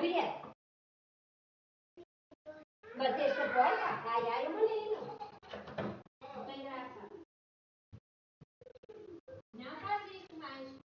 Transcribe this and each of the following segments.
Gabriel. Bater essa porta? Ai, ai, eu molhei, não. Não tem graça. Não faz isso mais.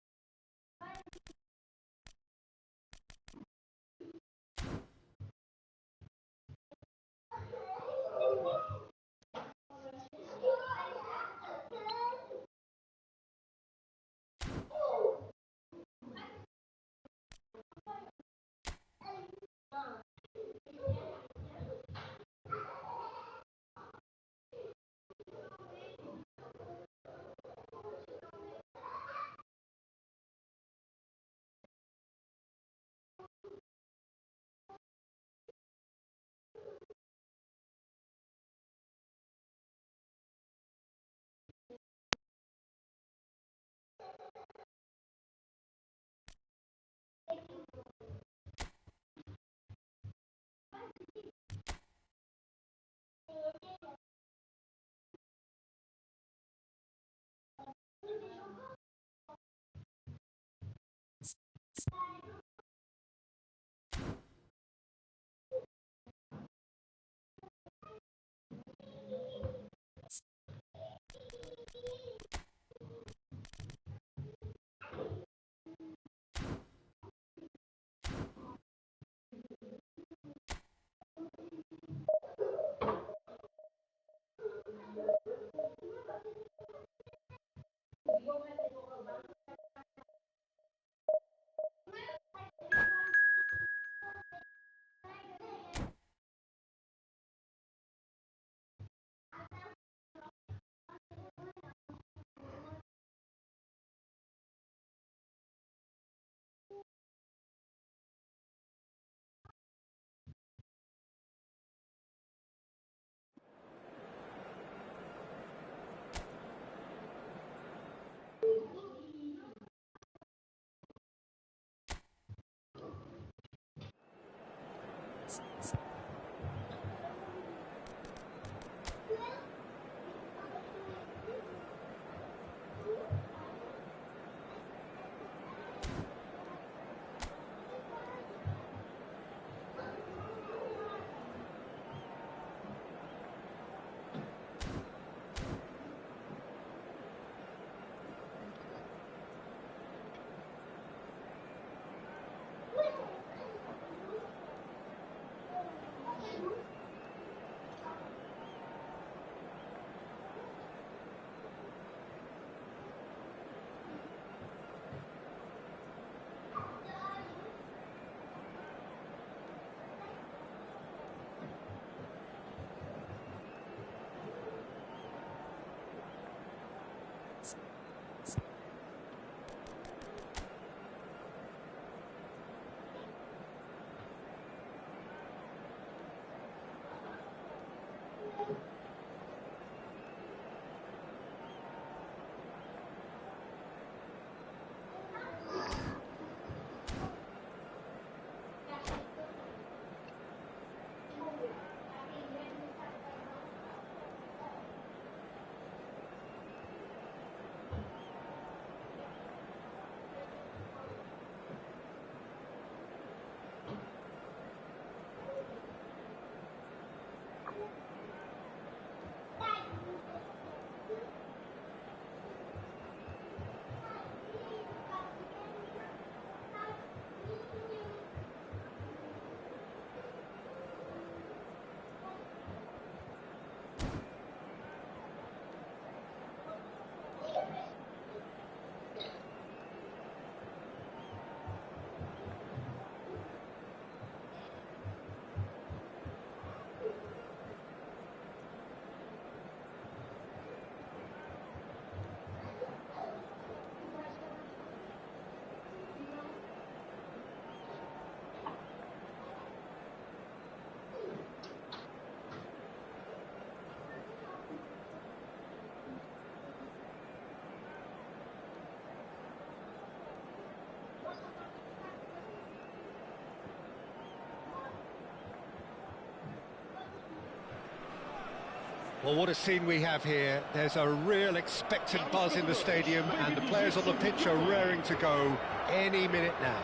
Well, what a scene we have here. There's a real expectant buzz in the stadium, and the players on the pitch are raring to go any minute now.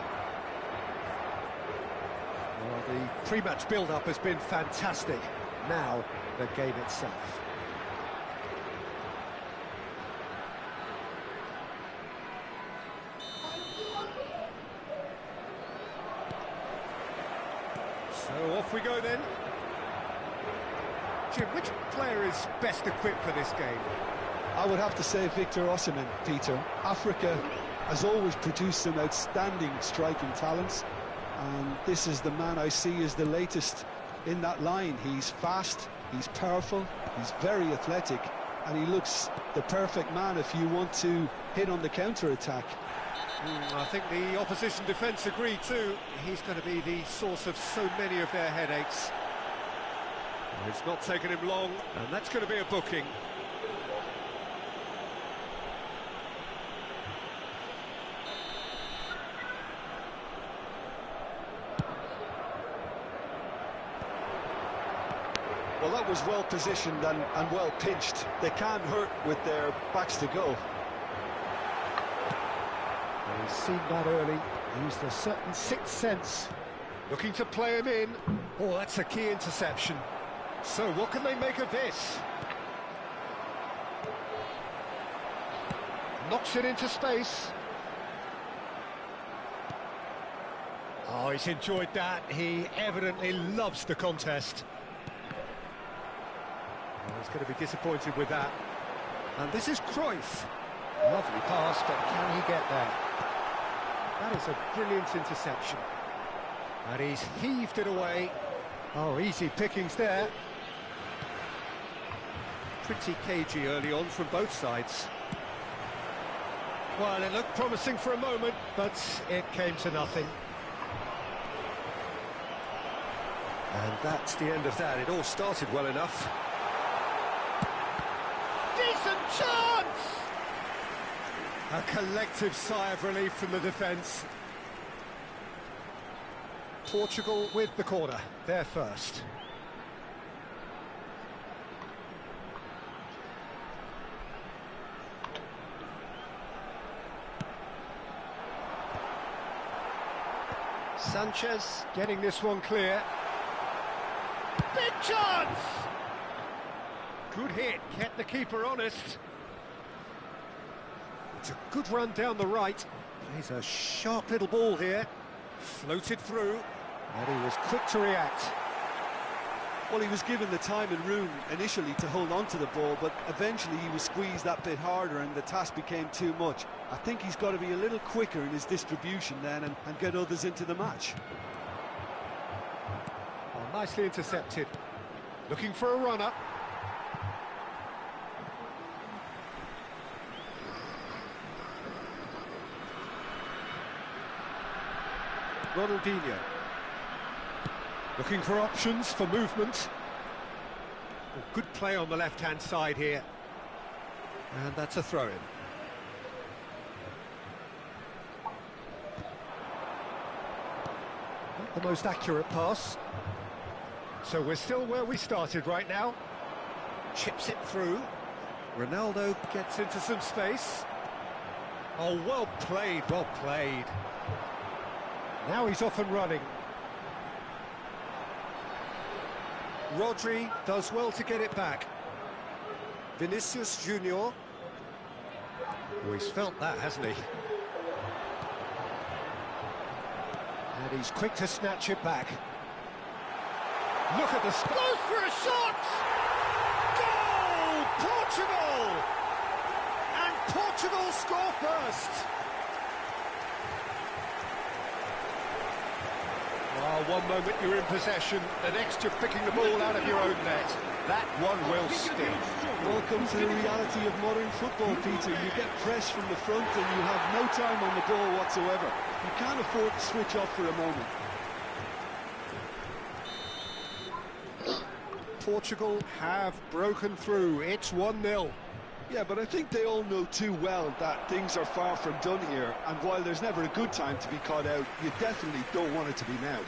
The pre-match build-up has been fantastic. Now, the game itself. So off we go then. Jim, which player is best equipped for this game? I would have to say Victor Osimhen, Peter. Africa has always produced some outstanding striking talents, and this is the man I see as the latest in that line. He's fast, he's powerful, he's very athletic, and he looks the perfect man if you want to hit on the counter-attack. I think the opposition defence agree too. He's going to be the source of so many of their headaches. It's not taken him long, and that's going to be a booking. Well, that was well positioned and well pinched. They can't hurt with their backs to go. He's seen that early, used a certain sixth sense. Looking to play him in. Oh, that's a key interception. So what can they make of this? Knocks it into space. Oh, he's enjoyed that. He evidently loves the contest. Oh, he's going to be disappointed with that. And this is Cruyff. Lovely pass, but can he get there? That is a brilliant interception. And he's heaved it away. Oh, easy pickings there. Pretty cagey early on from both sides. Well, it looked promising for a moment, but it came to nothing. And that's the end of that. It all started well enough. Decent chance! A collective sigh of relief from the defence. Portugal with the corner. They're first. Sanchez getting this one clear. Big chance! Good hit, kept the keeper honest. It's a good run down the right. Plays a sharp little ball here. Floated through, and he was quick to react. Well, he was given the time and room initially to hold on to the ball, but eventually he was squeezed that bit harder and the task became too much. I think he's got to be a little quicker in his distribution then and get others into the match. Oh, nicely intercepted. Looking for a runner. Ronaldinho. Looking for options for movement. Oh, good play on the left-hand side here. And that's a throw-in. Not the most accurate pass. So we're still where we started right now. Chips it through. Ronaldo gets into some space. Oh, well played, well played. Now he's off and running. Rodri does well to get it back. Vinicius Junior. Oh, he's felt that, hasn't he? And he's quick to snatch it back. Look at the goes for a shot! Goal! Portugal! And Portugal score first! Oh, one moment you're in possession, the next you're picking the ball out of your own net. That one will sting. Welcome to the reality of modern football, Peter. You get pressed from the front and you have no time on the ball whatsoever. You can't afford to switch off for a moment. Portugal have broken through. It's 1-0. Yeah, but I think they all know too well that things are far from done here, and while there's never a good time to be caught out, you definitely don't want it to be now.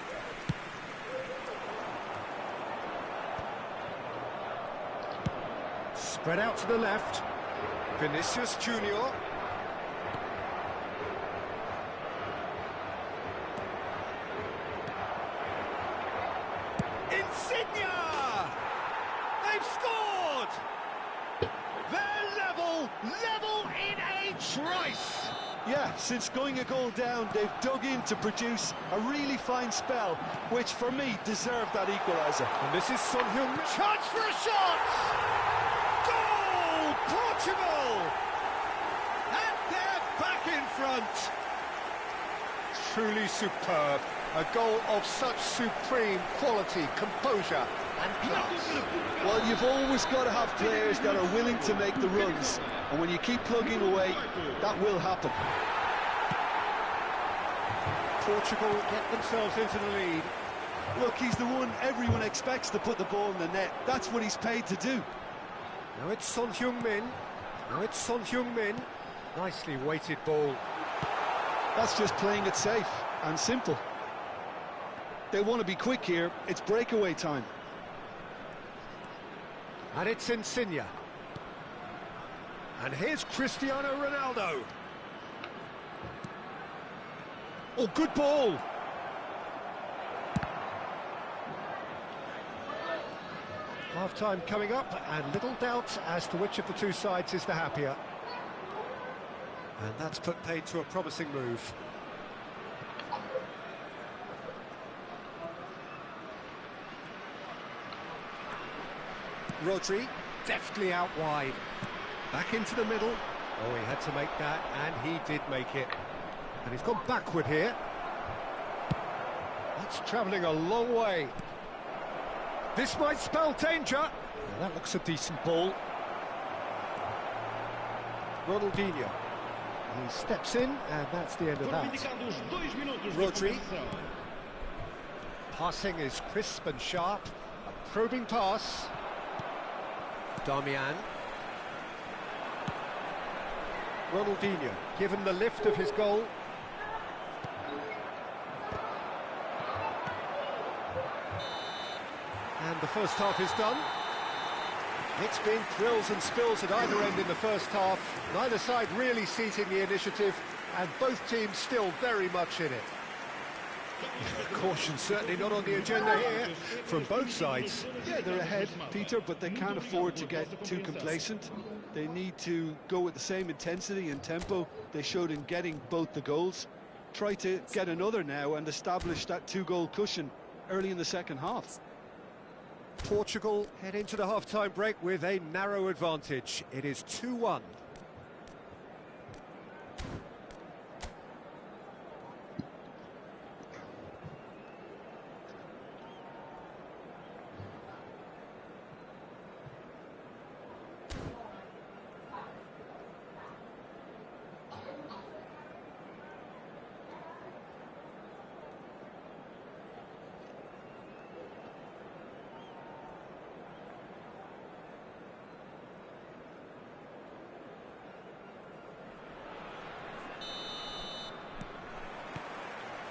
Spread out to the left. Vinicius Junior. Trice! Yeah, since going a goal down, they've dug in to produce a really fine spell, which for me deserved that equaliser. And this is Son Heung-min. Chance for a shot! Goal! Portugal! And they're back in front. Truly superb. A goal of such supreme quality, composure and class. Well, you've always got to have players that are willing to make the runs, and when you keep plugging away, that will happen. Portugal get themselves into the lead. Look, he's the one everyone expects to put the ball in the net. That's what he's paid to do. Now it's Son Heung-min. Nicely weighted ball. That's just playing it safe and simple. They want to be quick here. It's breakaway time. And it's Insigne. And here's Cristiano Ronaldo. Oh, good ball. Half-time coming up, and little doubt as to which of the two sides is the happier. And that's put paid to a promising move. Rodri, deftly out wide. Back into the middle. Oh, he had to make that, and he did make it. And he's gone backward here. That's travelling a long way. This might spell danger. Yeah, that looks a decent ball. Ronaldinho. He steps in, and that's the end of that. Rodri. Passing is crisp and sharp. A probing pass. Darmian. Ronaldinho, given the lift of his goal. And the first half is done. It's been thrills and spills at either end in the first half. Neither side really seizing the initiative, and both teams still very much in it. Caution certainly not on the agenda here from both sides. Yeah, they're ahead, Peter, but they can't afford to get too complacent. They need to go with the same intensity and tempo they showed in getting both the goals. Try to get another now and establish that two-goal cushion early in the second half. Portugal head into the half-time break with a narrow advantage. It is 2-1.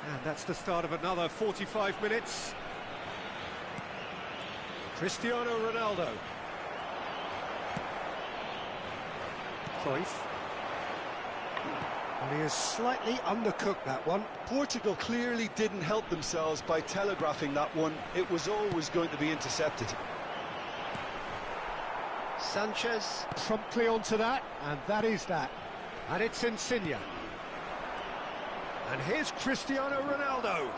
And that's the start of another 45 minutes. Cristiano Ronaldo. Cruyff. And he has slightly undercooked that one. Portugal clearly didn't help themselves by telegraphing that one. It was always going to be intercepted. Sanchez promptly onto that, and that is that. And it's Insigne. And here's Cristiano Ronaldo.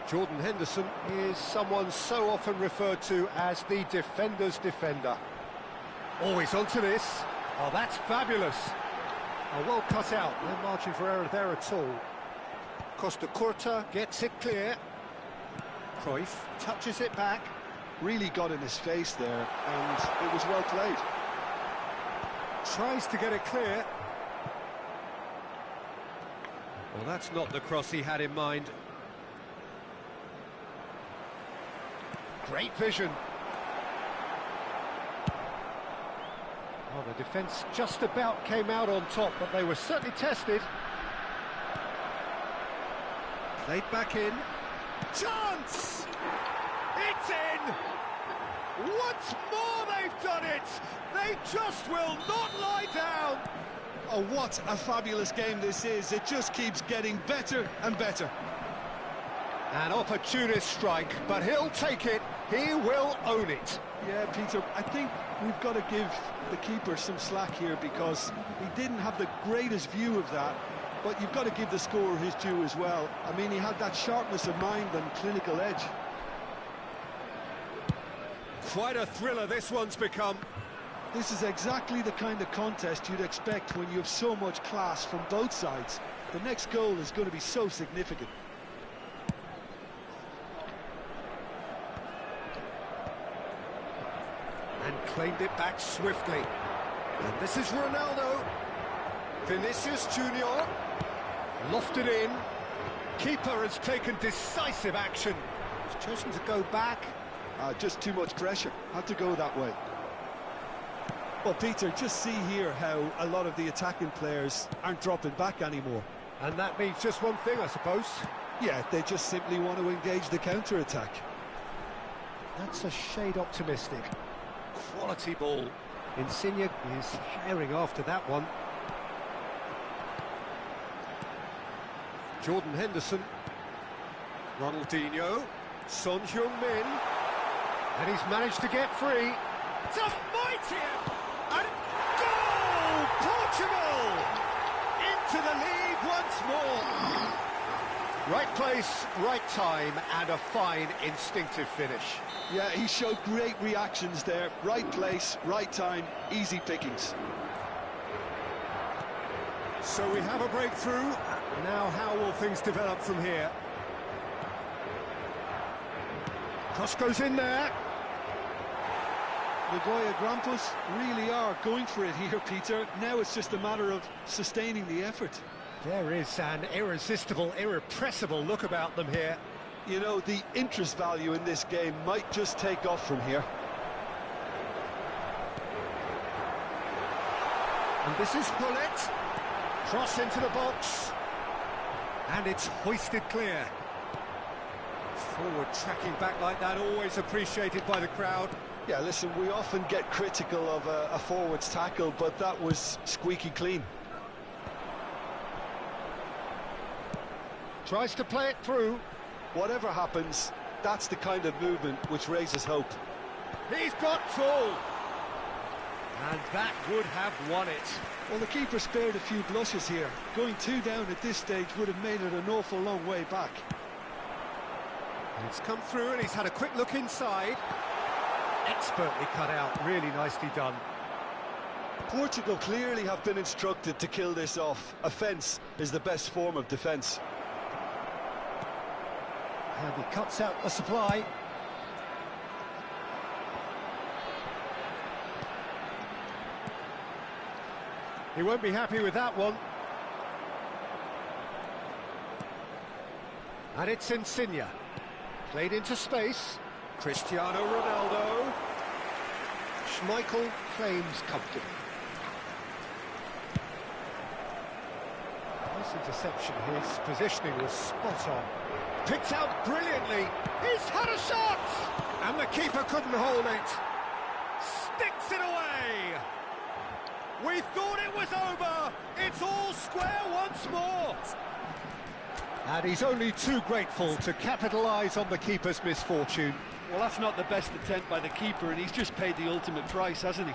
Jordan Henderson is someone so often referred to as the defender's defender. Oh, he's onto this. Oh, that's fabulous. Oh, well cut out. No margin for error there at all. Costa Curta gets it clear. Cruyff touches it back. Really got in his face there, and it was well played. Tries to get it clear. Well, that's not the cross he had in mind. Great vision. Well, the defence just about came out on top, but they were certainly tested. Played back in. Chance! It's in! Once more they've done it! They just will not lie down! Oh, what a fabulous game this is. It just keeps getting better and better. An opportunist strike, but he'll take it. He will own it. Yeah, Peter, I think we've got to give the keeper some slack here because he didn't have the greatest view of that, but you've got to give the scorer his due as well. I mean, he had that sharpness of mind and clinical edge. Quite a thriller this one's become. This is exactly the kind of contest you'd expect when you have so much class from both sides. The next goal is going to be so significant. And claimed it back swiftly. And this is Ronaldo. Vinicius Junior. Lofted in. Keeper has taken decisive action. He's chosen to go back. Just too much pressure. Had to go that way. Well, Peter, just see here how a lot of the attacking players aren't dropping back anymore. And that means just one thing, I suppose. Yeah, they just simply want to engage the counter-attack. That's a shade optimistic. Quality ball. Insigne is herring after that one. Jordan Henderson. Ronaldinho. Son Heung-min. And he's managed to get free. It's a mighty... And goal! Portugal! Into the lead once more. Right place, right time, and a fine instinctive finish. Yeah, he showed great reactions there. Right place, right time, easy pickings. So we have a breakthrough. Now how will things develop from here? Cross goes in there. Nagoya Grampus really are going for it here, Peter. Now it's just a matter of sustaining the effort. There is an irresistible, irrepressible look about them here. You know, the interest value in this game might just take off from here. And this is Bullet. Cross into the box. And it's hoisted clear. Forward tracking back like that, always appreciated by the crowd. Yeah, listen, we often get critical of a forward's tackle, but that was squeaky clean. Tries to play it through. Whatever happens, that's the kind of movement which raises hope. He's got full. And that would have won it. Well, the keeper spared a few blushes here. Going 2 down at this stage would have made it an awful long way back. It's come through and he's had a quick look inside. Expertly cut out, really nicely done. Portugal clearly have been instructed to kill this off. Offence is the best form of defence. And he cuts out the supply. He won't be happy with that one. And it's Insigne. Played into space. Cristiano Ronaldo. Schmeichel claims comfortably. Nice interception. His positioning was spot on. Picked out brilliantly. He's had a shot! And the keeper couldn't hold it. Sticks it away. We thought it was over. It's all square once more. And he's only too grateful to capitalise on the keeper's misfortune. Well, that's not the best attempt by the keeper, and he's just paid the ultimate price, hasn't he?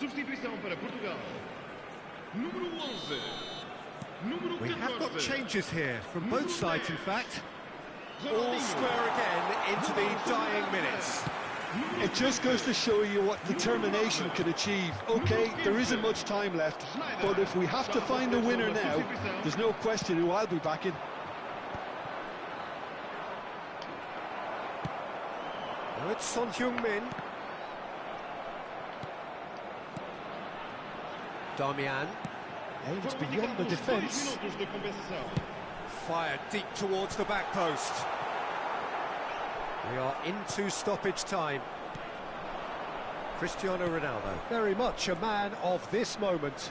Substituição para Portugal. Número 11. Número 14. We have got changes here from both sides, in fact. All square again into the dying minutes. It just goes to show you what determination can achieve. Okay, there isn't much time left, but if we have to find a winner now, there's no question who I'll be backing. Now it's Son Heung-min. Damian aims beyond the defence. Fired deep towards the back post. We are into stoppage time. Cristiano Ronaldo, very much a man of this moment.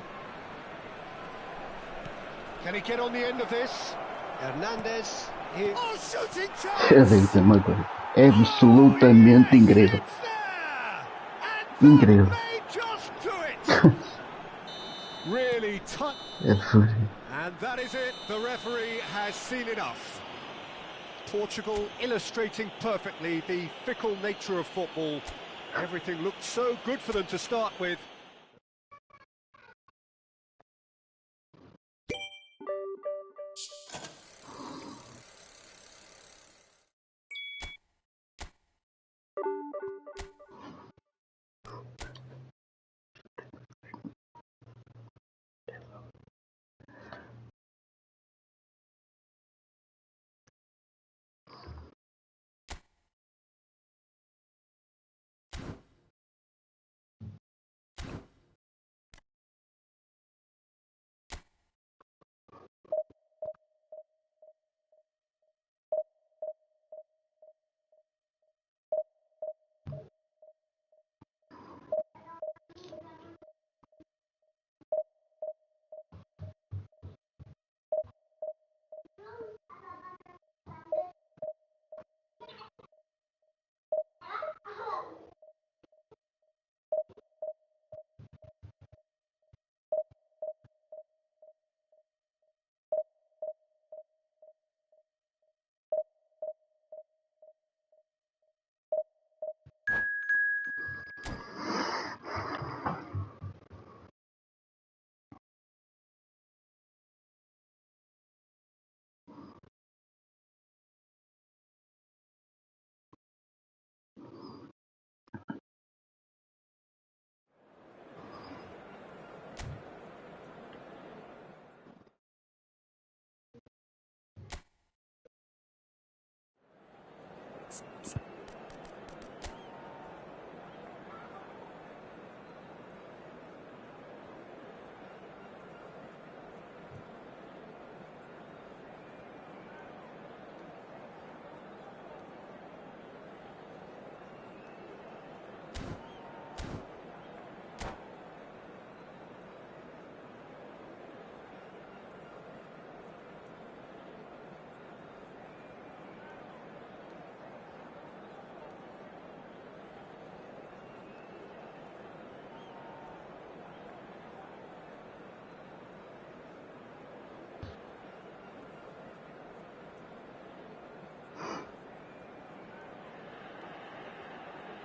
Can he get on the end of this? Hernandez here. Oh, shooting chance! É absolutamente incrível. Incrível. Really tough. É And that is it. The referee has seen enough. Portugal illustrating perfectly the fickle nature of football. Everything looked so good for them to start with.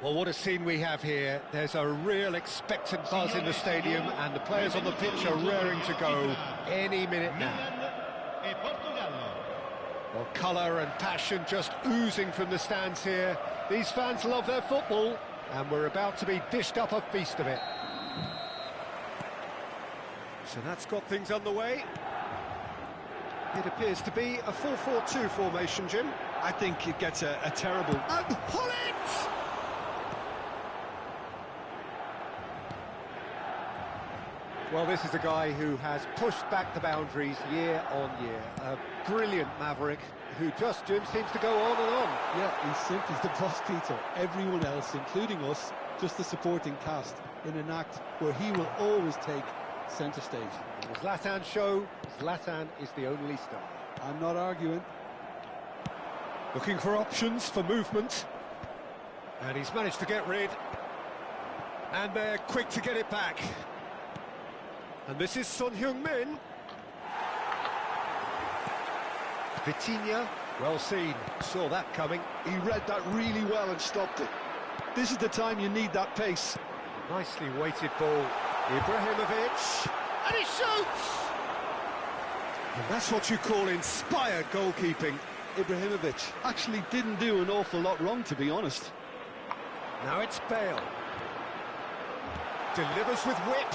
Well, what a scene we have here. There's a real expectant buzz in the stadium, and the players on the pitch are raring to go any minute now. Well, colour and passion just oozing from the stands here. These fans love their football, and we're about to be dished up a feast of it. So that's got things underway. It appears to be a 4-4-2 formation, Jim. I think it gets a terrible... And pull it! Well, this is a guy who has pushed back the boundaries year on year. A brilliant maverick who just, Jim, seems to go on and on. Yeah, he's simply the boss, Peter. Everyone else, including us, just the supporting cast in an act where he will always take centre stage. In the Zlatan show, Zlatan is the only star. I'm not arguing. Looking for options for movement. And he's managed to get rid. And they're quick to get it back. And this is Son Heung-min. Vitinha, well seen, saw that coming. He read that really well and stopped it. This is the time you need that pace. Nicely weighted ball. Ibrahimovic. And he shoots! And that's what you call inspired goalkeeping. Ibrahimovic actually didn't do an awful lot wrong, to be honest. Now it's Bale. Delivers with whip.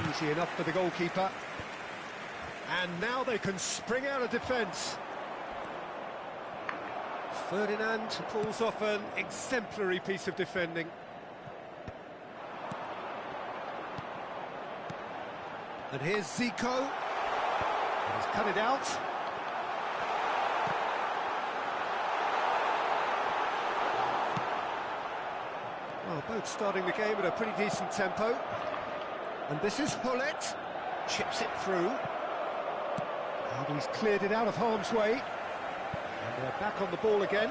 Easy enough for the goalkeeper. And now they can spring out of defence. Ferdinand pulls off an exemplary piece of defending. And here's Zico. He's cut it out. Well, both starting the game at a pretty decent tempo. And this is Hullet. Chips it through. And he's cleared it out of harm's way. And they're back on the ball again.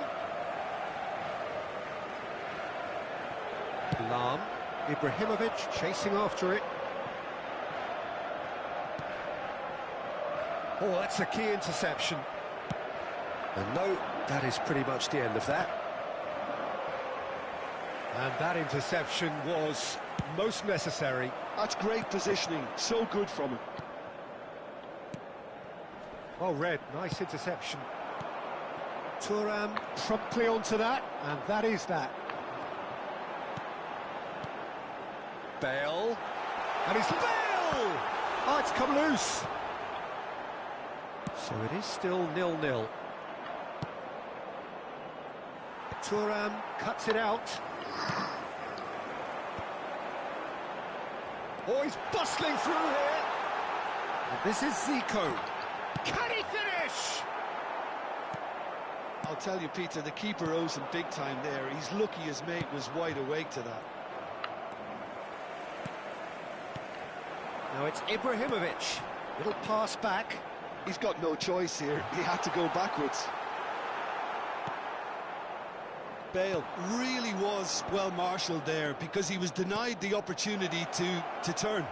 Lam. Ibrahimovic chasing after it. Oh, that's a key interception. And no, that is pretty much the end of that. And that interception was most necessary. That's great positioning, so good from him. Well read, nice interception. Thuram promptly onto that, and that is that. Bale, and it's Bale! Oh, it's come loose. So it is still 0-0. Thuram cuts it out. Oh, he's bustling through here. And this is Zico. Can he finish? I'll tell you, Peter, the keeper owes him big time there. He's lucky his mate was wide awake to that. Now it's Ibrahimovic. Little pass back. He's got no choice here. He had to go backwards. Bale really was well marshalled there because he was denied the opportunity to turn.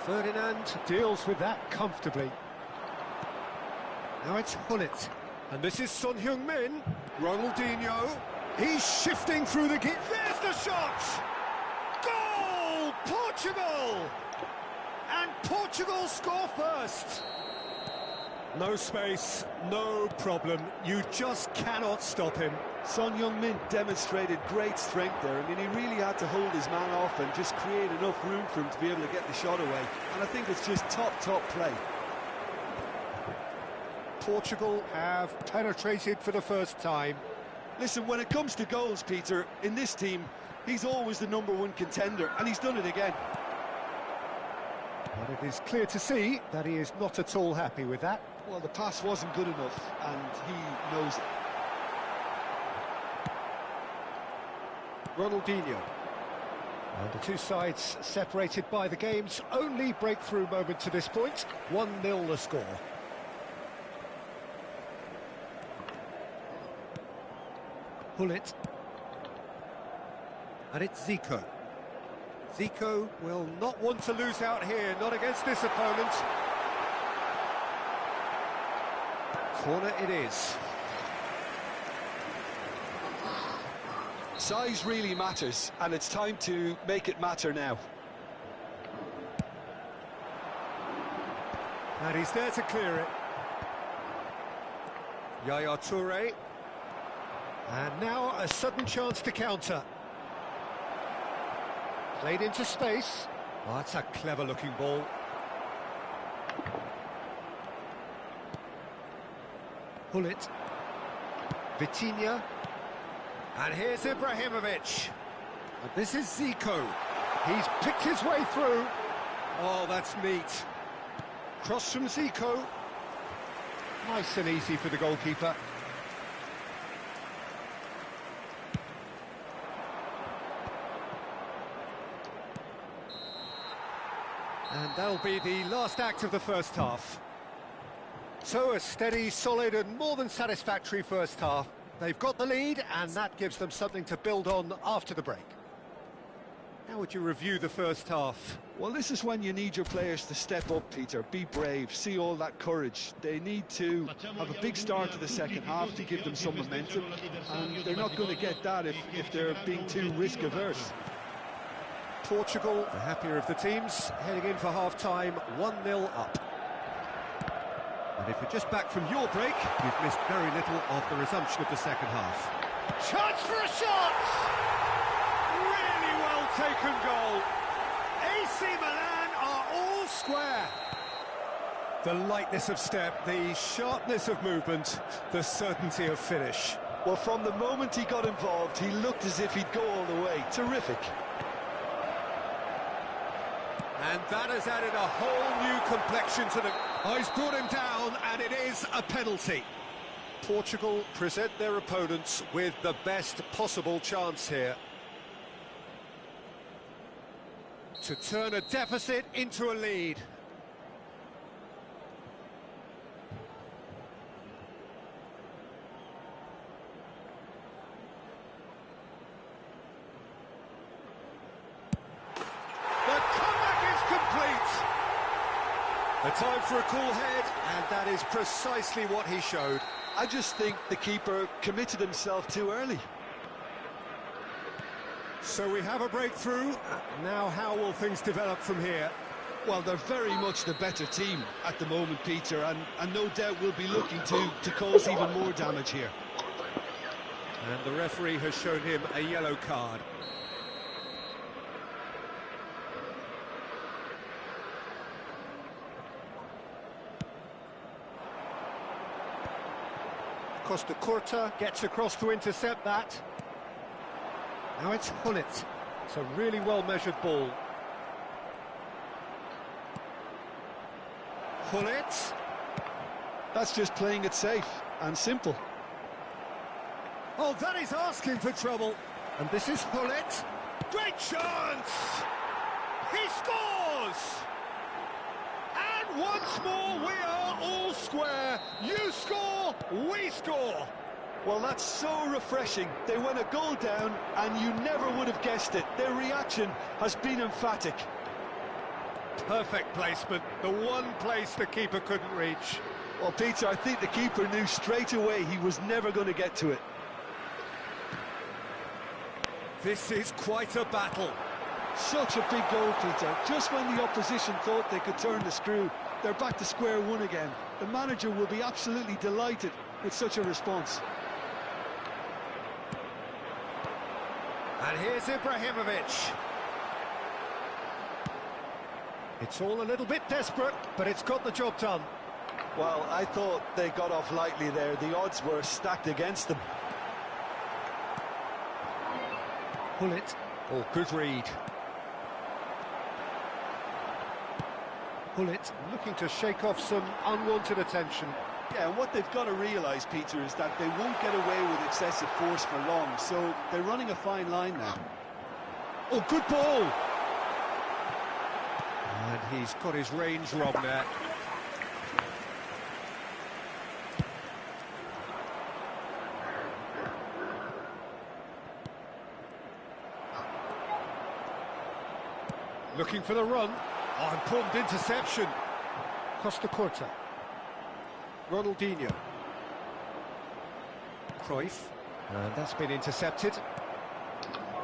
Ferdinand deals with that comfortably. Now it's Hullet. And this is Son Heung-min. Ronaldinho. He's shifting through the gap. There's the shot! Goal! Portugal! And Portugal score first. No space, no problem. You just cannot stop him. Son Heung-min demonstrated great strength there. I mean, he really had to hold his man off and just create enough room for him to be able to get the shot away. And I think it's just top play. Portugal have penetrated for the first time. Listen, when it comes to goals, Peter, in this team, he's always the #1 contender, and he's done it again. But it is clear to see that he is not at all happy with that. Well, the pass wasn't good enough, and he knows it. Ronaldinho. And the two sides separated by the game's only breakthrough moment to this point. 1-0 the score. Hullet. And it's Zico. Zico will not want to lose out here, not against this opponent. Corner it is. Size really matters, and it's time to make it matter now. And he's there to clear it. Yaya Toure. And now a sudden chance to counter. Played into space. Oh, that's a clever-looking ball. Hullet. Vitinha. And here's Ibrahimovic. And this is Zico. He's picked his way through. Oh, that's neat. Cross from Zico. Nice and easy for the goalkeeper. And that'll be the last act of the first half. So a steady, solid and more than satisfactory first half. They've got the lead and that gives them something to build on after the break. How would you review the first half? Well, this is when you need your players to step up, Peter. Be brave, see all that courage. They need to have a big start to the second half to give them some momentum, and they're not going to get that if they're being too risk-averse. Portugal, the happier of the teams, heading in for half-time, 1-0 up. And if you're just back from your break, you've missed very little of the resumption of the second half. Chance for a shot! Really well taken goal. AC Milan are all square. The lightness of step, the sharpness of movement, the certainty of finish. Well, from the moment he got involved, he looked as if he'd go all the way. Terrific. And that has added a whole new complexion to the... Oh, he's brought him down, and it is a penalty. Portugal present their opponents with the best possible chance here to turn a deficit into a lead. The comeback is complete. A time for a cool head, and that is precisely what he showed. I just think the keeper committed himself too early. So we have a breakthrough. Now how will things develop from here? Well, they're very much the better team at the moment, Peter, and no doubt will be looking to cause even more damage here. And the referee has shown him a yellow card. Costa Curta gets across to intercept that. Now it's Hullet. It's a really well-measured ball. Hullet. That's just playing it safe and simple. Oh, that is asking for trouble. And this is Hullet. Great chance! He scores! And once more we are all square. You score, we score. Well, that's so refreshing. They went a goal down and you never would have guessed it. Their reaction has been emphatic. Perfect placement, the one place the keeper couldn't reach. Well, Peter, I think the keeper knew straight away he was never going to get to it. This is quite a battle. Such a big goal, Peter. Just when the opposition thought they could turn the screw, they're back to square one again. The manager will be absolutely delighted with such a response. And here's Ibrahimovic. It's all a little bit desperate, but it's got the job done. Well, I thought they got off lightly there. The odds were stacked against them. Hullet. Oh, good read. Hullet looking to shake off some unwanted attention. Yeah, and what they've got to realise, Peter, is that they won't get away with excessive force for long, so they're running a fine line now. Oh, good ball! And he's got his range wrong there. Looking for the run. Oh, important interception. Costa Curta. Ronaldinho. Cruyff. And that's been intercepted.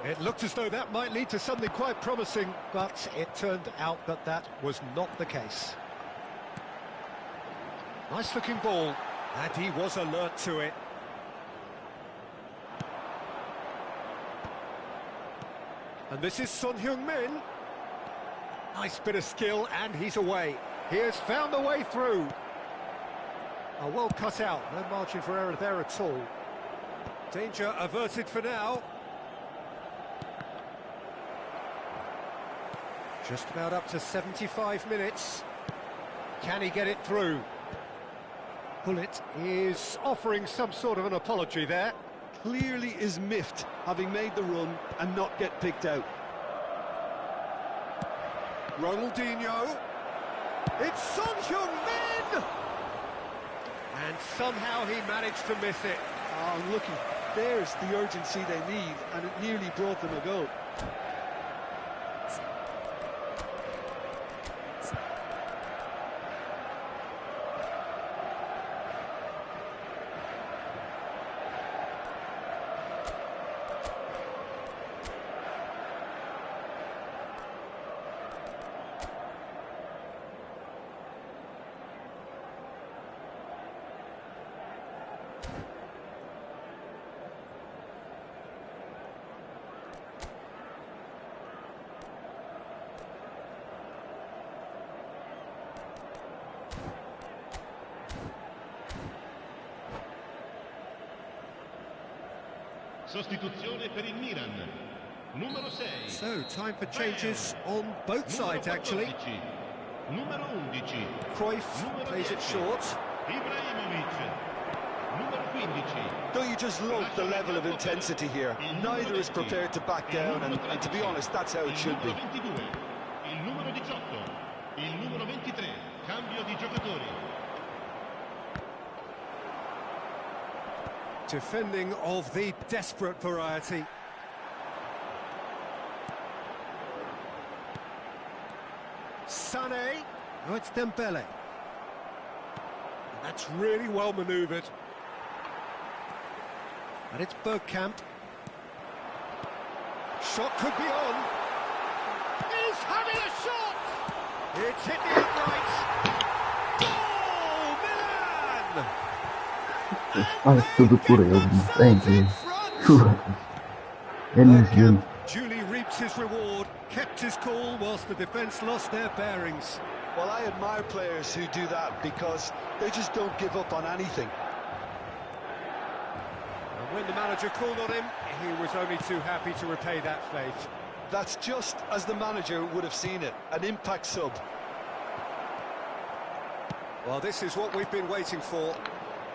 It looked as though that might lead to something quite promising, but it turned out that that was not the case. Nice looking ball, and he was alert to it. And this is Son Heung-min. Nice bit of skill, and he's away. He has found the way through. Oh, well cut out, no margin for error there at all. Danger averted for now. Just about up to 75 minutes. Can he get it through? Hullet is offering some sort of an apology there. Clearly is miffed, having made the run and not get picked out. Ronaldinho. It's Son Heung-min! And somehow he managed to miss it. Oh, looking, there's the urgency they need, and it nearly brought them a goal. Sostituzione per il Milan. Numero 6. So, time for changes on both sides, actually. Numero 11. Cruyff Numero plays it 10. short. Ibrahimovic. Numero 15. Don't you just love the level of intensity here? Neither is prepared to back down, and to be honest, that's how it should be. Il numero 22. Il numero 18. Il numero 23. Cambio di giocatori. Defending of the desperate variety. Sané. Oh, it's Dembele. That's really well manoeuvred. And it's Bergkamp. Shot could be on. He's having a shot! It's hit the uprights. Oh, Milan! Faz tudo por ele, entende? Bergkamp duly reaps his reward, kept his cool whilst the defence lost their bearings. Well, I admire players who do that because they just don't give up on anything. And when the manager called on him, he was only too happy to repay that faith. That's just as the manager would have seen it, an impact sub. Well, this is what we've been waiting for.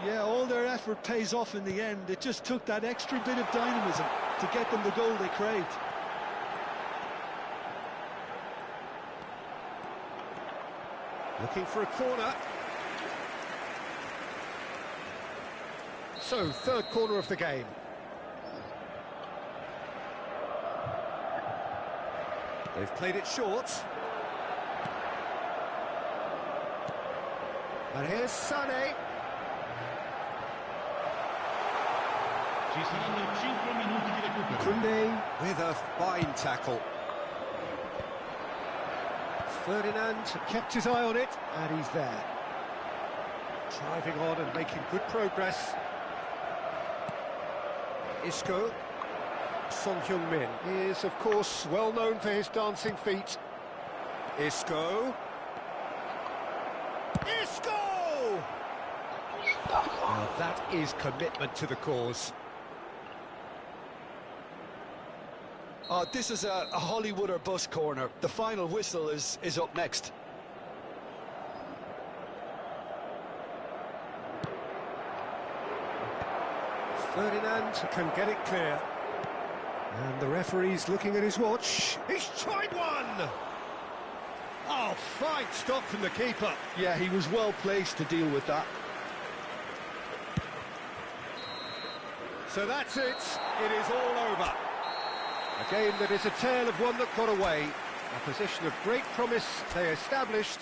Yeah, all their effort pays off in the end. It just took that extra bit of dynamism to get them the goal they craved. Looking for a corner. So, third corner of the game. They've played it short. And here's Sané. Ci saranno 5 minuti di recupero. Koundé with a fine tackle. Ferdinand kept his eye on it, and he's there. Driving on and making good progress. Isco. Son Heung-min is, of course, well known for his dancing feet. Isco. Isco! Now that is commitment to the cause. This is a Hollywood or bust corner. The final whistle is up next. Ferdinand can get it clear. And the referee's looking at his watch. He's tried one! Oh, fine stop from the keeper. Yeah, he was well placed to deal with that. So that's it. It is all over. A game that is a tale of one that got away. A position of great promise they established.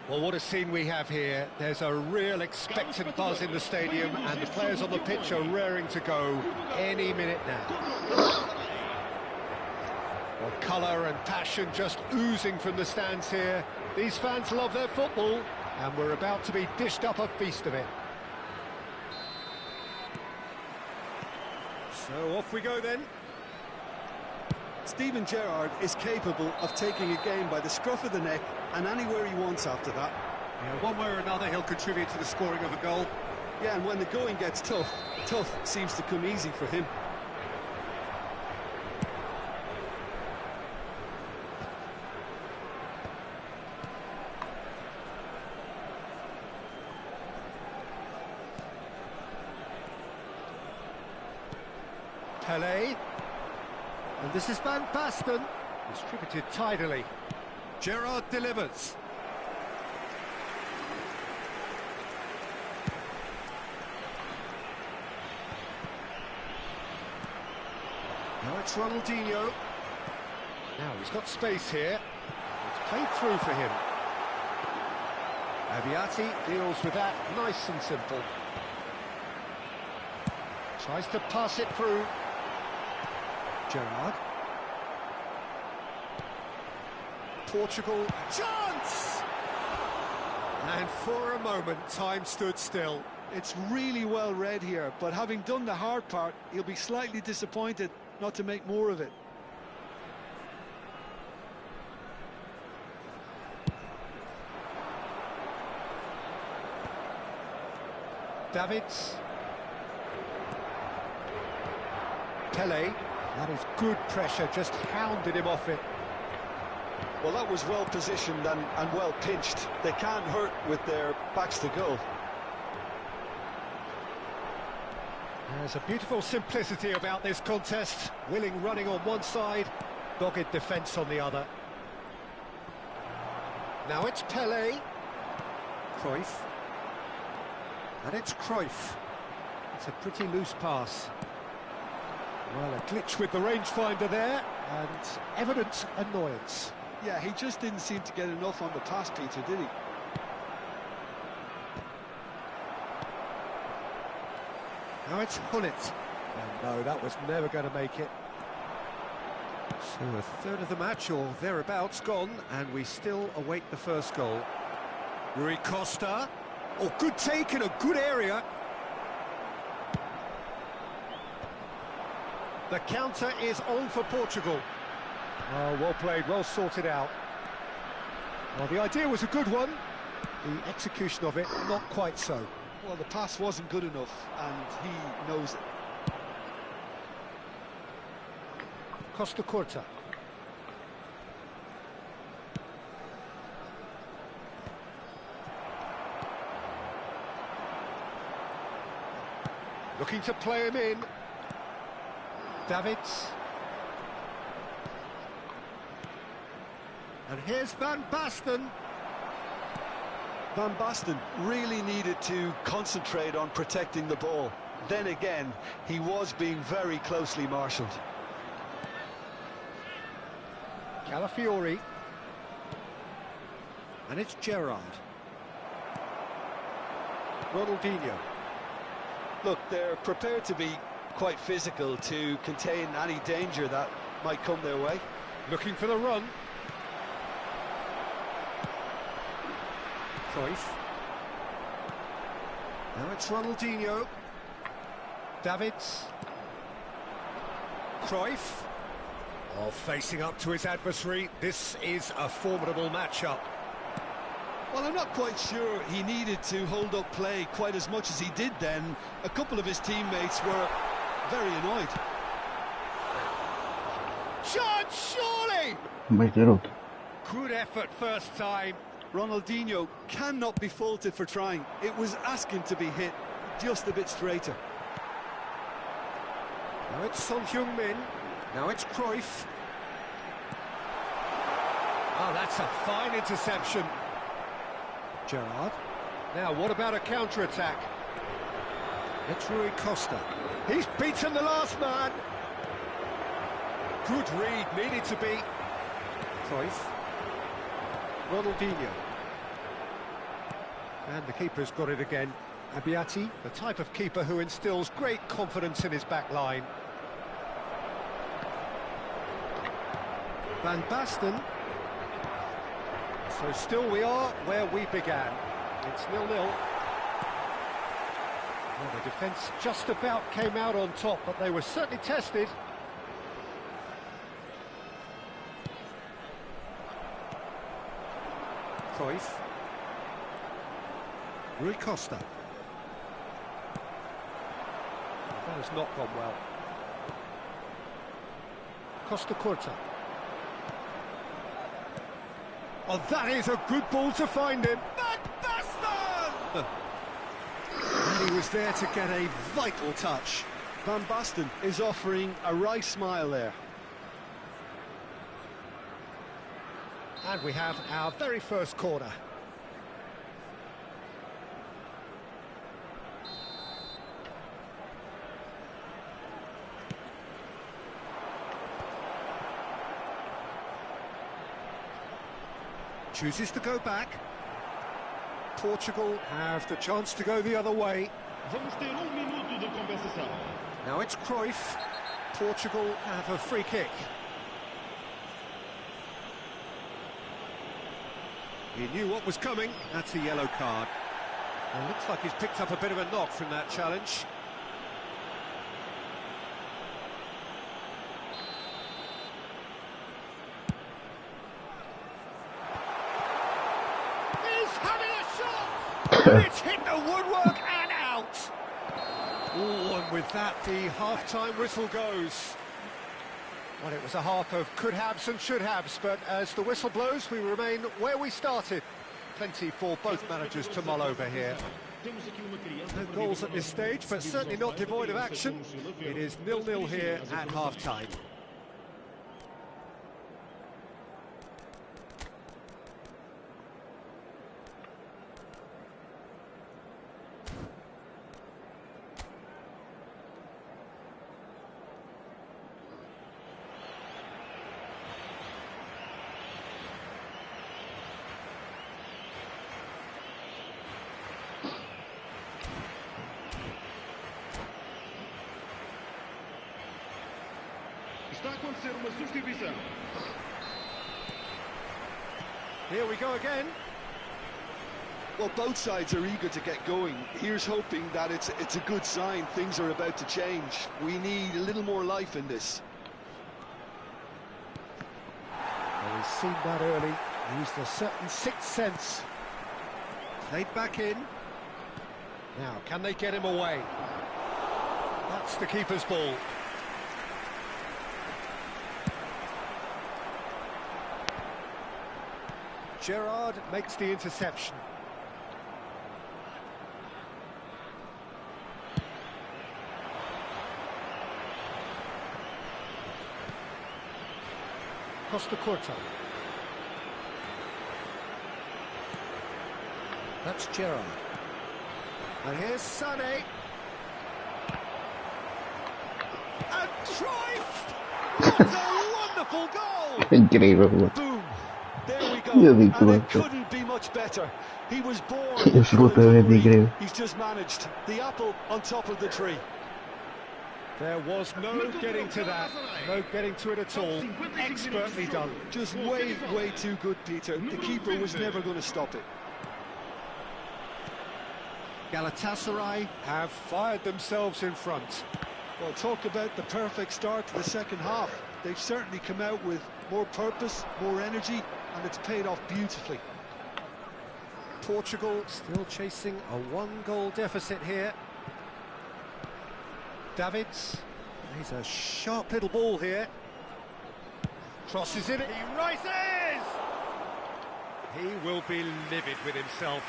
Well, what a scene we have here. There's a real expectant buzz in the stadium, and the players on the pitch are raring to go any minute now. Well, colour and passion just oozing from the stands here. These fans love their football, and we're about to be dished up a feast of it. So off we go then. Steven Gerrard is capable of taking a game by the scruff of the neck and anywhere he wants after that. Yeah, one way or another he'll contribute to the scoring of a goal. Yeah, and when the going gets tough, tough seems to come easy for him. Pelé. And this is Van Basten, distributed tidily. Gerrard delivers. Now it's Ronaldinho. Now he's got space here. It's played through for him. Aviati deals with that nice and simple. Tries to pass it through. Gerrard. Portugal, chance! And for a moment, time stood still. It's really well read here, but having done the hard part, he'll be slightly disappointed not to make more of it. Davids. Pelé. That is good pressure, just hounded him off it. Well, that was well positioned and well pinched. They can't hurt with their backs to goal. There's a beautiful simplicity about this contest. Willing running on one side, dogged defence on the other. Now it's Pelé. Cruyff. And it's Cruyff. It's a pretty loose pass. Well, a glitch with the rangefinder there, and evident annoyance. Yeah, he just didn't seem to get enough on the pass, Peter, did he? Now it's Hullet. And no, that was never going to make it. So a third of the match, or thereabouts, gone, and we still await the first goal. Rui Costa. Oh, good take in a good area. The counter is on for Portugal. Oh, well played, well sorted out. Well, the idea was a good one. The execution of it, not quite so. Well, the pass wasn't good enough, and he knows it. Costa Curta. Looking to play him in. Davids. And here's Van Basten. Van Basten really needed to concentrate on protecting the ball. Then again, he was being very closely marshalled. Calafiori. And it's Gerrard. Ronaldinho. Look, they're prepared to be quite physical to contain any danger that might come their way. Looking for the run. Cruyff. Now it's Ronaldinho. Davids. Cruyff. Oh, facing up to his adversary. This is a formidable matchup. Well, I'm not quite sure he needed to hold up play quite as much as he did then. A couple of his teammates were very annoyed. Chance, surely! Metieron. Good effort first time. Ronaldinho cannot be faulted for trying. It was asking to be hit just a bit straighter. Now it's Son Heung-min. Now it's Cruyff. Oh, that's a fine interception. Gerrard. Now, what about a counter-attack? It's Rui Costa. He's beaten the last man. Good read, needed to be. Cruyff. Ronaldinho. And the keeper's got it again. Abiati, the type of keeper who instills great confidence in his back line. Van Basten. So still we are where we began. It's 0-0. Well, the defence just about came out on top, but they were certainly tested. Cruyff. Rui Costa. That has not gone well. Costa Curta. Oh, that is a good ball to find him. Van Basten! And he was there to get a vital touch. Van Basten is offering a wry smile there. And we have our very first corner. Chooses to go back. Portugal have the chance to go the other way. Vamos ter minuto de compensação. Now it's Cruyff. Portugal have a free kick. He knew what was coming. That's a yellow card. And it looks like he's picked up a bit of a knock from that challenge. He's having a shot! And it's hit the woodwork and out! Oh, and with that, the half-time whistle goes. Well, it was a half of could-haves and should-haves, but as the whistle blows, we remain where we started. Plenty for both managers to mull over here. No goals at this stage, but certainly not devoid of action. It is 0-0 here at half-time. Está a acontecer uma substituição. Here we go again. Well, both sides are eager to get going. Here's hoping that it's a good sign. Things are about to change. We need a little more life in this. Well, he's seen that early. Used a certain sixth sense. Played back in. Now, can they get him away? That's the keeper's ball. Gerrard makes the interception. Costa Curta. That's Gerrard. And here's Sané. And Cruyff! What a wonderful goal! Increíble. Boom! There we go. Yeah, we And it do. couldn't be much better. He was born. Eu chegou para ver incrível. He's just managed the apple on top of the tree. There was no getting to that, no getting to it at all. Expertly done. Just way too good, Peter. The keeper was never going to stop it. Galatasaray have fired themselves in front. Well, talk about the perfect start to the second half. They've certainly come out with more purpose, more energy, and it's paid off beautifully. Portugal still chasing a one-goal deficit here. Davids, he's a sharp little ball here. Crosses it, he rises! He will be livid with himself.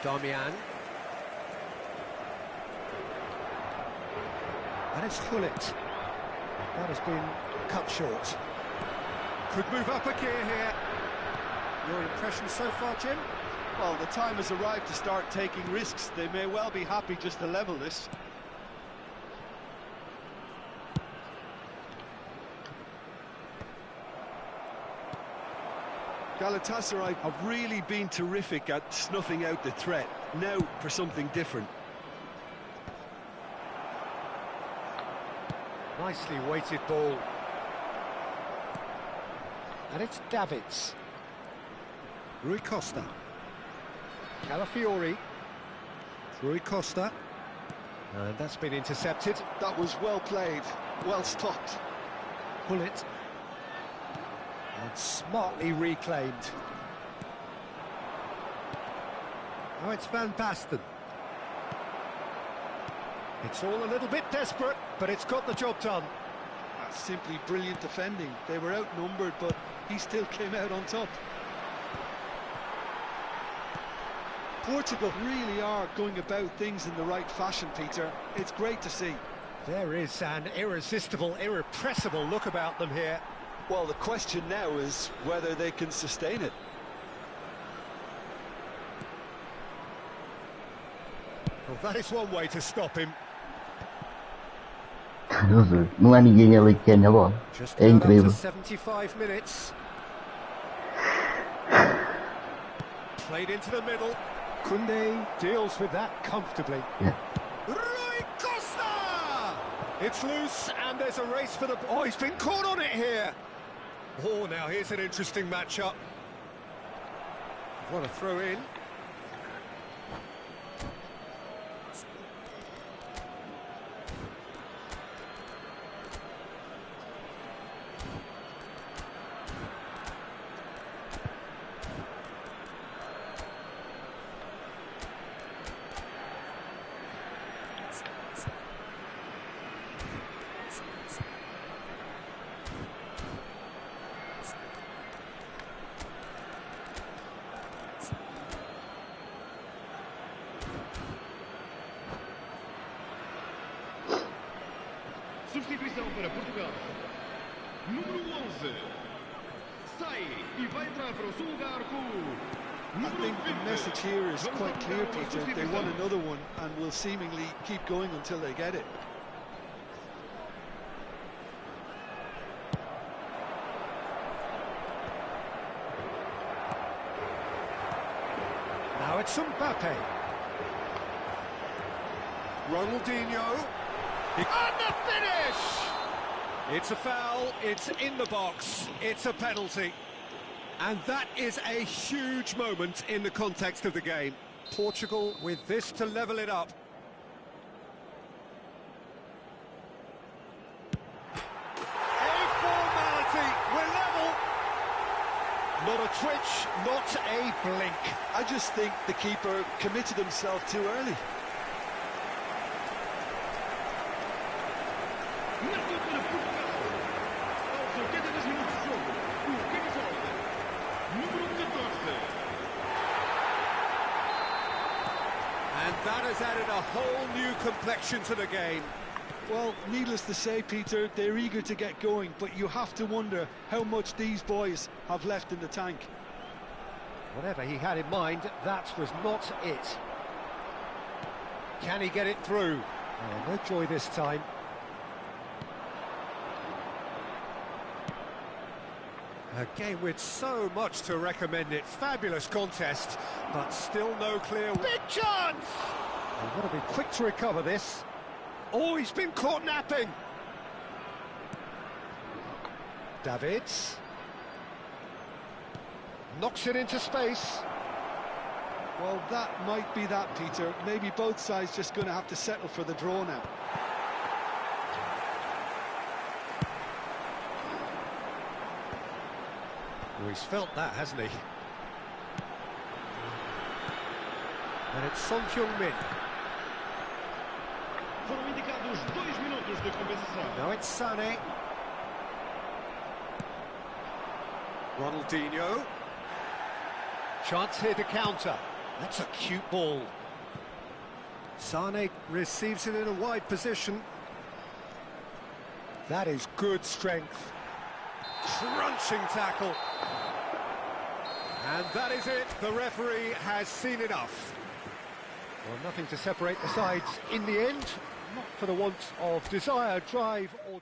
Damian. And it's Hullet. That has been cut short. Could move up a gear here. Your impression so far, Jim? Well, the time has arrived to start taking risks. They may well be happy just to level this. Galatasaray have really been terrific at snuffing out the threat. Now for something different. Nicely weighted ball. And it's Davids. Rui Costa. Calafiori. Rui Costa. And that's been intercepted. That was well played, well stopped. Bullet. And smartly reclaimed. Now it's Van Basten. It's all a little bit desperate, but it's got the job done. That's simply brilliant defending. They were outnumbered, but he still came out on top. Portugal really are going about things in the right fashion, Peter. It's great to see. There is an irresistible, irrepressible look about them here. Well, the question now is whether they can sustain it. Well, that is one way to stop him. Não há ninguém ali que ganhe a bola. Just É incrível. 75 minutes. Played into the middle. Kunde deals with that comfortably. Yeah. Rui Costa! It's loose and there's a race for the... Oh, he's been caught on it here. Oh, now here's an interesting matchup. What a throw in. Substituição para Portugal. Número 11. Sai e vai entrar para o seu lugar com I think the message here is quite clear, Peter. They want another one and will seemingly keep going until they get it. Now it's Mbappe. Ronaldinho. And the finish! It's a foul, it's in the box, it's a penalty. And that is a huge moment in the context of the game. Portugal with this to level it up. A formality, we're level. Not a twitch, not a blink. I just think the keeper committed himself too early. Marcou para Portugal. Aos 82 minutos de jogo, o camisola número 14. And that has added a whole new complexion to the game. Well, needless to say, Peter, they're eager to get going, but you have to wonder how much these boys have left in the tank. Whatever he had in mind, that was not it. Can he get it through? Oh, no joy this time. A game with so much to recommend it. Fabulous contest, but still no clear... Big chance! They've got to be quick to recover this. Oh, he's been caught napping. Davids. Knocks it into space. Well, that might be that, Peter. Maybe both sides just going to have to settle for the draw now. Oh, he's felt that, hasn't he? And it's Son Heung-min. Foram indicados 2 minutos de compensação. Now it's Sané. Ronaldinho. Chance here to counter. That's a cute ball. Sané receives it in a wide position. That is good strength. Crunching tackle. And that is it. The referee has seen enough. Well, nothing to separate the sides in the end. Not for the want of desire, drive or...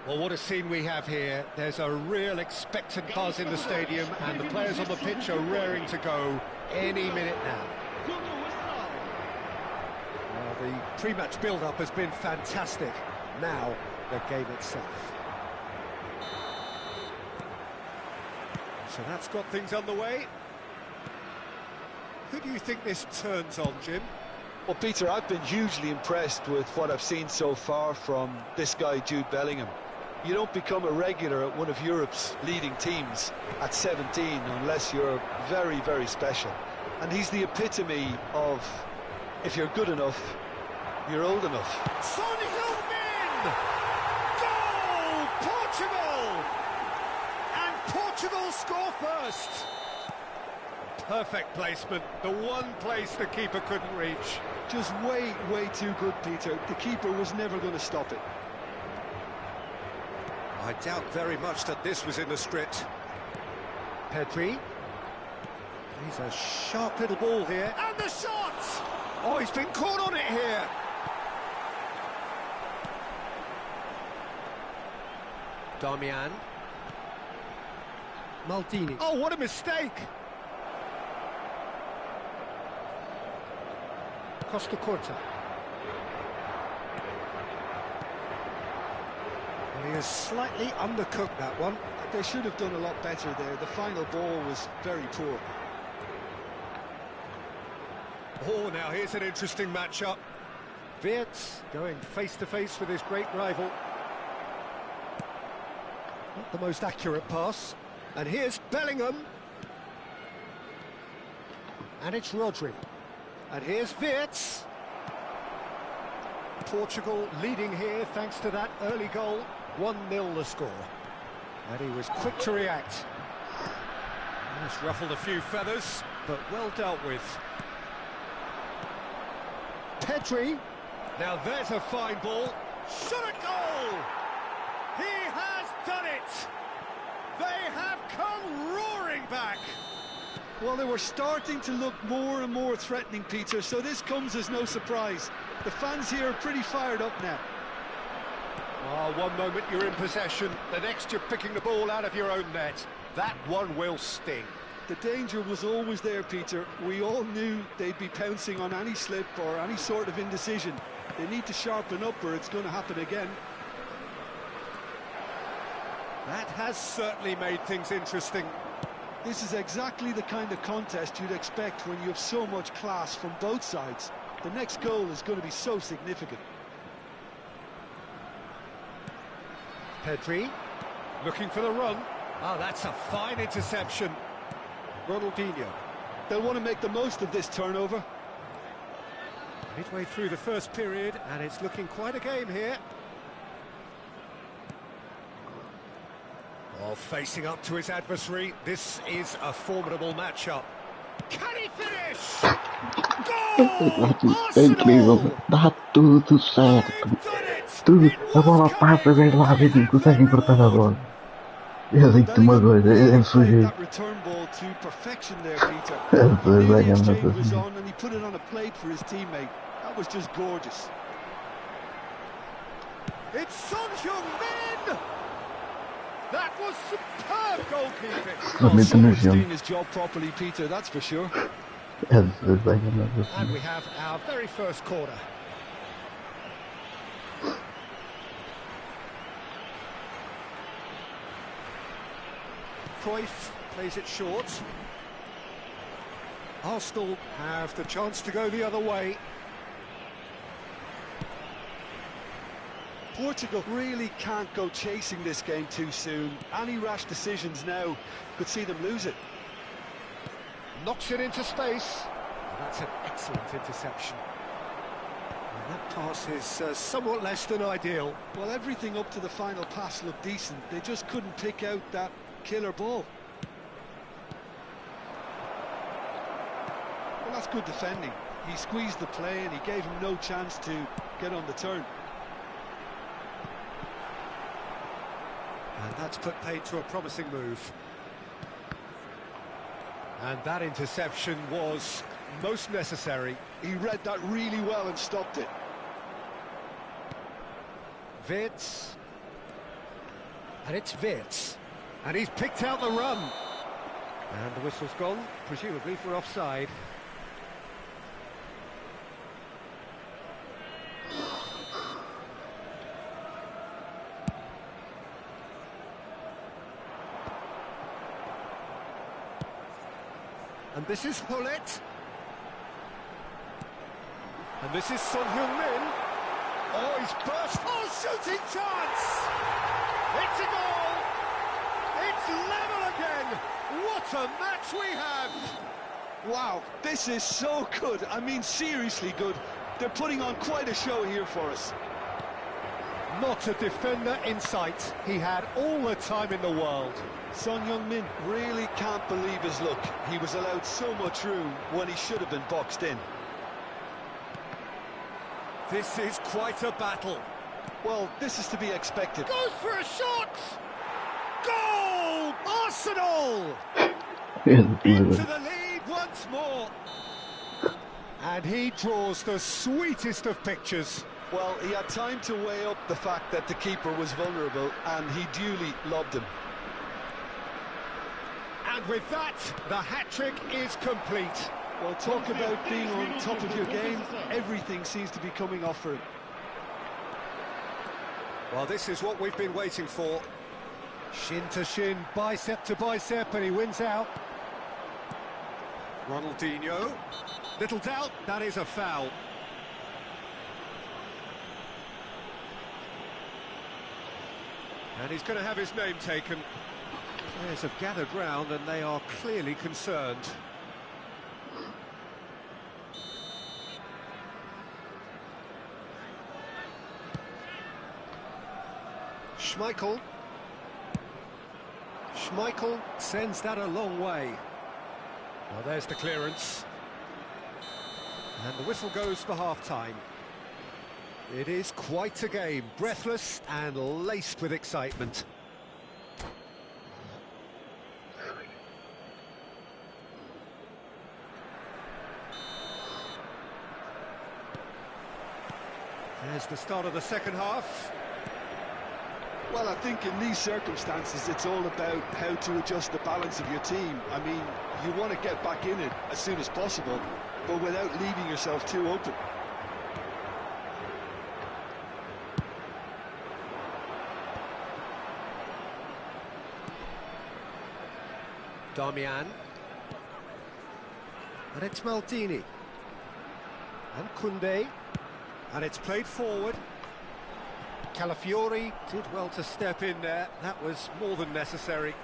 Well, what a scene we have here. There's a real expectant buzz in the stadium, and the players on the pitch are raring to go any minute now. Well, the pre-match build-up has been fantastic. Now, the game itself. So that's got things underway. Who do you think this turns on, Jim? Well, Peter, I've been hugely impressed with what I've seen so far from this guy, Jude Bellingham. You don't become a regular at one of Europe's leading teams at 17 unless you're very, very special. And he's the epitome of, if you're good enough, you're old enough. Son Heung-min! Goal! Portugal! And Portugal score first. Perfect placement, the one place the keeper couldn't reach. Just way, way too good, Peter. The keeper was never going to stop it. I doubt very much that this was in the script. Pedri. He's a sharp little ball here. And the shot! Oh, he's been caught on it here. Darmian. Maldini. Oh, what a mistake! Costa Corta. Well, he has slightly undercooked that one. They should have done a lot better there. The final ball was very poor. Oh, now here's an interesting matchup. Wirtz going face-to-face with his great rival. Not the most accurate pass. And here's Bellingham. And it's Rodri. And here's Wirtz. Portugal leading here thanks to that early goal. 1-0 the score. And he was quick to react. He's ruffled a few feathers, but well dealt with. Pedri. Now there's a fine ball. Shot a goal! He has done it! They have come roaring back! Well, they were starting to look more and more threatening, Peter, so this comes as no surprise. The fans here are pretty fired up now. Oh, one moment you're in possession, the next you're picking the ball out of your own net. That one will sting. The danger was always there, Peter. We all knew they'd be pouncing on any slip or any sort of indecision. They need to sharpen up or it's going to happen again. That has certainly made things interesting. This is exactly the kind of contest you'd expect when you have so much class from both sides. The next goal is going to be so significant. Pedri, looking for the run. Oh, that's a fine interception. Ronaldinho. They'll want to make the most of this turnover. Midway through the first period, and it's looking quite a game here. Oh, facing up to his adversary, this is a formidable matchup. Can he finish? Goal! É incrível, dá tudo certo. Tudo, a bola passa bem lá e não consegue cortar a bola. Eu digo-te uma coisa, é sujeito. It's Son Heung-min! That was superb goalkeeping. He's doing his job properly, Peter, that's for sure. And we have our very first corner. Cruyff plays it short. Arsenal have the chance to go the other way. Portugal really can't go chasing this game too soon. Any rash decisions now could see them lose it. Knocks it into space. That's an excellent interception. And that pass is somewhat less than ideal. Well, everything up to the final pass looked decent. They just couldn't pick out that killer ball. Well, that's good defending. He squeezed the play and he gave him no chance to get on the turn. And that's put paid to a promising move. And that interception was most necessary. He read that really well and stopped it. Wirtz. And it's Wirtz. And he's picked out the run. And the whistle's gone, presumably for offside. And this is Hullet. And this is Son Heung-min. Oh, he's burst. Oh, shooting chance! It's a goal! It's level again! What a match we have! Wow, this is so good. I mean, seriously good. They're putting on quite a show here for us. Not a defender in sight. He had all the time in the world. Son Heung-min really can't believe his luck. He was allowed so much room when he should have been boxed in. This is quite a battle. Well, this is to be expected. Goes for a shot! Goal! Arsenal! Into the lead once more. And he draws the sweetest of pictures. Well, he had time to weigh up the fact that the keeper was vulnerable, and he duly lobbed him. And with that, the hat-trick is complete. Well, talk about being on top of your game. Everything seems to be coming off for him. Well, this is what we've been waiting for. Shin to shin, bicep to bicep, and he wins out. Ronaldinho. Little doubt, that is a foul. And he's going to have his name taken. Players have gathered round and they are clearly concerned. Schmeichel. Schmeichel sends that a long way. Well, there's the clearance. And the whistle goes for half-time. It is quite a game, breathless and laced with excitement. There's the start of the second half. Well, I think in these circumstances, it's all about how to adjust the balance of your team. I mean, you want to get back in it as soon as possible, but without leaving yourself too open. Damian. And it's Maldini. And Koundé. And it's played forward. Calafiori did well to step in there. That was more than necessary.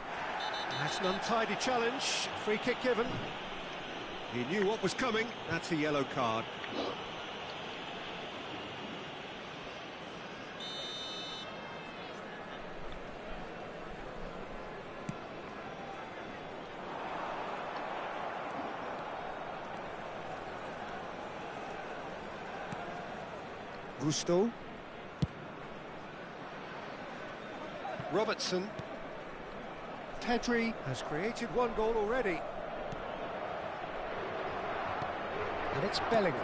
That's an untidy challenge. Free kick given. He knew what was coming. That's a yellow card. Gusto. Robertson. Pedri has created one goal already. And it's Bellingham.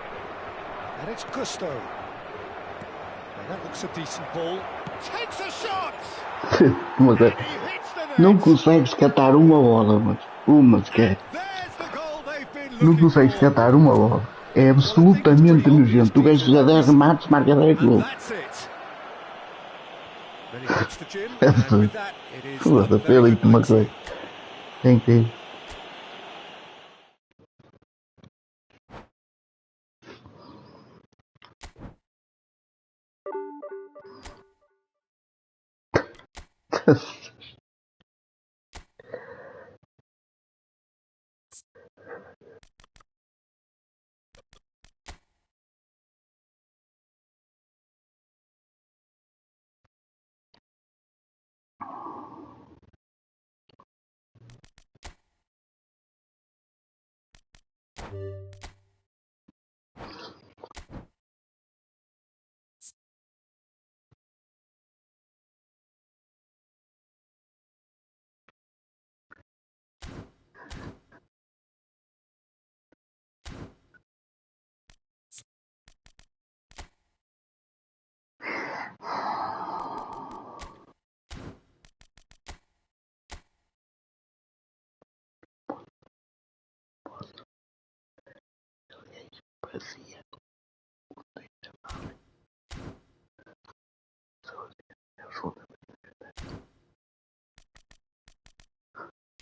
And it's Gusto. Now that looks a decent ball. Takes a shot! Mas é, não consegues catar uma bola, mas uma sequer. Não consegues catar uma bola. É absolutamente nojento. O gajo já 10 remates, marca 10 gols. Foda-se, eu digo-te uma coisa. É incrível.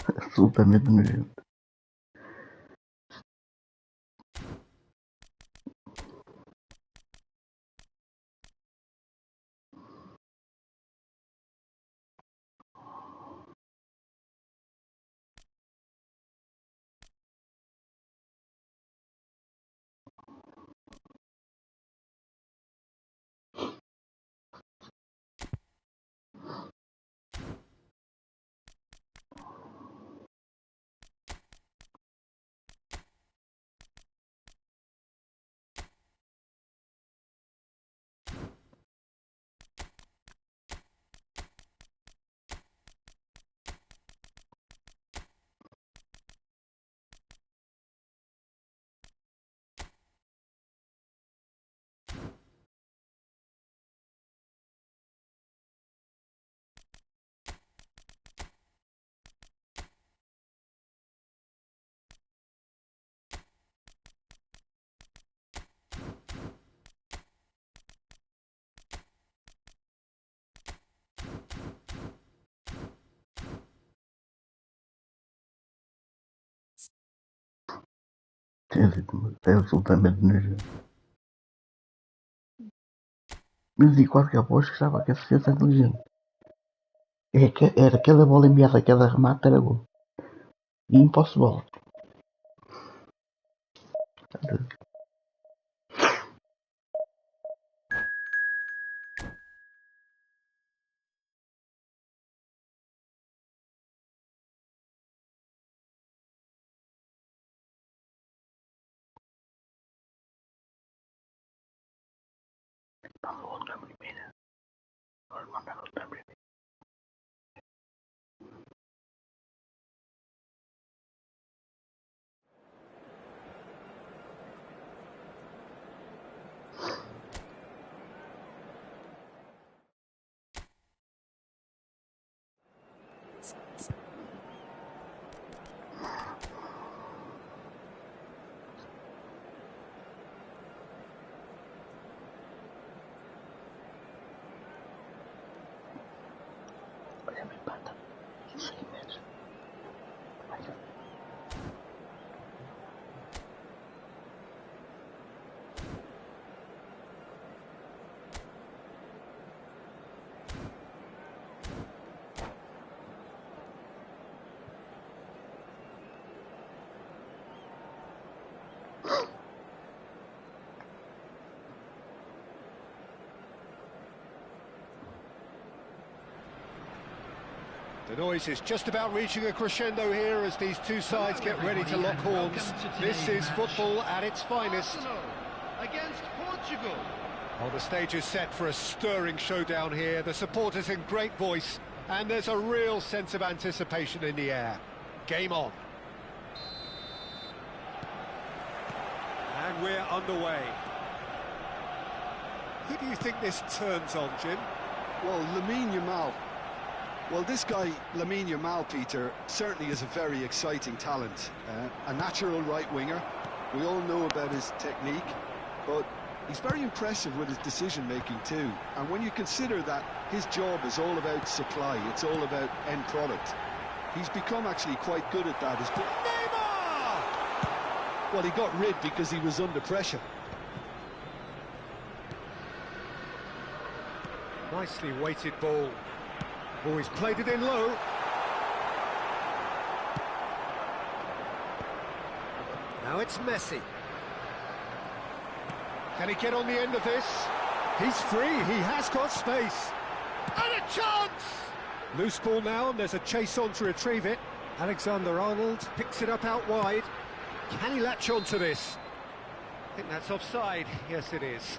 Absolutamente nojento. É absolutamente nojento. Mas e quase que aposto que estava que a assistência é inteligente. Era cada bola enviada, cada remate era gol. Impossível. Outra primeira. Vamos mandar outra primeira. Olha, me empata. 6 metros. The noise is just about reaching a crescendo here as these two sides get ready to lock horns. This is football at its finest. Against Portugal. Well, the stage is set for a stirring showdown here. The supporters in great voice, and there's a real sense of anticipation in the air. Game on. And we're underway. Who do you think this turns on, Jim? Well, Lamine Yamal. Well, this guy, Lamine Yamal, Peter, certainly is a very exciting talent. A natural right winger. We all know about his technique, but he's very impressive with his decision-making too. And when you consider that his job is all about supply, it's all about end product, he's become actually quite good at that. Neymar! Well, he got rid because he was under pressure. Nicely weighted ball. Oh, he's played it in low. Now it's Messi. Can he get on the end of this? He's free, he has got space. And a chance! Loose ball now, and there's a chase on to retrieve it. Alexander-Arnold picks it up out wide. Can he latch on to this? I think that's offside. Yes, it is.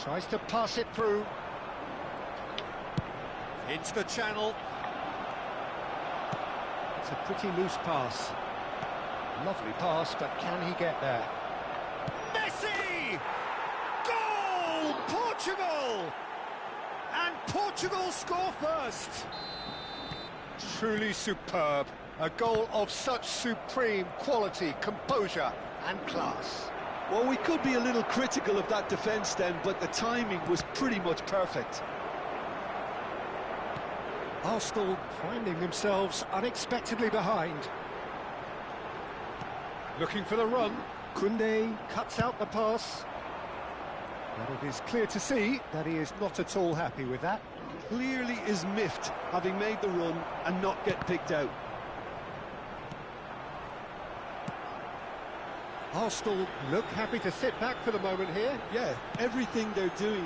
Tries to pass it through. Into the channel. It's a pretty loose pass. Lovely pass, but can he get there? Messi! Goal! Portugal! And Portugal score first. Truly superb. A goal of such supreme quality, composure and class. Well, we could be a little critical of that defence then, but the timing was pretty much perfect. Arsenal finding themselves unexpectedly behind. Looking for the run. Koundé cuts out the pass. But it is clear to see that he is not at all happy with that. Clearly is miffed, having made the run and not get picked out. Arsenal look happy to sit back for the moment here. Yeah, everything they're doing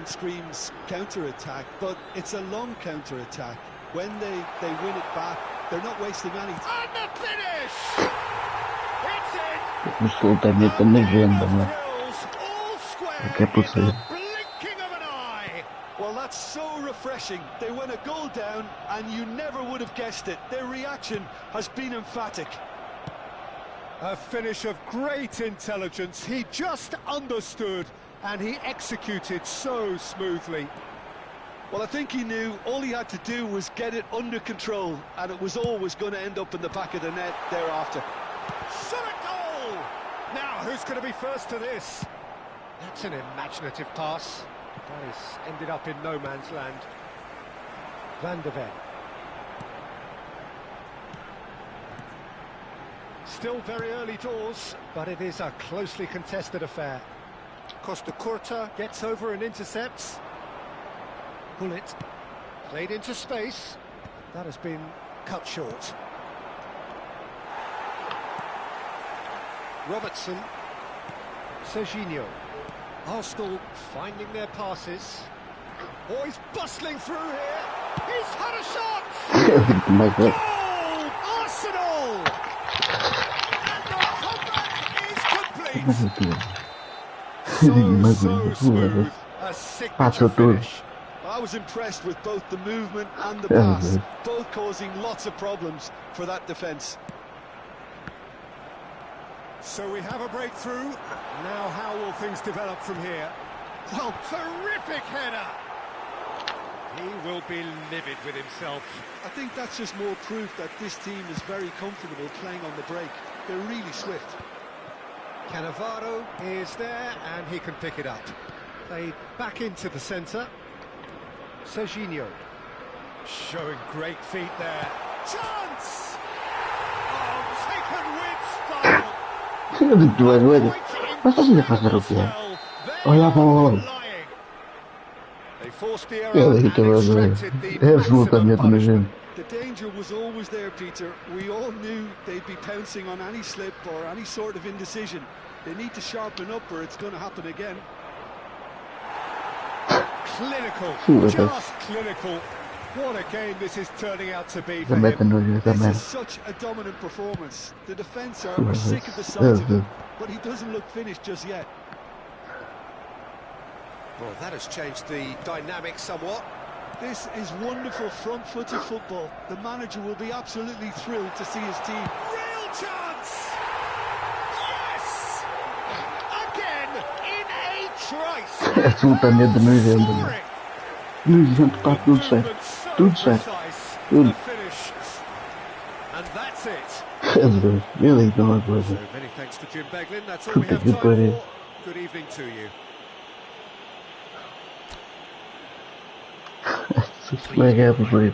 screams counter-attack, but it's a long counter-attack. When they win it back, they're not wasting any time. And the finish! It's in! Absolutamente nojento, mano. All square Que é possível? in the blinking of an eye. Well, that's so refreshing. They went a goal down, and you never would have guessed it. Their reaction has been emphatic. A finish of great intelligence. He just understood and he executed so smoothly. Well, I think he knew all he had to do was get it under control, and it was always going to end up in the back of the net thereafter. Shot a goal! Now, who's going to be first to this? That's an imaginative pass. That has ended up in no man's land. Van de Ven. Still very early doors, but it is a closely contested affair. Costa Curta gets over and intercepts. Bullet played into space. That has been cut short. Robertson. Serginho. Arsenal finding their passes. Oh, he's bustling through here. He's had a shot! My God. Goal! Arsenal! So smooth, a signature finish. I was impressed with both the movement and the pass, both causing lots of problems for that defence. So we have a breakthrough. Now how will things develop from here? Well, terrific header! He will be livid with himself. I think that's just more proof that this team is very comfortable playing on the break. They're really swift. Cannavaro is there and he can pick it up. Played back into the centre. Serginho showing great feet there. Chance! Oh, taken with style. Mas estás a fazer o quê? Olha a bola. They forced the error and extracted the É absolutamente nojento. The danger was always there, Peter. We all knew they'd be pouncing on any slip or any sort of indecision. They need to sharpen up or it's going to happen again. Clinical, just clinical. What a game this is turning out to be for him. This is such a dominant performance. The defence are sick of the sight of him, but he doesn't look finished just yet. Well, that has changed the dynamic somewhat. This is wonderful front-footed football. The manager will be absolutely thrilled to see his team. Real chance! Yes! Again, in a trice! Absolutamente nojento. Nojento, está tudo certo. Tudo certo. Tudo. And that's it. Jesus, really não coisa. So many thanks to Jim Beglin. That's all we have time for. Good evening to you. Se escorregamos aí.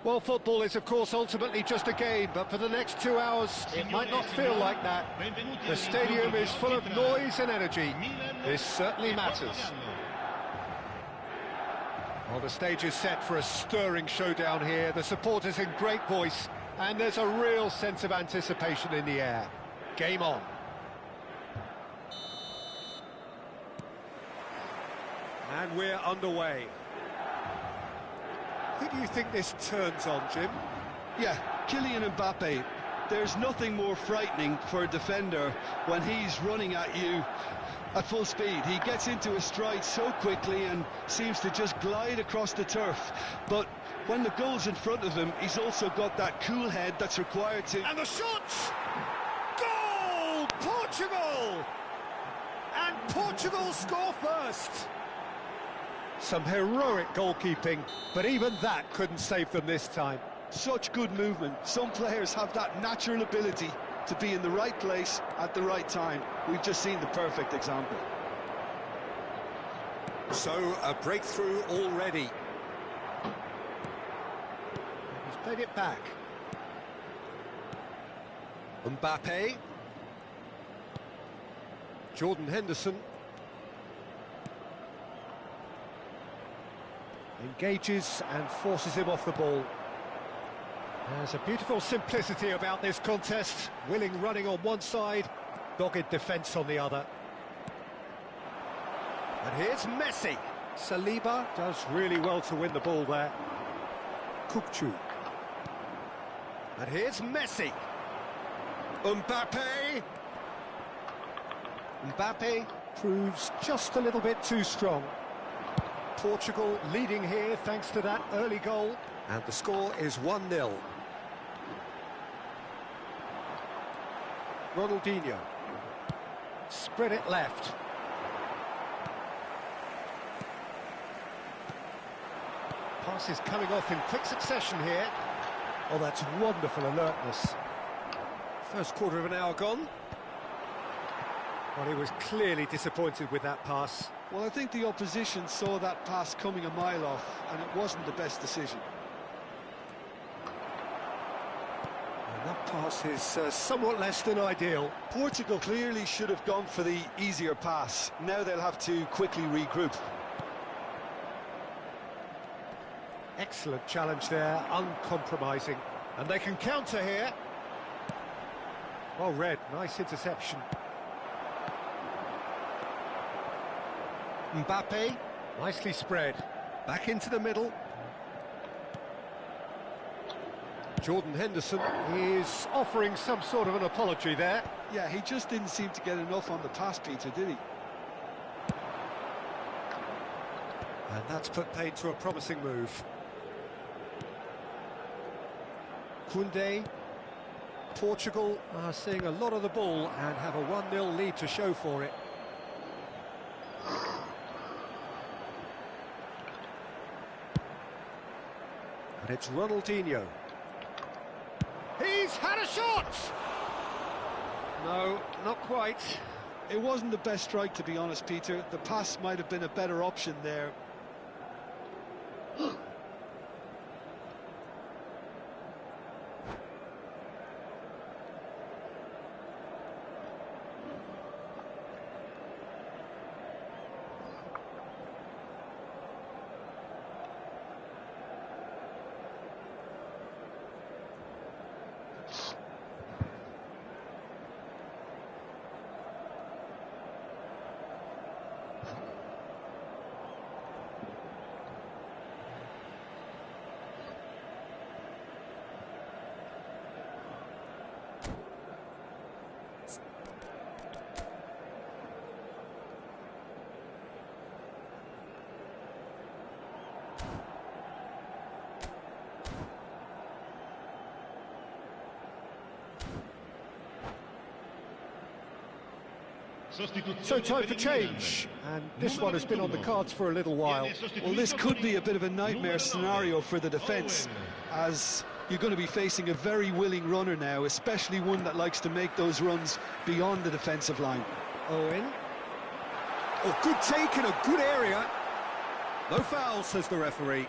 Well, football is, of course, ultimately just a game, but for the next 2 hours, it might not feel like that. The stadium is full of noise and energy. This certainly matters. Well, the stage is set for a stirring showdown here. The supporters in great voice, and there's a real sense of anticipation in the air. Game on. And we're underway. Who do you think this turns on, Jim? Yeah, Kylian Mbappe. There's nothing more frightening for a defender when he's running at you at full speed. He gets into a stride so quickly and seems to just glide across the turf. But when the goal's in front of him, he's also got that cool head that's required to... And the shots! Goal! Portugal! And Portugal score first! Some heroic goalkeeping, but even that couldn't save them this time. Such good movement. Some players have that natural ability to be in the right place at the right time. We've just seen the perfect example. So, a breakthrough already. He's played it back. Mbappe. Jordan Henderson. Engages and forces him off the ball. There's a beautiful simplicity about this contest. Willing running on one side, dogged defence on the other. And here's Messi. Saliba does really well to win the ball there. Kukçu. And here's Messi. Mbappe. Mbappe proves just a little bit too strong. Portugal leading here thanks to that early goal, and the score is 1-0. Ronaldinho. Spread it left. Passes coming off in quick succession here. Oh, that's wonderful alertness. First quarter of an hour gone. Well, he was clearly disappointed with that pass. Well, I think the opposition saw that pass coming a mile off, and it wasn't the best decision. And that pass is somewhat less than ideal. Portugal clearly should have gone for the easier pass. Now they'll have to quickly regroup. Excellent challenge there, uncompromising. And they can counter here. Well read, nice interception. Mbappe, nicely spread. Back into the middle. Jordan Henderson is offering some sort of an apology there. Yeah, he just didn't seem to get enough on the pass, Peter, did he? And that's put paid to a promising move. Koundé. Portugal are seeing a lot of the ball and have a 1-0 lead to show for it. And it's Ronaldinho. He's had a shot! No, not quite. It wasn't the best strike, to be honest, Peter. The pass might have been a better option there. So time for change, and this one has been on the cards for a little while. Well, this could be a bit of a nightmare scenario for the defence, as you're going to be facing a very willing runner now, especially one that likes to make those runs beyond the defensive line. Owen. Oh, good take in a good area. No foul, says the referee.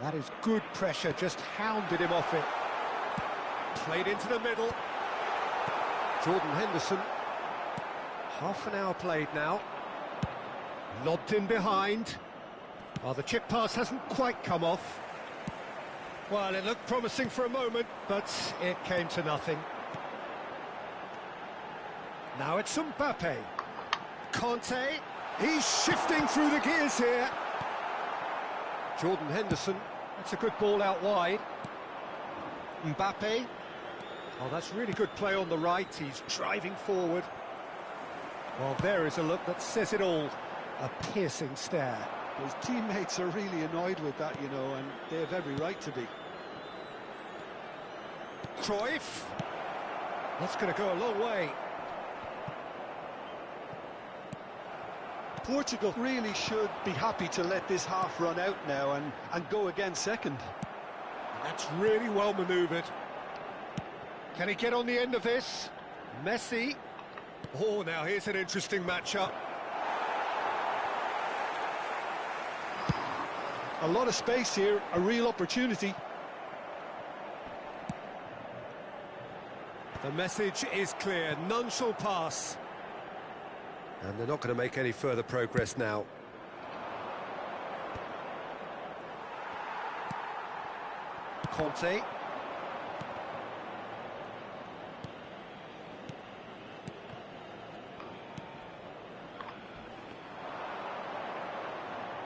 That is good pressure, just hounded him off it. Played into the middle. Jordan Henderson. Half an hour played now. Lobbed in behind. Oh, the chip pass hasn't quite come off. Well, it looked promising for a moment, but it came to nothing. Now it's Mbappe. Conte. He's shifting through the gears here. Jordan Henderson. That's a good ball out wide. Mbappe. Oh, that's really good play on the right. He's driving forward. Well, there is a look that says it all. A piercing stare. His teammates are really annoyed with that, you know, and they have every right to be. Cruyff. That's going to go a long way. Portugal really should be happy to let this half run out now and go again second. That's really well manoeuvred. Can he get on the end of this? Messi. Oh, now here's an interesting matchup. A lot of space here, a real opportunity. The message is clear, none shall pass. And they're not going to make any further progress now. Conte.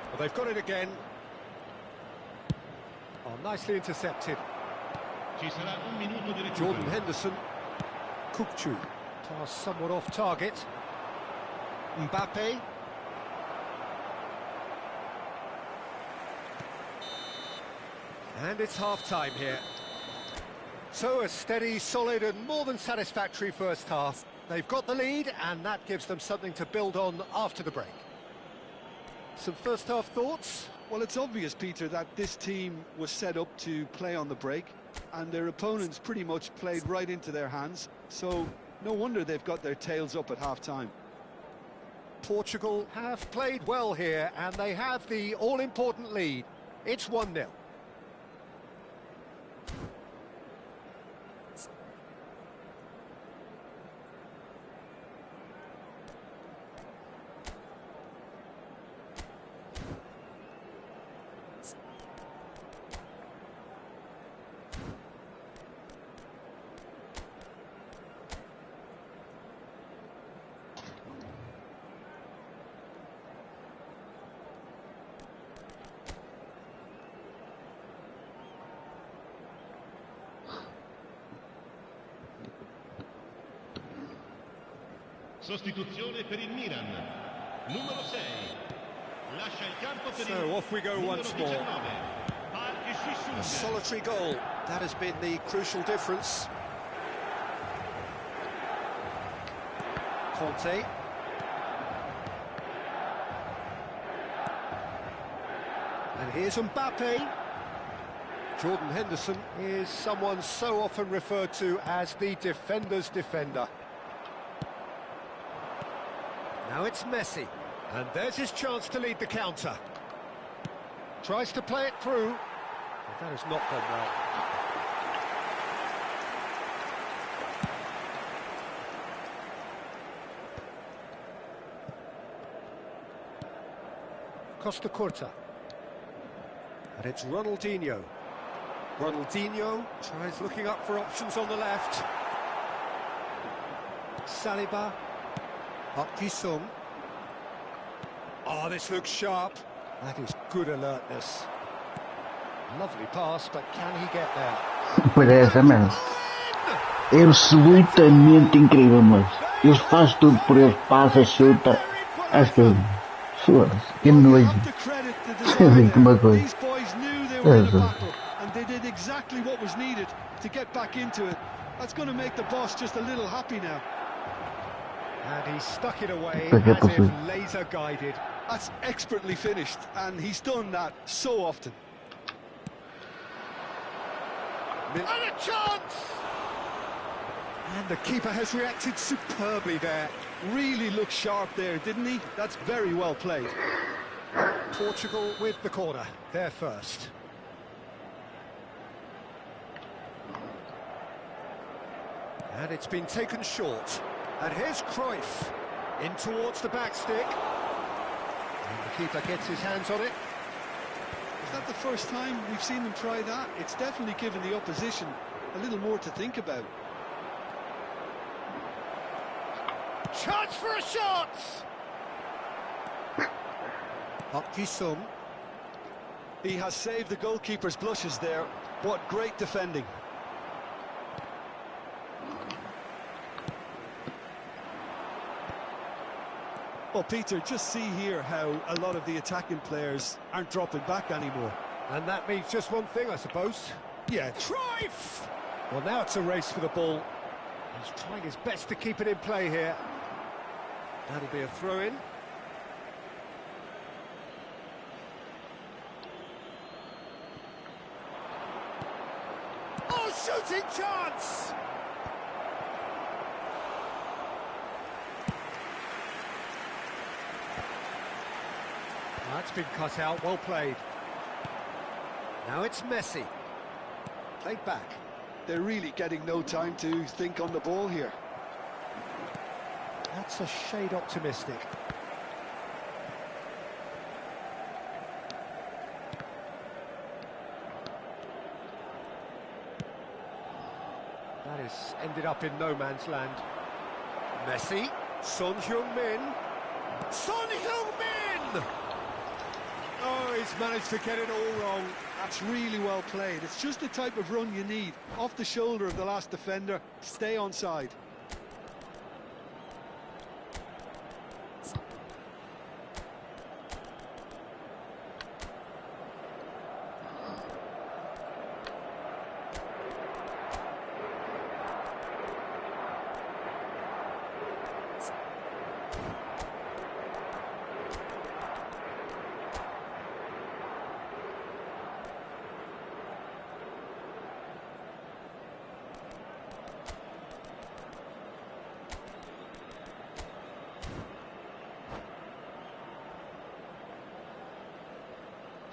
Well, they've got it again. Oh, nicely intercepted. Ci sarà un minuto di recupero. Jordan Henderson. Kukçu. Pass somewhat off target. Mbappe. And it's half-time here. So a steady, solid and more than satisfactory first half. They've got the lead and that gives them something to build on after the break. Some first half thoughts? Well, it's obvious, Peter, that this team was set up to play on the break and their opponents pretty much played right into their hands. So no wonder they've got their tails up at half-time. Portugal have played well here and they have the all-important lead. It's 1-0. Sostituzione per il Milan. Numero 6. Lascia il campo per il So off we go numero once more. 19. Park A Ji-sung. solitary goal. That has been the crucial difference. Conte. And here's Mbappe. Jordan Henderson is someone so often referred to as the defender's defender. Now it's Messi. And there's his chance to lead the counter. Tries to play it through. But that has not gone well. Costa Curta. And it's Ronaldinho. Ronaldinho tries looking up for options on the left. Saliba. Park Ji-sung. Oh, this looks sharp. That is good alertness. Lovely pass, but can he get there? Pois é, essa mesmo. É absolutamente incrível, mas ele faz tudo por ele, passa, chuta. Acho que foda-se, que nojo. Eu digo uma coisa. These boys knew they were in a battle and they did exactly what was needed to get back into it. That's going to make the boss just a little happy now. And he stuck it away as if laser guided. That's expertly finished, and he's done that so often. And a chance! And the keeper has reacted superbly there. Really looked sharp there, didn't he? That's very well played. Portugal with the corner, they're first. And it's been taken short. And here's Cruyff. In towards the back stick. And the keeper gets his hands on it. Is that the first time we've seen them try that? It's definitely given the opposition a little more to think about. Chance for a shot! Park Ji-sung. He has saved the goalkeeper's blushes there. What great defending. Well, Peter, just see here how a lot of the attacking players aren't dropping back anymore. And that means just one thing, I suppose. Yeah. Cruyff! Well, now it's a race for the ball. He's trying his best to keep it in play here. That'll be a throw-in. Oh, shooting chance! That's been cut out, well played. Now it's Messi. Played back. They're really getting no time to think on the ball here. That's a shade optimistic. That has ended up in no man's land. Messi, Son Heung-min. Son Heung-min! Oh, he's managed to get it all wrong. That's really well played. It's just the type of run you need. Off the shoulder of the last defender, stay onside.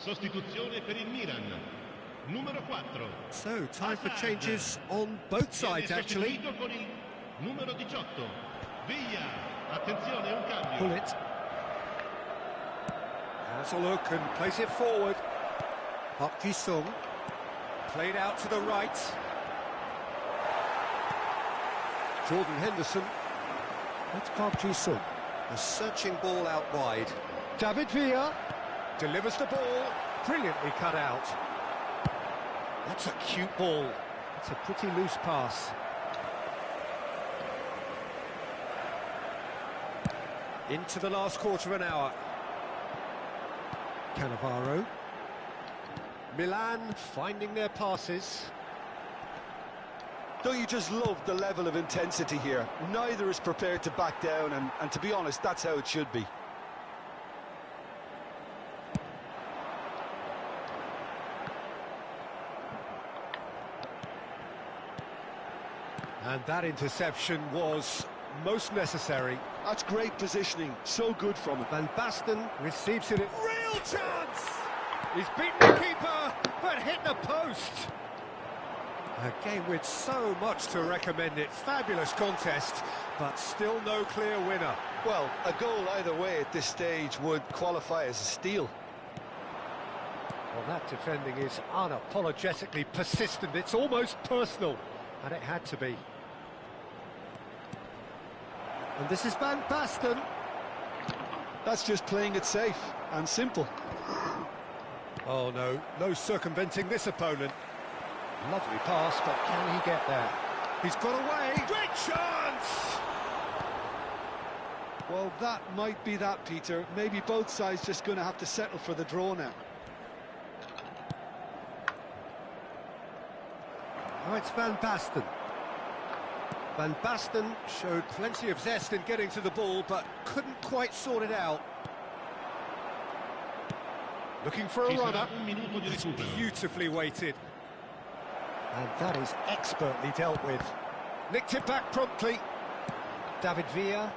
Sostituzione per il Milan. Numero 4. So, time for changes on both sides, actually. Con il numero 18. Via. Attenzione, un cambio. Pull it. Has a look and place it forward. Park Ji-sung. Played out to the right. Jordan Henderson. That's Park Ji-sung. A searching ball out wide. David Villa. Delivers the ball, brilliantly cut out. That's a cute ball. It's a pretty loose pass. Into the last quarter of an hour. Cannavaro. Milan finding their passes. Don't you just love the level of intensity here? Neither is prepared to back down, and to be honest, that's how it should be. And that interception was most necessary. That's great positioning, so good from him. Van Basten receives it. Real chance! He's beaten the keeper, but hit the post. A game with so much to recommend it. Fabulous contest, but still no clear winner. Well, a goal either way at this stage would qualify as a steal. Well, that defending is unapologetically persistent. It's almost personal, and it had to be. And this is Van Basten. That's just playing it safe and simple. Oh no, no circumventing this opponent. Lovely pass, but can he get there? He's got away. Great chance! Well, that might be that, Peter. Maybe both sides just going to have to settle for the draw now. Oh, it's Van Basten. Van Basten showed plenty of zest in getting to the ball, but couldn't quite sort it out. Looking for a runner. It's beautifully weighted. And that is expertly dealt with. Nicked it back promptly. David Villa.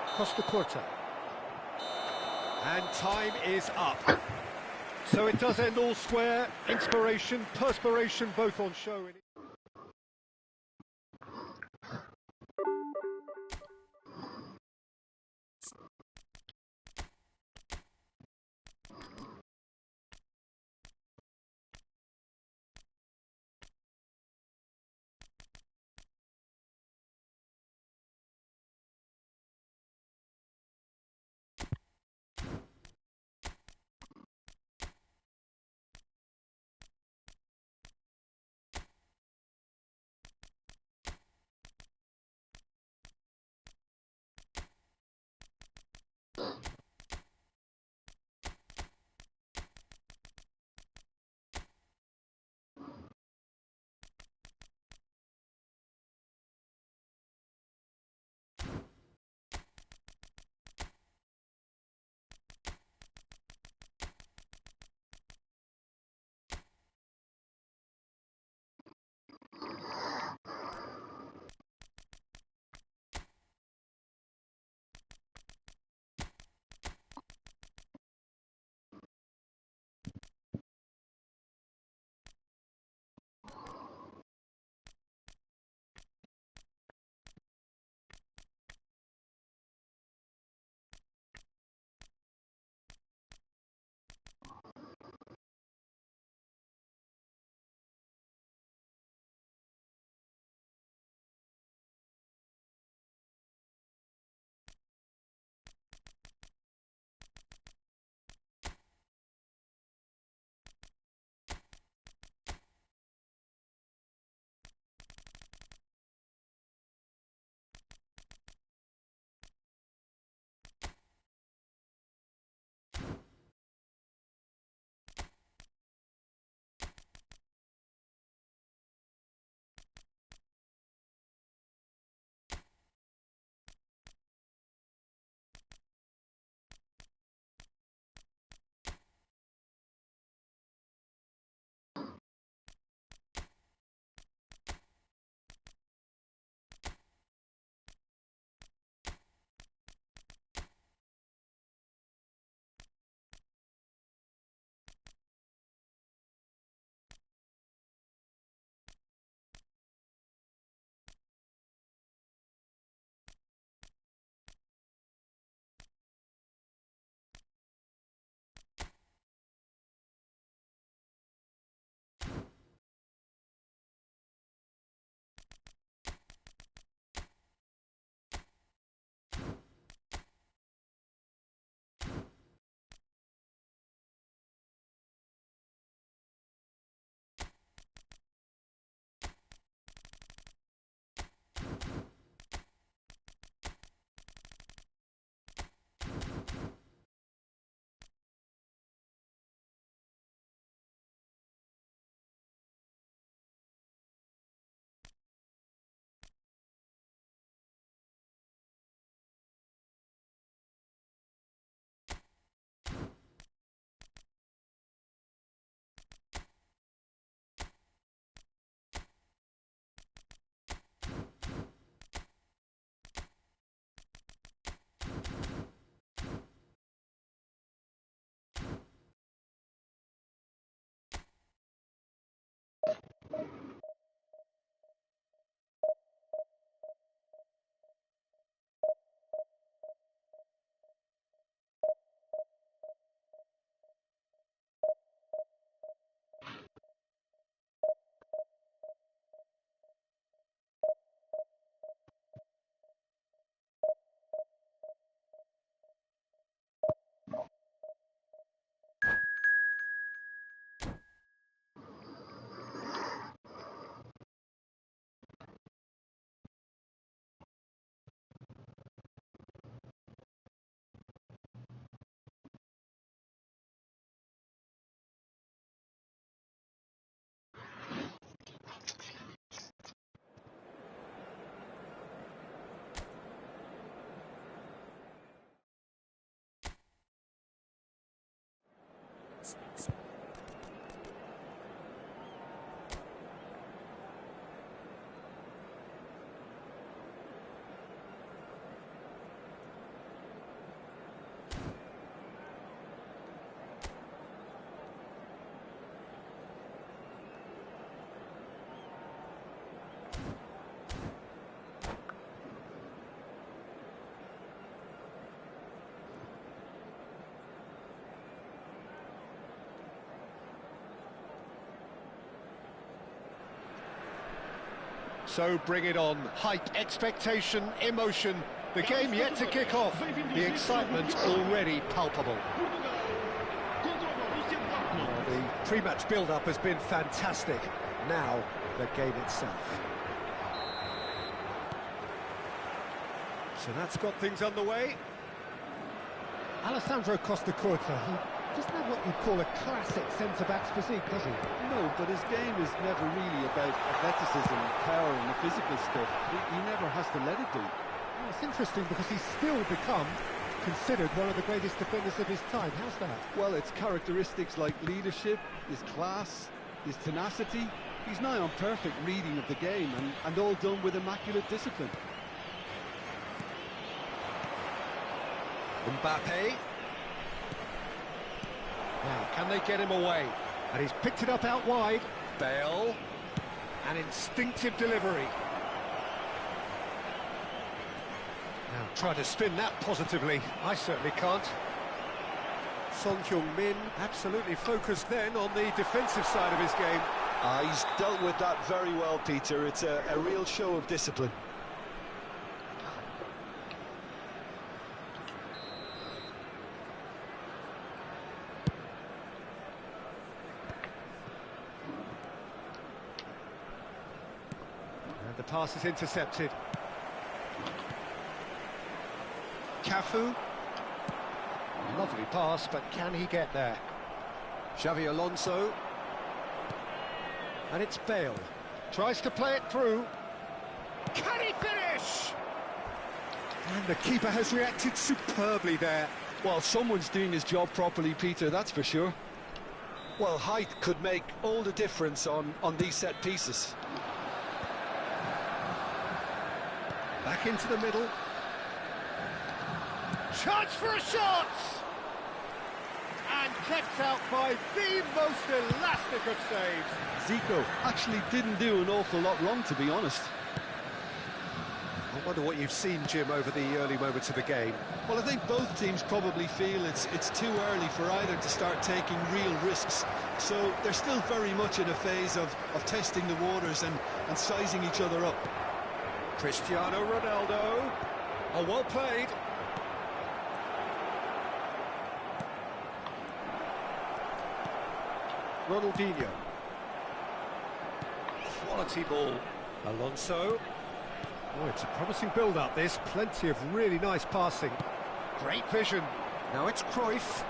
Costa Curta. And time is up. So it does end all square. Inspiration, perspiration, both on show. So bring it on. Hype, expectation, emotion. The game yet to kick off. The excitement already palpable. Well, the pre-match build-up has been fantastic. Now, the game itself. So that's got things underway. Alessandro Costa Curta, he doesn't have what you'd call a classic centre-back's physique, does he? No, but his game is never really about athleticism, power and the physical stuff. He never has to let it be. Well, it's interesting because he's still become considered one of the greatest defenders of his time. How's that? Well, it's characteristics like leadership, his class, his tenacity. He's now on perfect reading of the game and all done with immaculate discipline. Mbappe. Now, can they get him away? And he's picked it up out wide. Bale. An instinctive delivery. Now, try to spin that positively. I certainly can't. Son Heung-min absolutely focused then on the defensive side of his game. He's dealt with that very well, Peter. It's a real show of discipline. And the pass is intercepted. Cafu. Lovely pass, but can he get there? Xavi Alonso. And it's Bale. Tries to play it through. Can he finish? And the keeper has reacted superbly there. Well, someone's doing his job properly, Peter, that's for sure. Well, height could make all the difference on these set pieces. Back into the middle. Chance for a shot! And kept out by the most elastic of saves. Zico actually didn't do an awful lot wrong, to be honest. I wonder what you've seen, Jim, over the early moments of the game. Well, I think both teams probably feel it's too early for either to start taking real risks. So they're still very much in a phase of testing the waters and sizing each other up. Cristiano Ronaldo. Oh, well played. Ronaldinho. Quality ball. Alonso. Oh, it's a promising build-up, this. Plenty of really nice passing. Great vision. Now it's Cruyff.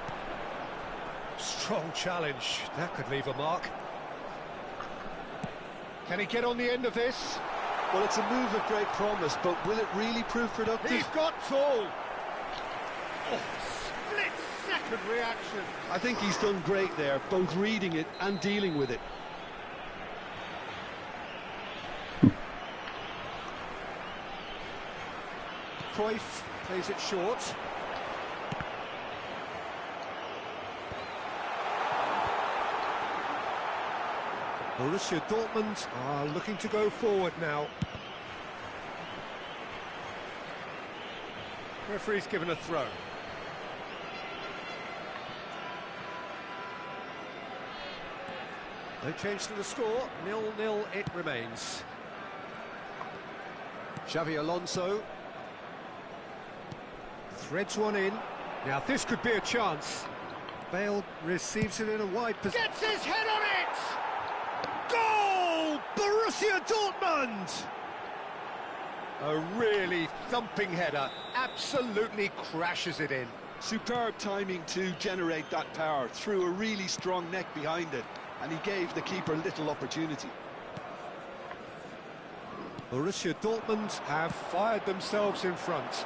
Strong challenge. That could leave a mark. Can he get on the end of this? Well, it's a move of great promise, but will it really prove productive? He's got tall. Oh, split-second reaction. I think he's done great there, both reading it and dealing with it. Cruyff plays it short. Borussia Dortmund are looking to go forward now. Referee's given a throw. No change to the score, 0-0 it remains. Xavi Alonso. Threads one in. Now this could be a chance. Bale receives it in a wide position. Gets his head on it! Goal! Borussia Dortmund! A really thumping header. Absolutely crashes it in. Superb timing to generate that power through a really strong neck behind it. And he gave the keeper little opportunity. Borussia Dortmund have fired themselves in front.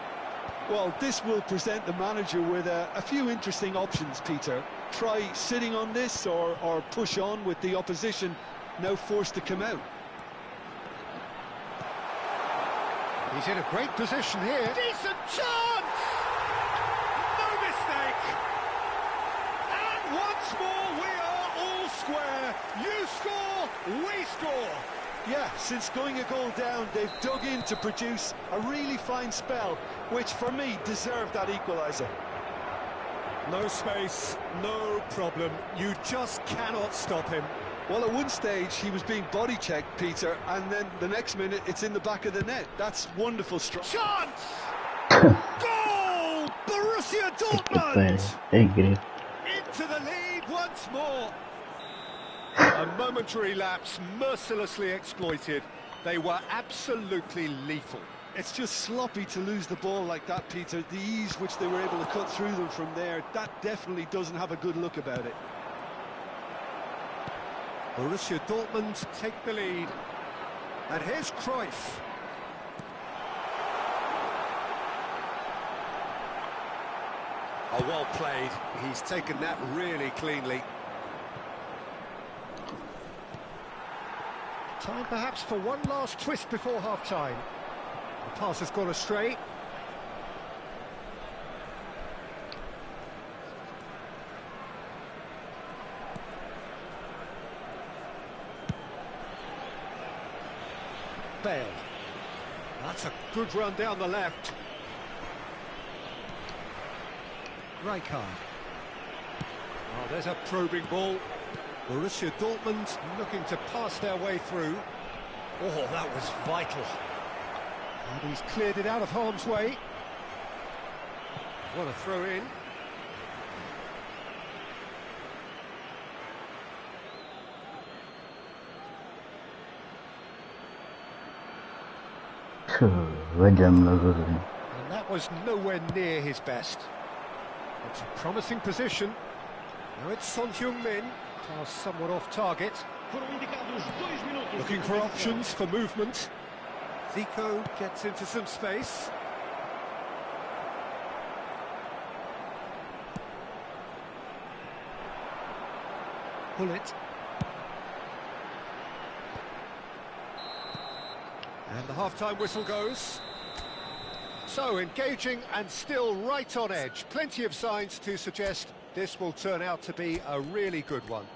Well, this will present the manager with a few interesting options, Peter. Try sitting on this or push on with the opposition now forced to come out. He's in a great position here. Decent chance! No mistake! And once more we are all square. You score, we score. Yeah, since going a goal down, they've dug in to produce a really fine spell, which for me deserved that equaliser. No space, no problem. You just cannot stop him. Well, at one stage he was being body checked, Peter, and then the next minute it's in the back of the net. That's wonderful strike. Chance! Goal! Borussia Dortmund! Into the lead once more. A momentary lapse, mercilessly exploited. They were absolutely lethal. It's just sloppy to lose the ball like that, Peter. The ease which they were able to cut through them from there, that definitely doesn't have a good look about it. Borussia Dortmund take the lead. And here's Cruyff. Oh, well played. He's taken that really cleanly. Time perhaps for one last twist before half-time. The pass has gone astray. Bale. That's a good run down the left. Rijkaard. Oh, there's a probing ball. Borussia Dortmund looking to pass their way through. Oh, that was vital. And he's cleared it out of harm's way. What a throw in. And that was nowhere near his best. It's a promising position. Now it's Son Heung-min, pass somewhat off target. Looking for options for movement. Zico gets into some space. Bullet. And the half-time whistle goes. So, engaging and still right on edge. Plenty of signs to suggest this will turn out to be a really good one.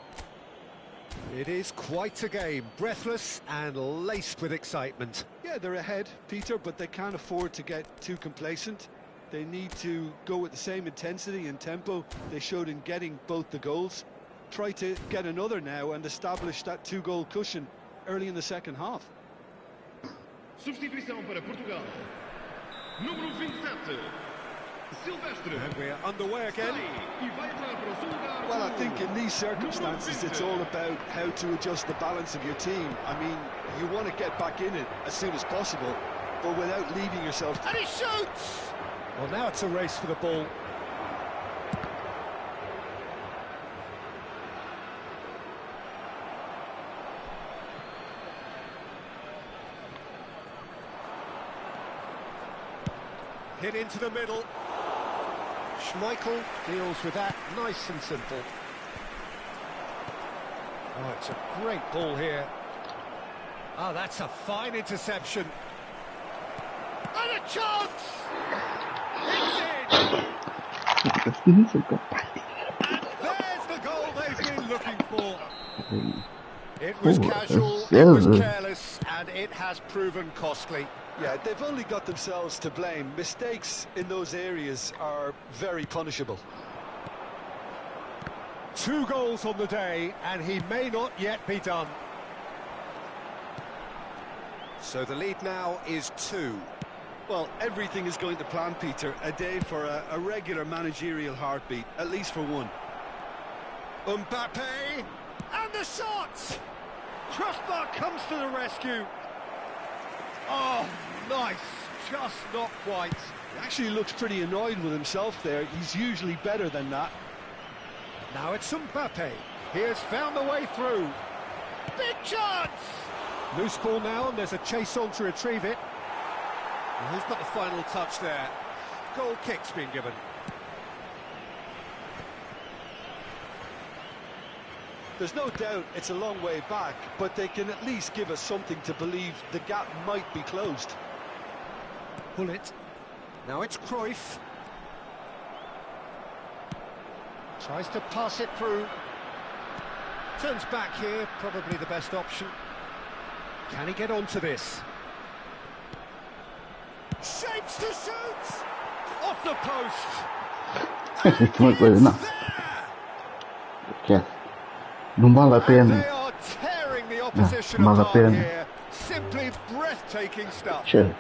It is quite a game, breathless and laced with excitement. Yeah, they're ahead, Peter, but they can't afford to get too complacent. They need to go with the same intensity and tempo they showed in getting both the goals. Try to get another now and establish that two-goal cushion early in the second half. Substituição para Portugal. Número 27. Silvestre. And we're underway again. Well, I think in these circumstances it's all about how to adjust the balance of your team. I mean, you want to get back in it as soon as possible, but without leaving yourself... And he shoots! Well, now it's a race for the ball. Hit into the middle. Schmeichel deals with that nice and simple. Oh, it's a great ball here. Oh, that's a fine interception. And a chance! It's in! And there's the goal they've been looking for. It was casual, it was careless, and it has proven costly. Yeah, they've only got themselves to blame. Mistakes in those areas are very punishable. 2 goals on the day, and he may not yet be done. So the lead now is 2. Well, everything is going to plan, Peter. A day for a regular managerial heartbeat, at least for one. Mbappe, and the shot! Crossbar comes to the rescue. Oh, nice, just not quite. He actually looks pretty annoyed with himself there. He's usually better than that. Now it's Mbappe. He has found the way through. Big chance! Loose ball now, and there's a chase on to retrieve it. And who's got the final touch there? Goal kick's been given. There's no doubt it's a long way back, but they can at least give us something to believe the gap might be closed. Bullet. Now it's Cruyff. Tries to pass it through. Turns back here, probably the best option. Can he get onto this? Shapes to shoot! Off the post! Não vale a pena. They are opposition vale a apart pena. here. Simply breathtaking stuff. Che,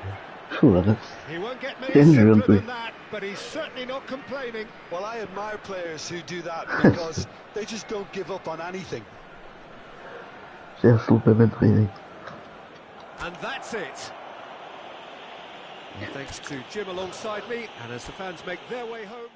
foda-se. He won't get Que many simpler nojento than isto. that, but he's certainly not complaining. Well, I admire players who do that because they just don't give up on anything. Isto é absolutamente ridículo. And that's it. Well, thanks to Jim alongside me, and as the fans make their way home...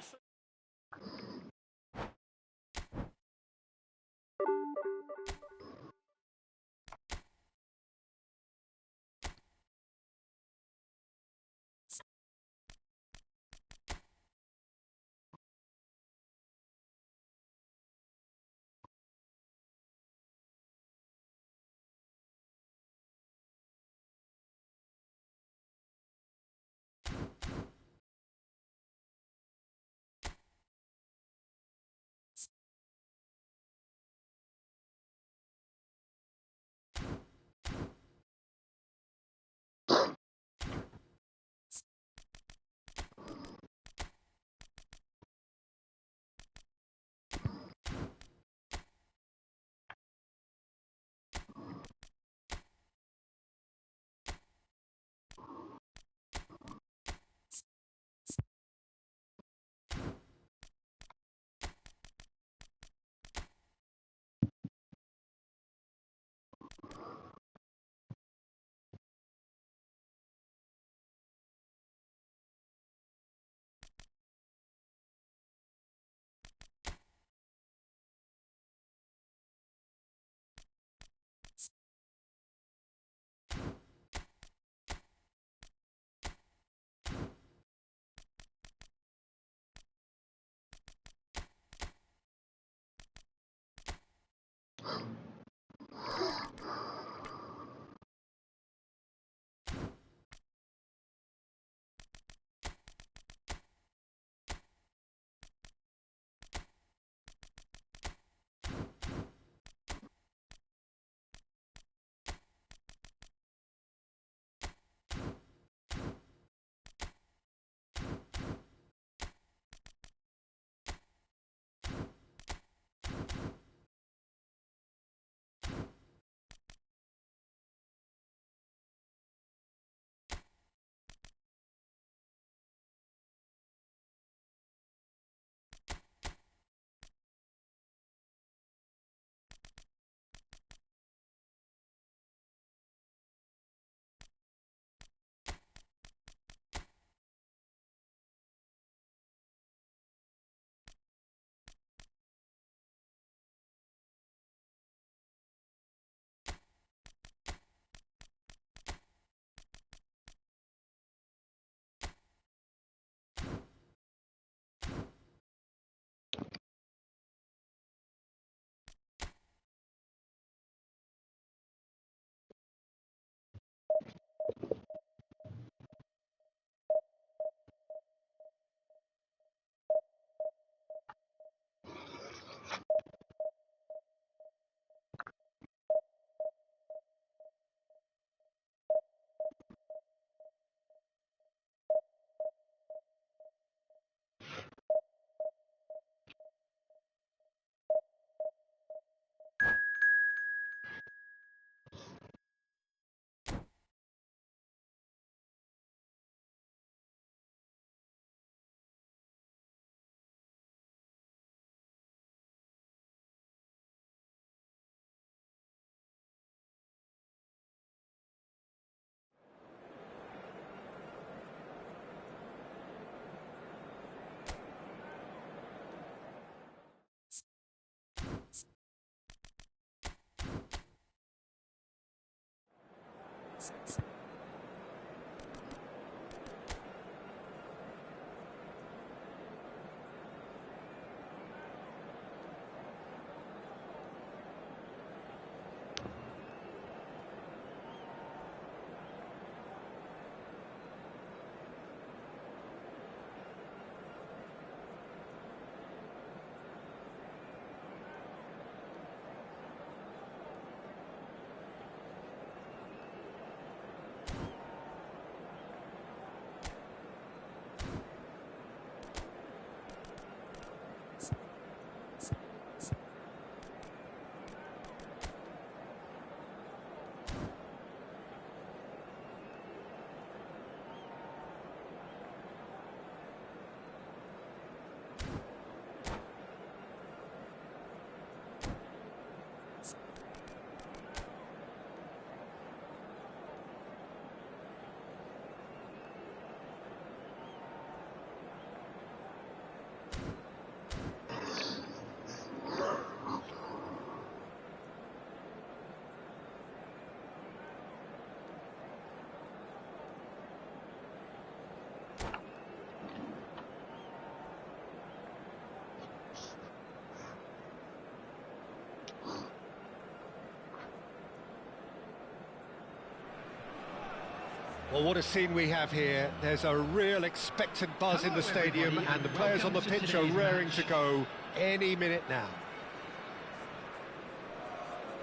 Well, what a scene we have here. There's a real expectant buzz in the stadium, and the players on the pitch are raring to go any minute now.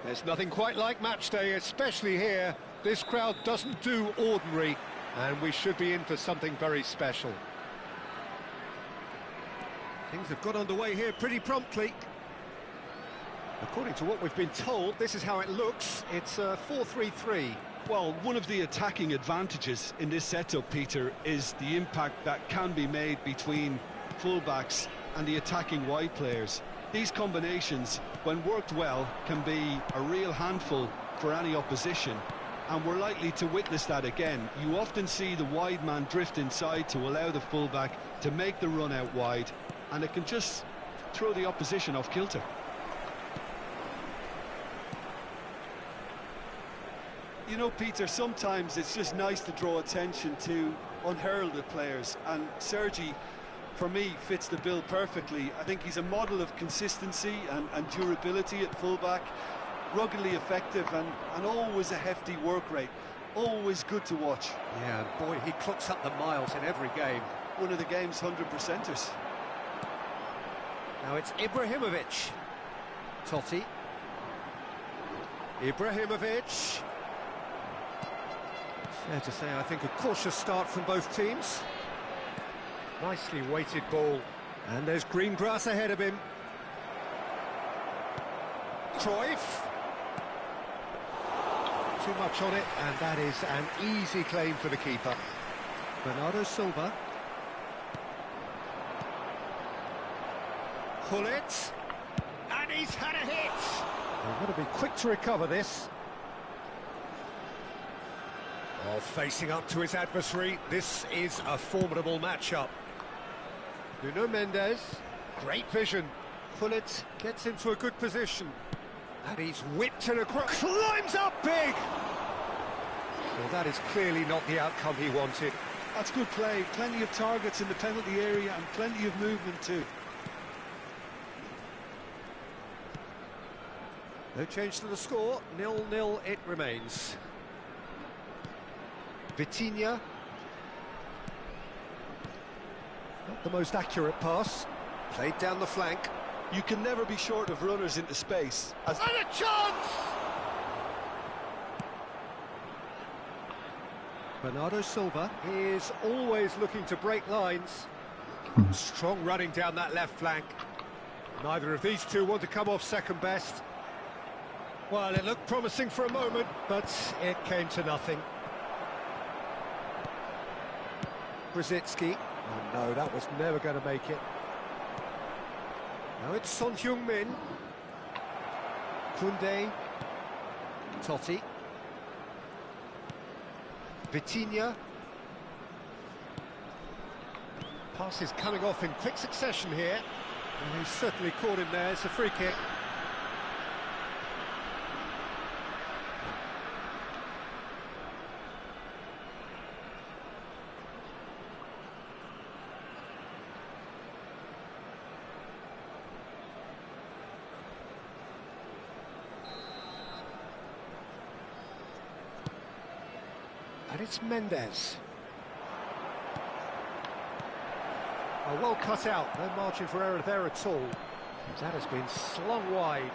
There's nothing quite like match day, especially here. This crowd doesn't do ordinary, and we should be in for something very special. Things have got underway here pretty promptly. According to what we've been told, this is how it looks. It's 4-3-3. Well, one of the attacking advantages in this setup, Peter, is the impact that can be made between fullbacks and the attacking wide players. These combinations, when worked well, can be a real handful for any opposition, and we're likely to witness that again. You often see the wide man drift inside to allow the fullback to make the run out wide, and it can just throw the opposition off kilter. You know, Peter, sometimes it's just nice to draw attention to unheralded players, and Sergi, for me, fits the bill perfectly. I think he's a model of consistency and durability at fullback, ruggedly effective and always a hefty work rate. Always good to watch. Yeah, boy, he clocks up the miles in every game. One of the game's 100%ers. Now it's Ibrahimovic. Totti. Ibrahimovic. Fair to say, I think, a cautious start from both teams. Nicely weighted ball. And there's green grass ahead of him. Cruyff. Too much on it, and that is an easy claim for the keeper. Bernardo Silva. Hullet. And he's had a hit. They've got to be quick to recover this. Oh, facing up to his adversary, this is a formidable matchup. Nuno Mendes, great vision. Hullet gets into a good position. And he's whipped and across, climbs up big! Well, that is clearly not the outcome he wanted. That's good play, plenty of targets in the penalty area and plenty of movement too. No change to the score, 0-0 it remains. Vitinha. Not the most accurate pass. Played down the flank. You can never be short of runners into space. And a chance! Bernardo Silva is always looking to break lines. Strong running down that left flank. Neither of these two want to come off second best. Well, it looked promising for a moment, but it came to nothing. Brzezinski. Oh no, that was never going to make it. Now it's Son Heung-min. Koundé. Totti. Vitinha. Pass is coming off in quick succession here. And he's certainly caught him there. It's a free kick. And it's Mendes. Oh, well cut out, no margin for error there at all. That has been slung wide.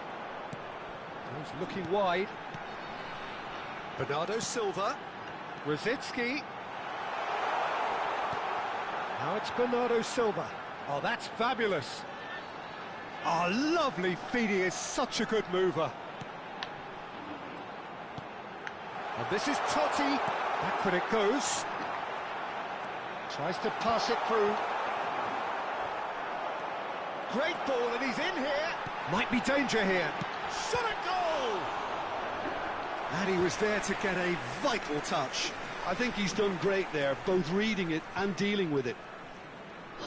He's looking wide. Bernardo Silva. Brzezinski. Now it's Bernardo Silva. Oh, that's fabulous. Oh, lovely feed. He is such a good mover. And this is Totti. Backward it goes. Tries to pass it through. Great ball, and he's in here. Might be danger here. Shot a goal! And he was there to get a vital touch. I think he's done great there, both reading it and dealing with it.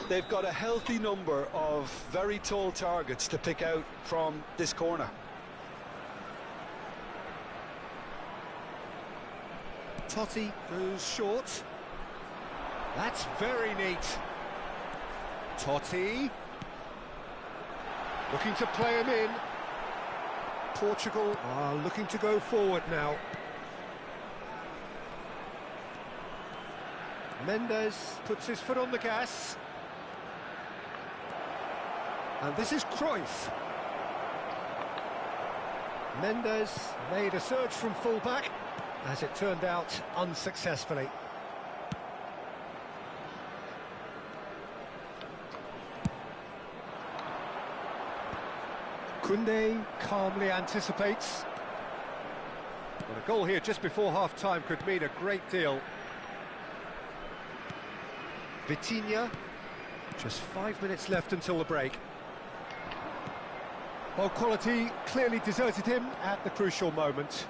They've got a healthy number of very tall targets to pick out from this corner. Totti goes short. That's very neat. Totti. Looking to play him in. Portugal are looking to go forward now. Mendes puts his foot on the gas. And this is Cruyff. Mendes made a surge from fullback, as it turned out unsuccessfully. Koundé calmly anticipates. Well, a goal here just before half-time could mean a great deal. Vitinha, just 5 minutes left until the break. Well, quality clearly deserted him at the crucial moment.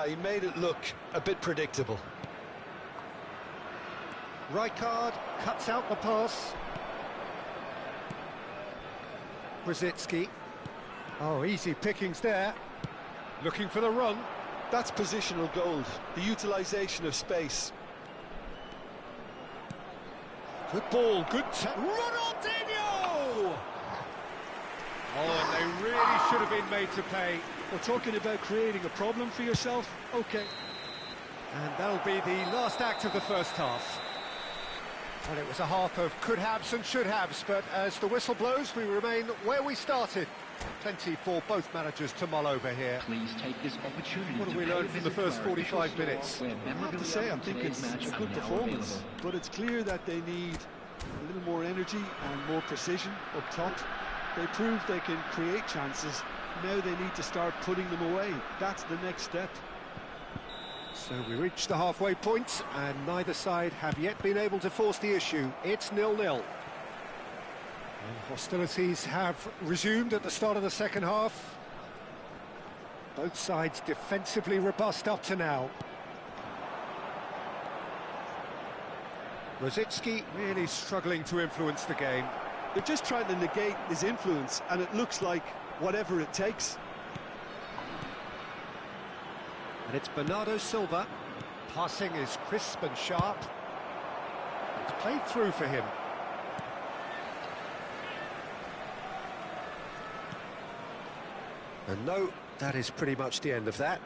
He made it look a bit predictable. Rijkaard cuts out the pass. Brzezinski. Oh, easy pickings there. Looking for the run. That's positional gold, the utilisation of space. Good ball, good Ronaldinho! Oh, and they really should have been made to pay. We're talking about creating a problem for yourself? OK. And that'll be the last act of the first half. And it was a half of could-haves and should-haves, but as the whistle blows, we remain where we started. Plenty for both managers to mull over here. Please take this opportunity. What have we learned from the first 45 minutes? I have to say, I think it's a good performance, but it's clear that they need a little more energy and more precision up top. They proved they can create chances. Now they need to start putting them away. That's the next step. So we reach the halfway point, and neither side have yet been able to force the issue. It's 0-0. And hostilities have resumed at the start of the second half. Both sides defensively robust up to now. Brzezinski really struggling to influence the game. They're just trying to negate his influence, and it looks like whatever it takes. And it's Bernardo Silva. Passing is crisp and sharp. It's played through for him. And no, that is pretty much the end of that.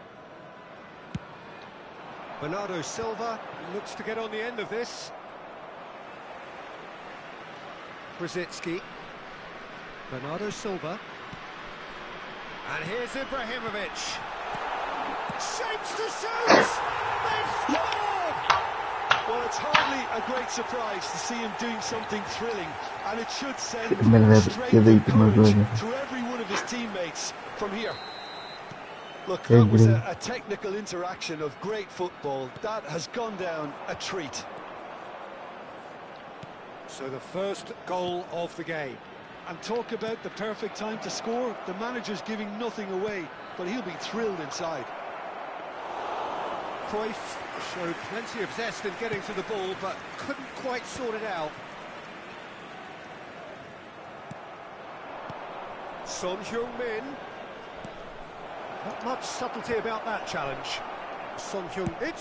Bernardo Silva looks to get on the end of this. Brzezinski. Bernardo Silva. And here's Ibrahimovic. Shapes to shoot! They've scored! Well, it's hardly a great surprise to see him doing something thrilling, and it should send strength and courage to every one of his teammates from here. Look, that was a technical interaction of great football. That has gone down a treat. So the first goal of the game. And talk about the perfect time to score. The manager's giving nothing away, but he'll be thrilled inside. Cruyff showed plenty of zest in getting to the ball, but couldn't quite sort it out. Son Heung-min. Not much subtlety about that challenge. It's Son Heung-min!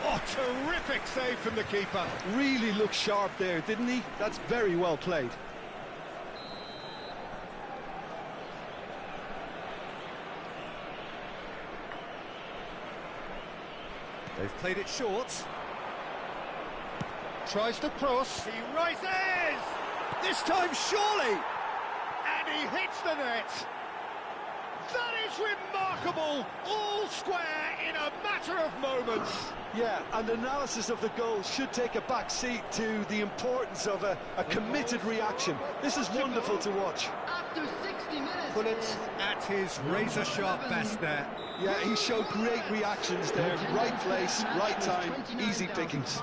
Oh, terrific save from the keeper. Really looked sharp there, didn't he? That's very well played. They've played it short. Tries to cross. He rises! This time, surely! And he hits the net. That is remarkable! All square in a matter of moments. Yeah, and analysis of the goal should take a back seat to the importance of a committed reaction. This is wonderful to watch. After 60 minutes. Pullet at his razor-sharp best there. Yeah, he showed great reactions there. Right place, right time, easy pickings.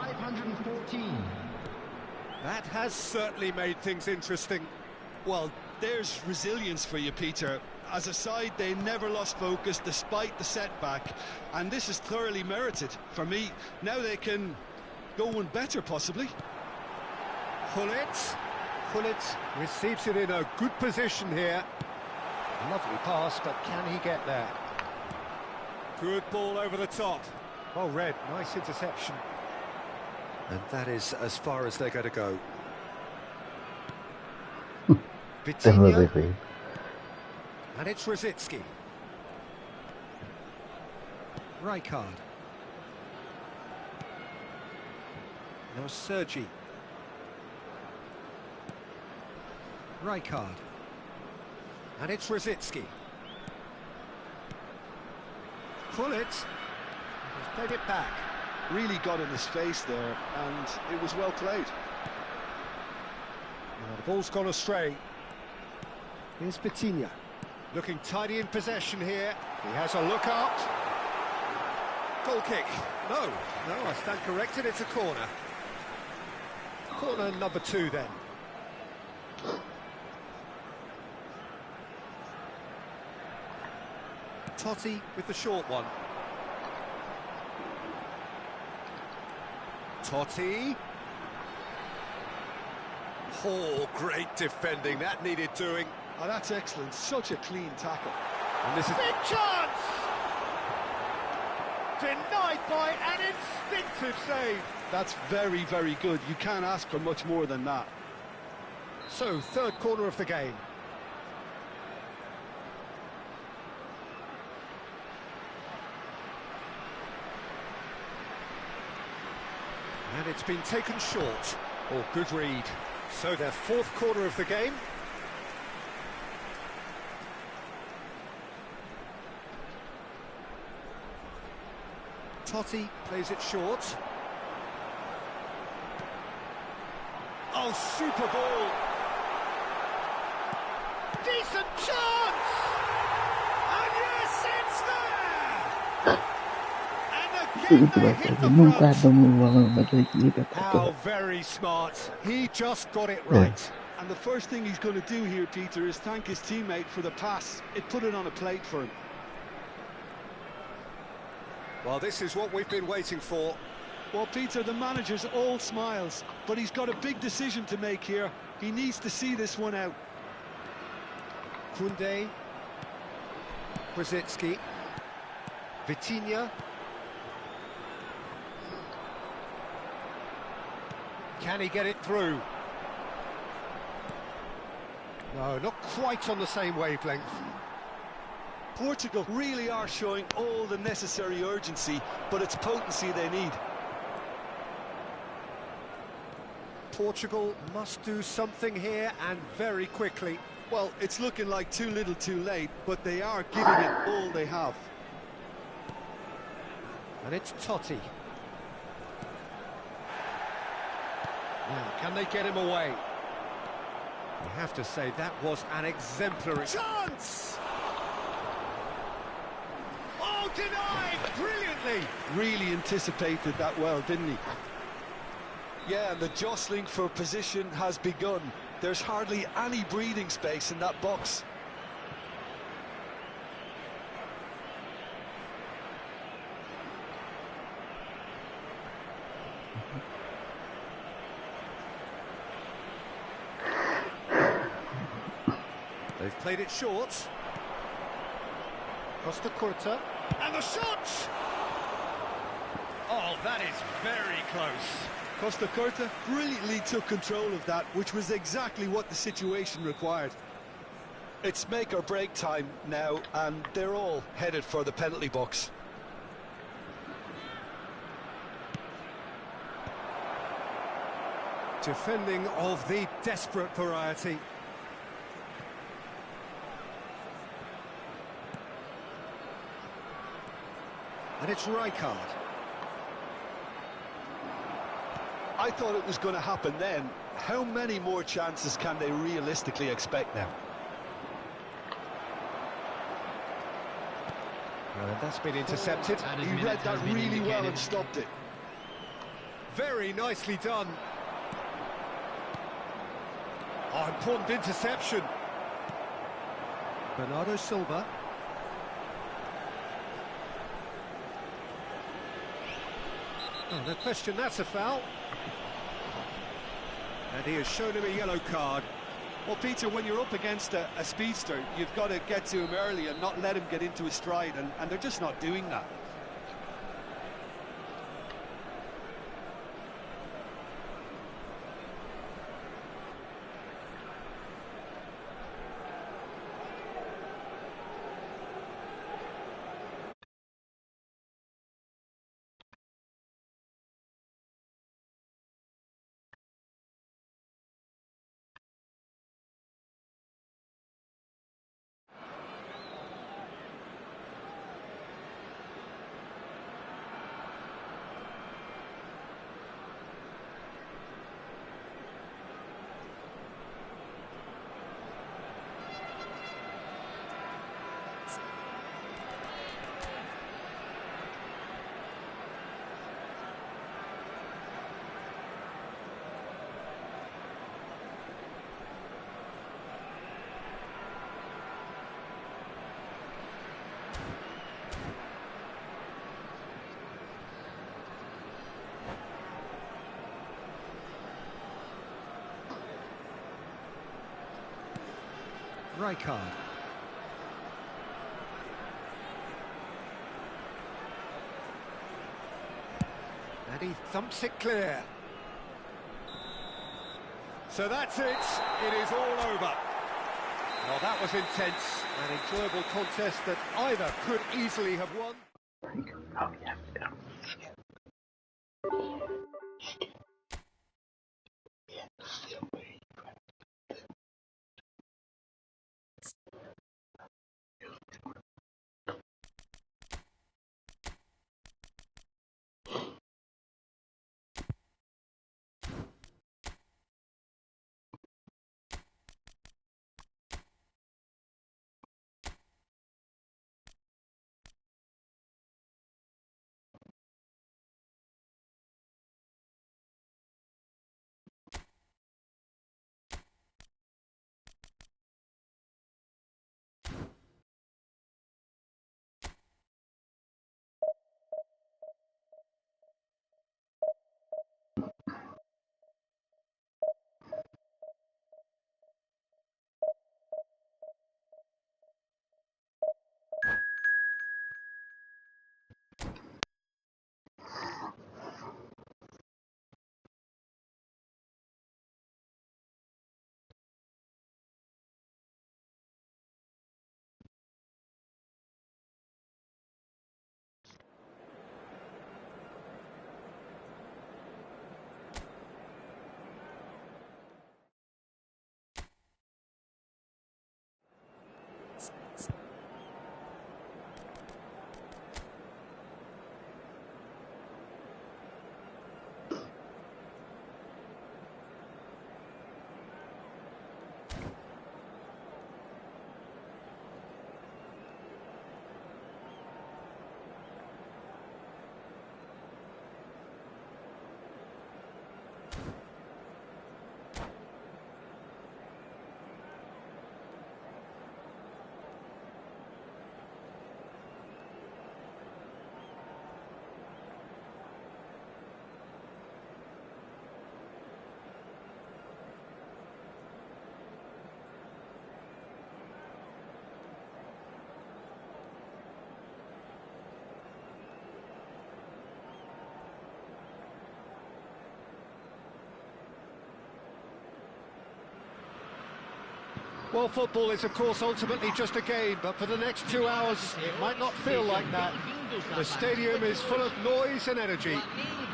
That has certainly made things interesting. Well, there's resilience for you, Peter. As a side, they never lost focus despite the setback, and this is thoroughly merited. For me, now they can go one better, possibly. Pullet receives it in a good position here. Lovely pass, but can he get there? Good ball over the top. Well read, nice interception. And that is as far as they're going to go. Vitinha. And it's Brzezinski. Rijkaard. Now Sergi. Rijkaard. And it's Rosicki. Pullet. He's played it back. Really got in his face there, and it was well played. Now the ball's gone astray. Here's Vitinha. Looking tidy in possession here. He has a look out. Goal kick. No, I stand corrected. It's a corner. Corner number 2 then. Totti with the short one. Totti. Oh, great defending. That needed doing. Oh, that's excellent. Such a clean tackle. And this is big chance! Denied by an instinctive save. That's very, very good. You can't ask for much more than that. So, third corner of the game. And it's been taken short. Oh, good read. So their fourth corner of the game. Totti plays it short. Oh, super ball. Decent chance! And yes, it's there! And again they hit the front. How very smart. He just got it right. And the first thing he's going to do here, Peter, is thank his teammate for the pass. It put it on a plate for him. Well, this is what we've been waiting for. Well, Peter, the manager's all smiles, but he's got a big decision to make here. He needs to see this one out. Koundé, Rosicki, Vitinha. Can he get it through? No, not quite on the same wavelength. Portugal really are showing all the necessary urgency, but it's potency they need. Portugal must do something here, and very quickly. Well, it's looking like too little too late, but they are giving it all they have. And it's Totti. Now, can they get him away? You have to say that was an exemplary chance! Oh, denied! Brilliantly! Really anticipated that well, didn't he? Yeah, and the jostling for position has begun. There's hardly any breathing space in that box. They've played it short. Costa Curta. And the shot! Oh, that is very close. Costa Curta brilliantly took control of that, which was exactly what the situation required. It's make or break time now, and they're all headed for the penalty box. Defending of the desperate variety. And it's Rijkaard. I thought it was going to happen then. How many more chances can they realistically expect now? And that's been intercepted. He read that really well and stopped it. Very nicely done. Oh, important interception. Bernardo Silva. Oh, no question, that's a foul. And he has shown him a yellow card. Well, Peter, when you're up against a speedster, you've got to get to him early and not let him get into his stride, and they're just not doing that. Rijkaard. And he thumps it clear. So that's it. It is all over. Well, that was intense. An enjoyable contest that either could easily have won. Oh, yeah. Well, football is, of course, ultimately just a game, but for the next 2 hours, it might not feel like that. The stadium is full of noise and energy.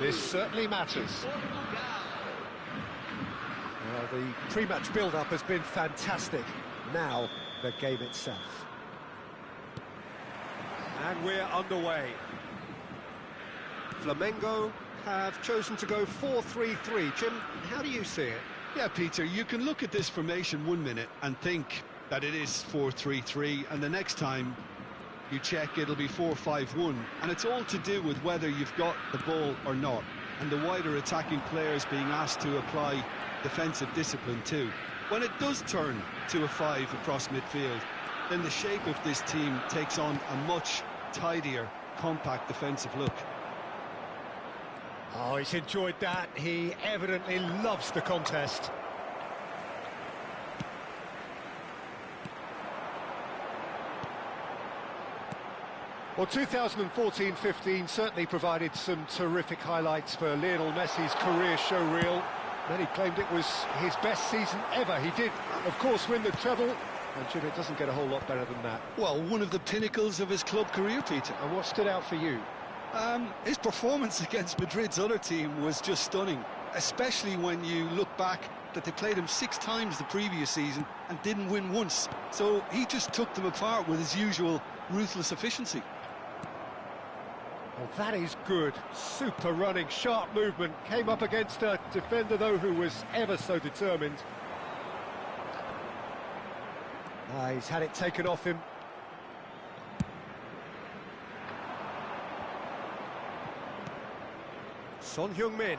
This certainly matters. Well, the pre-match build-up has been fantastic. Now, the game itself. And we're underway. Flamengo have chosen to go 4-3-3. Jim, how do you see it? Yeah, Peter, you can look at this formation 1 minute and think that it is 4-3-3, and the next time you check, it'll be 4-5-1, and it's all to do with whether you've got the ball or not, and the wider attacking players being asked to apply defensive discipline too. When it does turn to a 5 across midfield, then the shape of this team takes on a much tidier, compact defensive look. Oh, he's enjoyed that. He evidently loves the contest. Well, 2014-15 certainly provided some terrific highlights for Lionel Messi's career showreel. Many claimed it was his best season ever. He did, of course, win the treble. And Jim, it doesn't get a whole lot better than that. Well, one of the pinnacles of his club career, Peter. And what stood out for you? His performance against Madrid's other team was just stunning, especially when you look back that they played him 6 times the previous season and didn't win once. So he just took them apart with his usual ruthless efficiency. Well, that is good. Super running, sharp movement. Came up against a defender, though, who was ever so determined. He's had it taken off him. Son Heung-min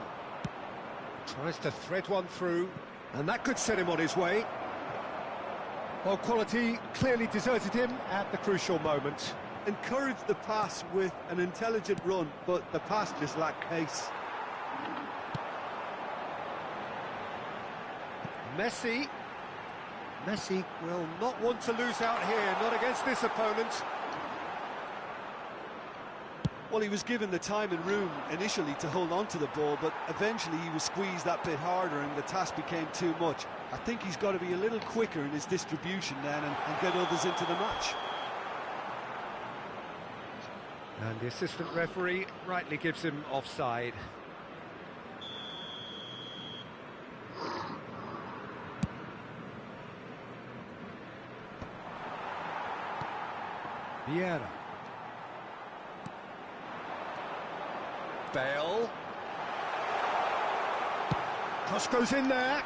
tries to thread one through, and that could set him on his way. Well, quality clearly deserted him at the crucial moment. Encouraged the pass with an intelligent run, but the pass just lacked pace. Messi. Messi will not want to lose out here, not against this opponent. Well, he was given the time and room initially to hold on to the ball, but eventually he was squeezed that bit harder and the task became too much. I think he's got to be a little quicker in his distribution then and get others into the match. And the assistant referee rightly gives him offside. Bora. Bale. Cross goes in there.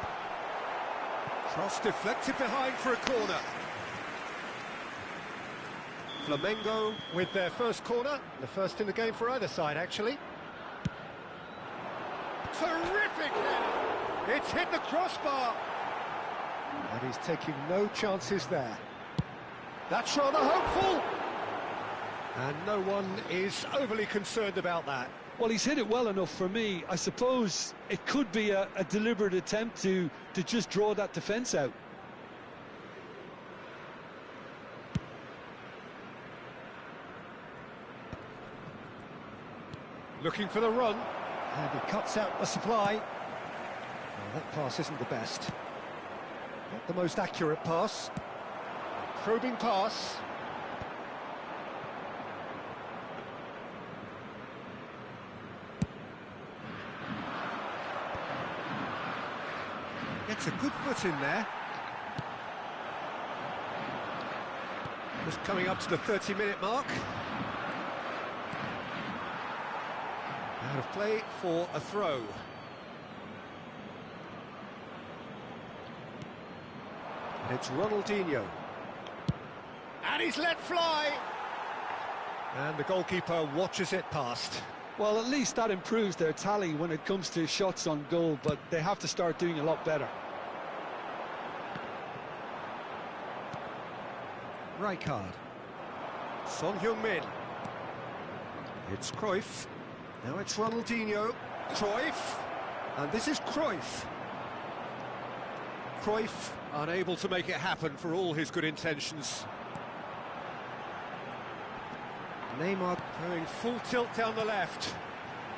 Cross deflected behind for a corner. Flamengo with their first corner, the first in the game for either side, actually. Terrific hit! It's hit the crossbar! And he's taking no chances there. That's rather hopeful! And no one is overly concerned about that. Well, he's hit it well enough for me. I suppose it could be a deliberate attempt to just draw that defence out. Looking for the run. And he cuts out the supply. Well, that pass isn't the best. Not the most accurate pass. Probing pass. Gets a good foot in there. Just coming up to the 30-minute mark. Out of play for a throw. And it's Ronaldinho. And he's let fly! And the goalkeeper watches it past. Well, at least that improves their tally when it comes to shots on goal, but they have to start doing a lot better. Rijkaard. Son Heung-min. It's Cruyff. Now it's Ronaldinho. Cruyff. And this is Cruyff. Cruyff unable to make it happen for all his good intentions. Neymar going full tilt down the left.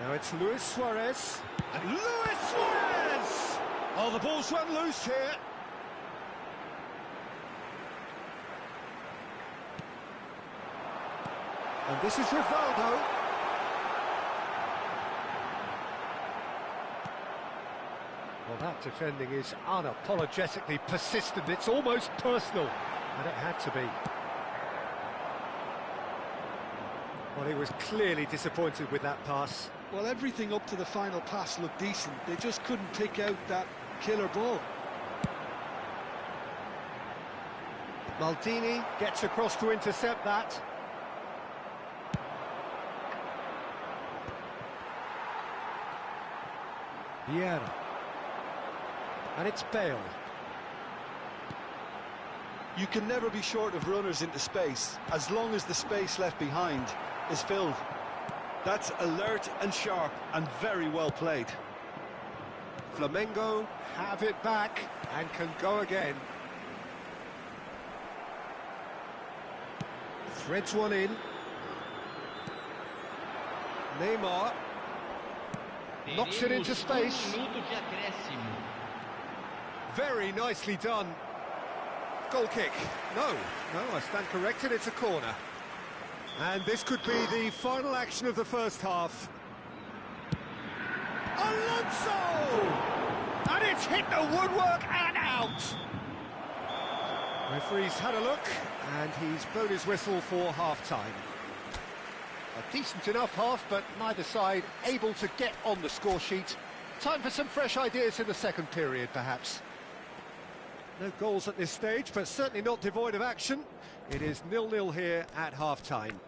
Now it's Luis Suarez. And Luis Suarez! Oh, the ball's run loose here. And this is Rivaldo. Well, that defending is unapologetically persistent. It's almost personal. And it had to be. Well, he was clearly disappointed with that pass. Well, everything up to the final pass looked decent. They just couldn't pick out that killer ball. Maldini gets across to intercept that. Bora. And it's Bale. You can never be short of runners into space, as long as the space left behind is filled. That's alert and sharp and very well played. Flamengo have it back and can go again. Threads one in. Neymar knocks it into space. Very nicely done. Goal kick. No, I stand corrected, it's a corner. And this could be the final action of the first half. Alonso! And it's hit the woodwork and out! Referee's had a look, and he's blown his whistle for half-time. A decent enough half, but neither side able to get on the score sheet. Time for some fresh ideas in the second period, perhaps. No goals at this stage, but certainly not devoid of action. It is 0-0 here at half-time.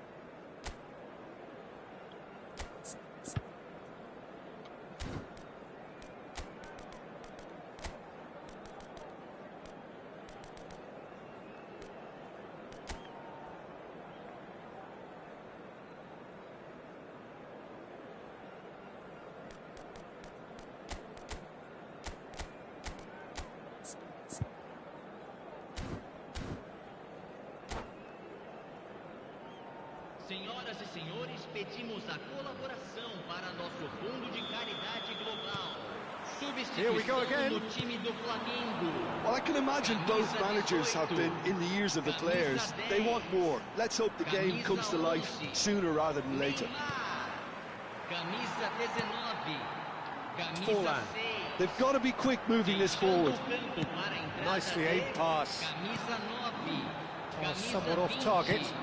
Senhoras e senhores, pedimos a colaboração para nosso fundo de caridade global. Here we go Substituição again. no time do Flamengo. Well, I can imagine both managers have been in the ears of the players. They want more. Let's hope the game comes to life sooner rather than later. Camisa 19. Camisa Forlan. 6. They've got to be quick moving this forward. Nicely aimed pass. Camisa 9. Pass Camisa somewhat off 20. target.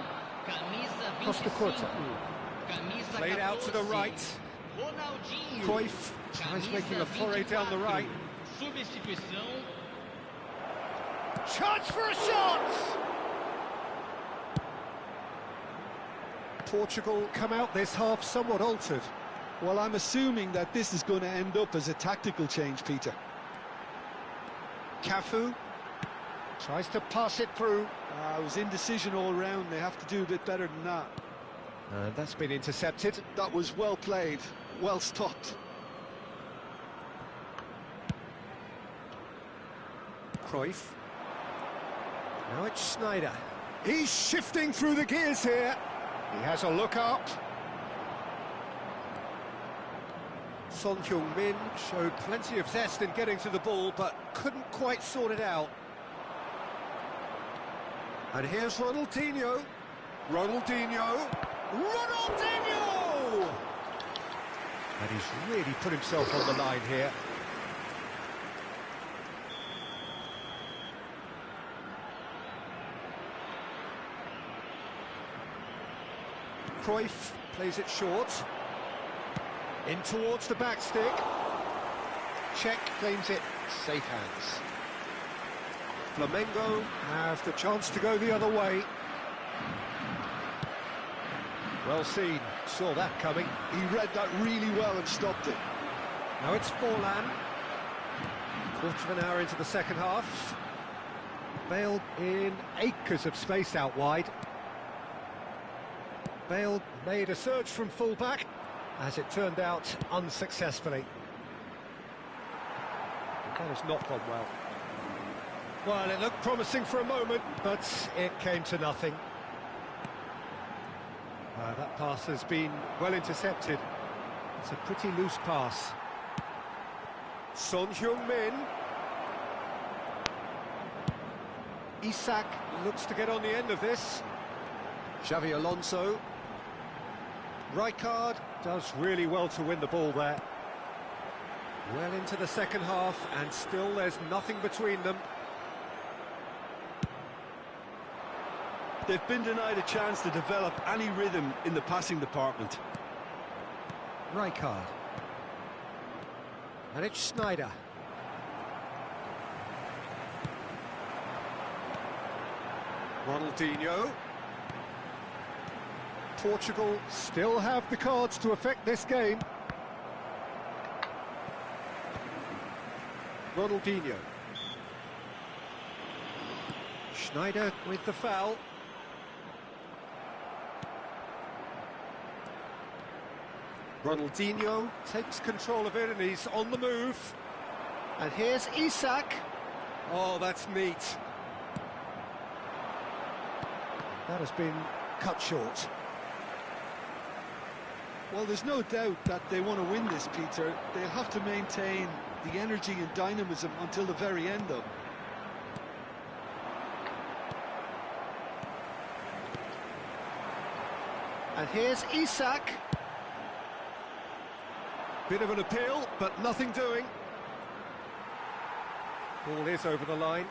Camisa Costa 25. Curta. Camisa Played out to the 14. right. Ronaldinho. Cruyff tries making a foray down the right. Substituição. Chance for a shot! Portugal come out this half somewhat altered. Well, I'm assuming that this is going to end up as a tactical change, Peter. Cafu tries to pass it through. It was indecision all round. They have to do a bit better than that. That's been intercepted. That was well played, well stopped. Cruyff. Now it's Schneider. He's shifting through the gears here. He has a look up. Son Heung-min showed plenty of zest in getting to the ball, but couldn't quite sort it out. And here's Ronaldinho. Ronaldinho. Ronaldinho! And he's really put himself on the line here. Cruyff plays it short. In towards the back stick. Czech claims it, safe hands. Flamengo have the chance to go the other way. Well seen, saw that coming. He read that really well and stopped it. Now it's Forlan. Quarter of an hour into the second half. Bale in acres of space out wide. Bale made a surge from full-back, as it turned out, unsuccessfully. That has not gone well. Well, it looked promising for a moment, but it came to nothing. That pass has been well intercepted. It's a pretty loose pass. Son Heung-min. Isak looks to get on the end of this. Xavi Alonso. Rijkaard does really well to win the ball there. Well into the second half, and still there's nothing between them. They've been denied a chance to develop any rhythm in the passing department. Rijkaard. And it's Schneider. Ronaldinho. Portugal still have the cards to affect this game. Ronaldinho. Schneider with the foul. Ronaldinho takes control of it and he's on the move. And here's Isak. Oh, that's neat. That has been cut short. Well, there's no doubt that they want to win this, Peter. They'll have to maintain the energy and dynamism until the very end, though. And here's Isak. Bit of an appeal, but nothing doing. Ball is over the line.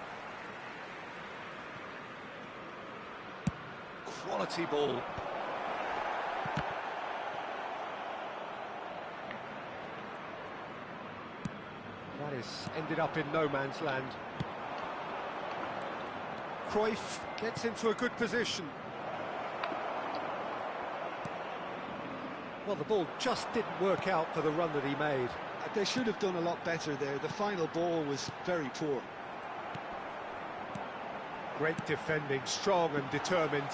Quality ball. That is ended up in no man's land. Cruyff gets into a good position. Well, the ball just didn't work out for the run that he made. They should have done a lot better there. The final ball was very poor. Great defending, strong and determined.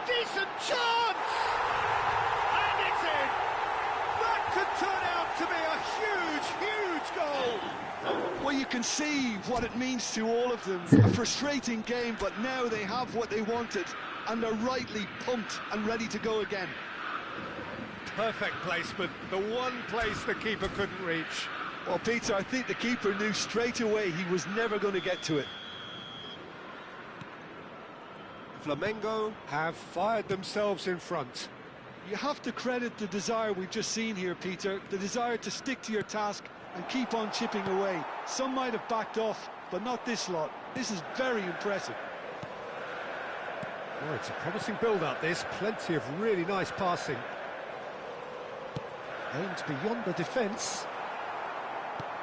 Decent chance! And it's in! That could turn out to be a huge, huge goal! Well, you can see what it means to all of them. A frustrating game, but now they have what they wanted. and they're rightly pumped and ready to go again. Perfect placement, the one place the keeper couldn't reach. Well, Peter, I think the keeper knew straight away he was never going to get to it. Flamengo have fired themselves in front. You have to credit the desire we've just seen here, Peter, the desire to stick to your task and keep on chipping away. Some might have backed off, but not this lot. This is very impressive. Oh, it's a promising build-up, this. Plenty of really nice passing. Aimed beyond the defence.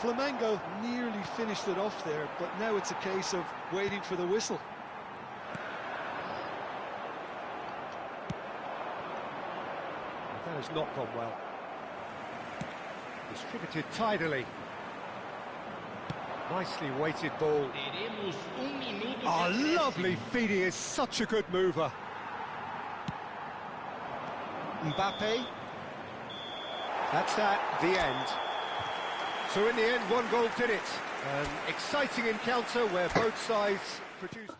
Flamengo nearly finished it off there, but now it's a case of waiting for the whistle. That has not gone well. Distributed tidily. Nicely weighted ball. Teremos minuto de Oh, acréscimo. lovely feeding, is such a good mover. Mbappe. That's that, the end. So in the end, one goal did it. An exciting encounter where both sides produced...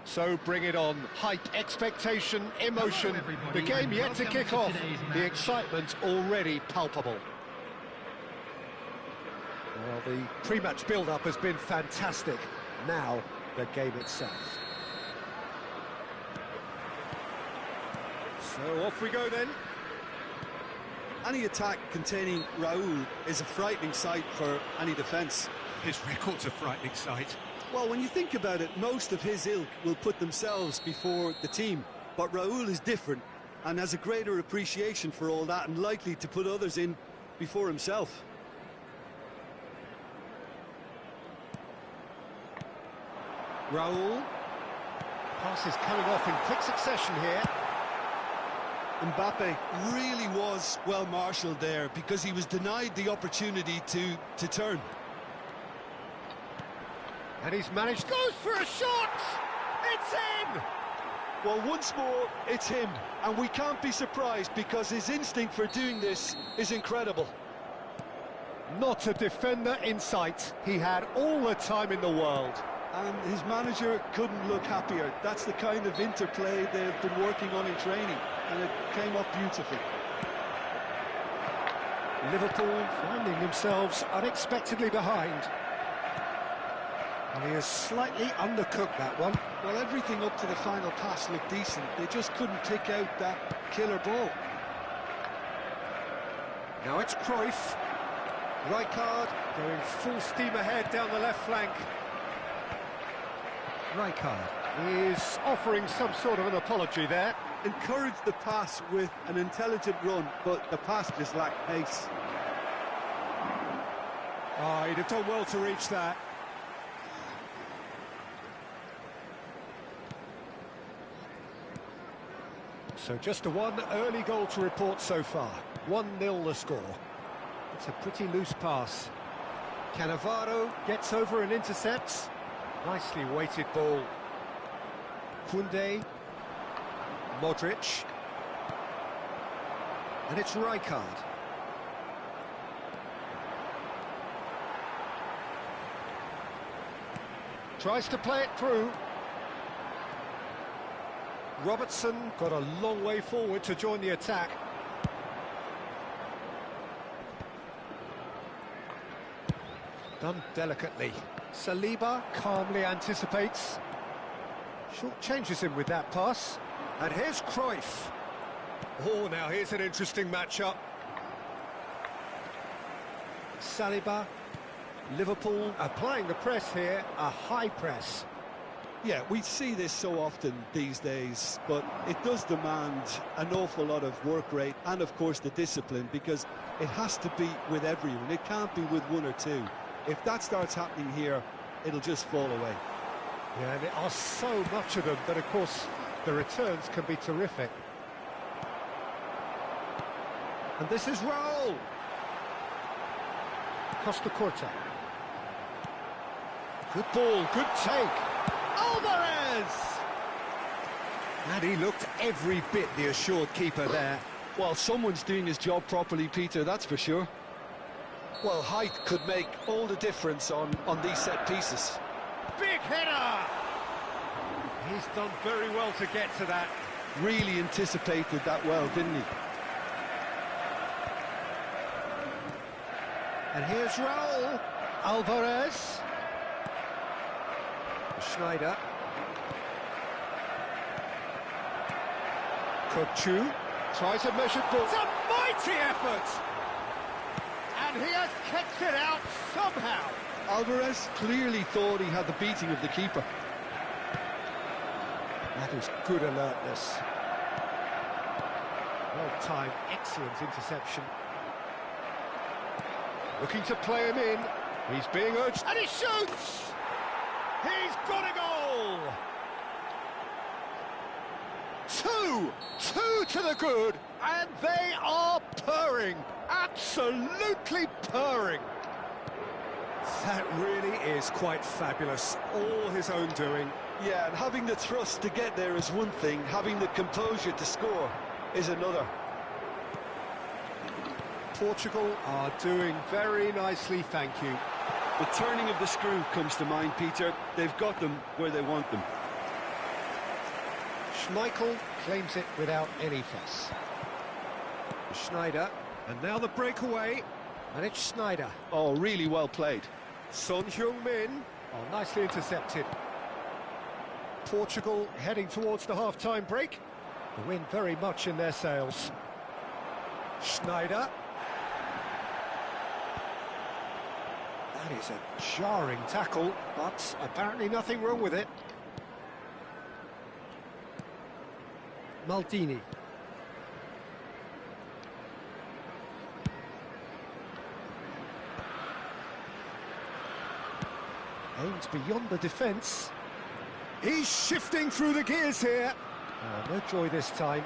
So bring it on. Hype, expectation, emotion. The game yet to kick off. The excitement already palpable. Well, the pre-match build-up has been fantastic. Now, the game itself. So off we go then. Any attack containing Raul is a frightening sight for any defence. His record's a frightening sight. Well, when you think about it, most of his ilk will put themselves before the team. But Raul is different and has a greater appreciation for all that and likely to put others in before himself. Raul. Pass is coming off in quick succession here. Mbappe really was well marshalled there because he was denied the opportunity to turn. And he's managed, goes for a shot! It's in! Well, once more, it's him. And we can't be surprised because his instinct for doing this is incredible. Not a defender in sight. He had all the time in the world. And his manager couldn't look happier. That's the kind of interplay they've been working on in training. And it came up beautifully. Liverpool finding themselves unexpectedly behind. And he has slightly undercooked that one. Well, everything up to the final pass looked decent. They just couldn't pick out that killer ball. Now it's Cruyff. Rijkaard going full steam ahead down the left flank. Rijkaard is offering some sort of an apology there. Encouraged the pass with an intelligent run, but the pass just lacked pace. Oh, he'd have done well to reach that. So just a one early goal to report so far. 1-0 the score. It's a pretty loose pass. Cannavaro gets over and intercepts. Nicely weighted ball. Koundé. Modric. And it's Rijkaard. Tries to play it through. Robertson got a long way forward to join the attack. Done delicately. Saliba calmly anticipates. Short changes him with that pass. And here's Cruyff. Oh, now here's an interesting matchup. Saliba. Liverpool applying the press here, a high press. Yeah, we see this so often these days, but it does demand an awful lot of work rate and, of course, the discipline, because it has to be with everyone. It can't be with one or two. If that starts happening here, it'll just fall away. Yeah, and there are so much of them that, of course, the returns can be terrific. And this is Raul. Costa Corta. Good ball, good take. Alvarez! And he looked every bit the assured keeper there. Well, someone's doing his job properly, Peter, that's for sure. Well, height could make all the difference on these set pieces. Big header! He's done very well to get to that. Really anticipated that well, didn't he? And here's Raul. Alvarez. Schneider. Kochu tries a measured ball. It's a mighty effort! And he has kept it out somehow. Alvarez clearly thought he had the beating of the keeper. That is good alertness. Well-timed, excellent interception. Looking to play him in. He's being urged, and he shoots! He's got a goal! Two to the good, and they are purring. Absolutely purring. That really is quite fabulous. All his own doing. Yeah, and having the thrust to get there is one thing. Having the composure to score is another. Portugal are doing very nicely, thank you. The turning of the screw comes to mind, Peter. They've got them where they want them. Schmeichel claims it without any fuss. Schneider, and now the breakaway, and it's Schneider. Oh, really well played. Son Heung-min, oh, nicely intercepted. Portugal heading towards the half-time break. The wind very much in their sails. Schneider. That is a jarring tackle, but apparently nothing wrong with it. Maldini. Aims beyond the defence. He's shifting through the gears here. No joy this time.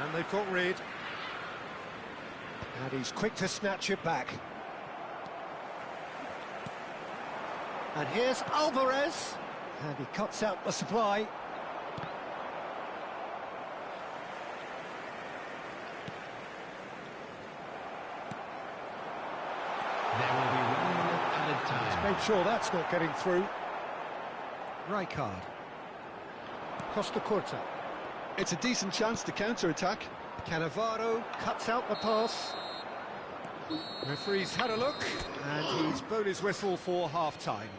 And they've got rid. And he's quick to snatch it back. And here's Alvarez. And he cuts out the supply. There will be 1 minute added time. Make sure that's not getting through. Rijkaard. Costa Curta. It's a decent chance to counter-attack. Cannavaro cuts out the pass. Referee's had a look, and he's blown his whistle for half-time.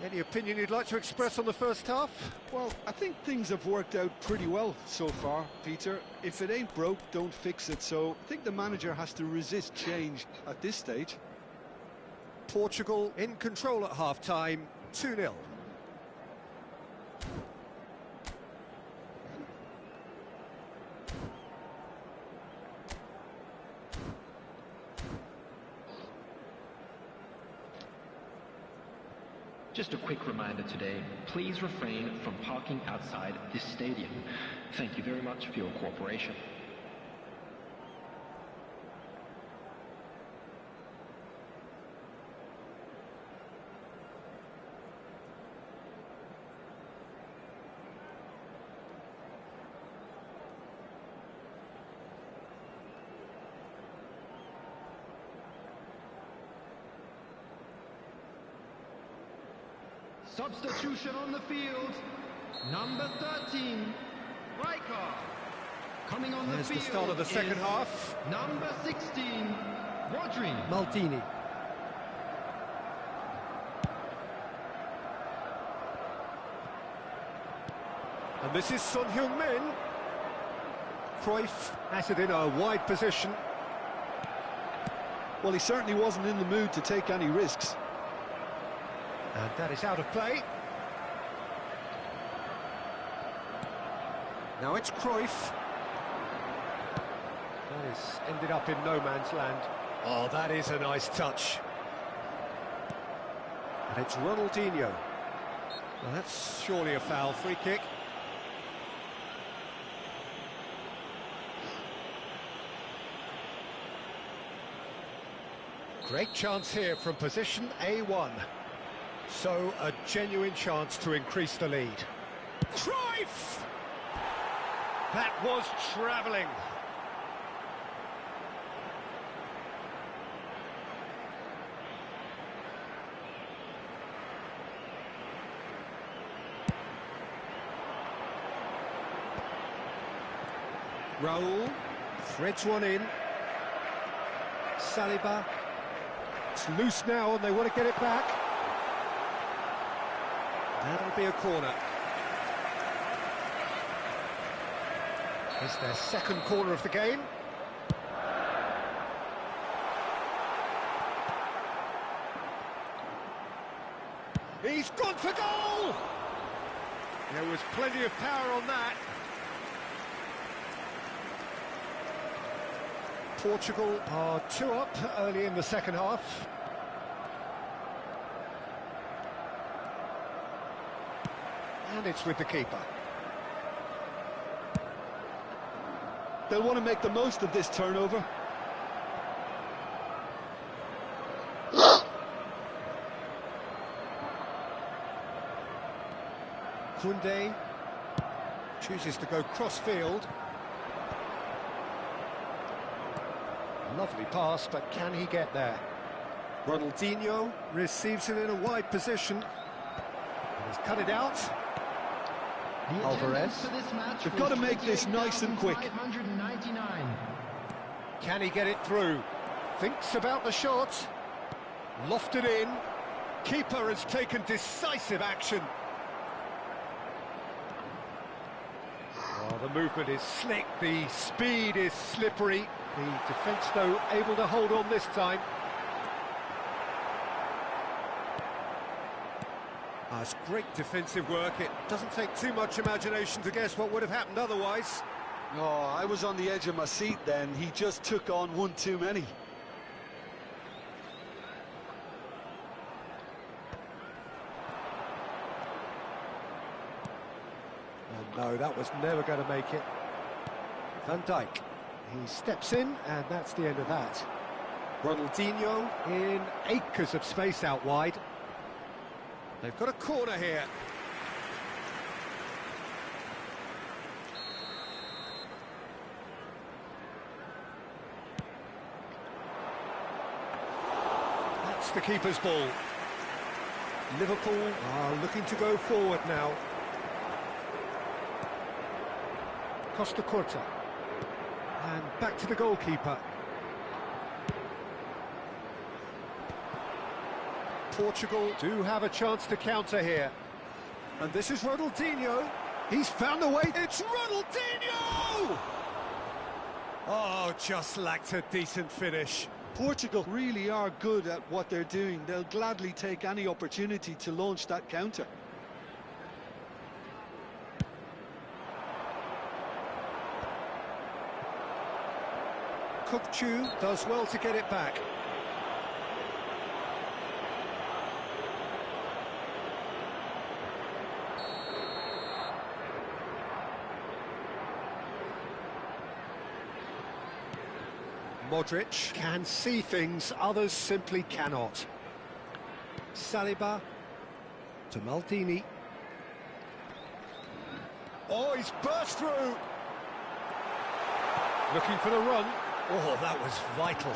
Any opinion you'd like to express on the first half? Well, I think things have worked out pretty well so far, Peter. If it ain't broke, don't fix it. So I think the manager has to resist change at this stage. Portugal in control at half-time, 2-0. Just a quick reminder today, please refrain from parking outside this stadium. Thank you very much for your cooperation. Substitution on the field. Number 13, Rijkaard. Coming on the There's field the start of the second is half. Number 16, Rodri. Maldini. And this is Son Heung-min. Cruyff has it in a wide position. Well, he certainly wasn't in the mood to take any risks. And that is out of play. Now it's Cruyff. That is ended up in no man's land. Oh, that is a nice touch. And it's Ronaldinho. Well, that's surely a foul. Free kick. Great chance here from position A1. So, a genuine chance to increase the lead. Cruyff! That was travelling. Raul threads one in. Saliba. It's loose now and they want to get it back. That'll be a corner. It's their second corner of the game. He's gone for goal! There was plenty of power on that. Portugal are 2 up early in the second half. And it's with the keeper. They'll want to make the most of this turnover. Koundé chooses to go cross-field. Lovely pass, but can he get there? Ronaldinho receives it in a wide position. And he's cut it out. The Alvarez. attendance for this match They've was got to make this nice and quick. 28,599. Can he get it through? Thinks about the shot. Lofted in. Keeper has taken decisive action. Oh, the movement is slick, the speed is slippery. The defence, though, able to hold on this time. That's great defensive work. It doesn't take too much imagination to guess what would have happened otherwise. Oh, I was on the edge of my seat then. He just took on one too many. And no, that was never going to make it. Van Dijk. He steps in, and that's the end of that. Ronaldinho in acres of space out wide. They've got a corner here. That's the keeper's ball. Liverpool are looking to go forward now. Costa Corta. And back to the goalkeeper. Portugal do have a chance to counter here. And this is Ronaldinho. He's found a way. It's Ronaldinho! Oh, just lacked a decent finish. Portugal really are good at what they're doing. They'll gladly take any opportunity to launch that counter. Kukçu does well to get it back. Modric can see things others simply cannot. Saliba to Maldini. Oh, he's burst through! Looking for the run. Oh, that was vital.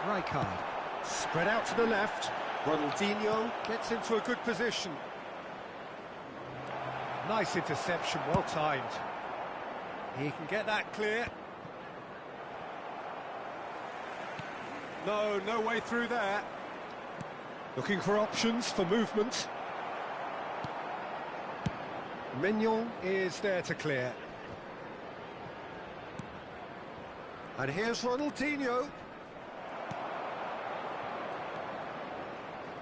Rijkaard, spread out to the left. Ronaldinho gets into a good position. Nice interception, well timed. He can get that clear. No way through there. Looking for options for movement. Mignon is there to clear. And here's Ronaldinho.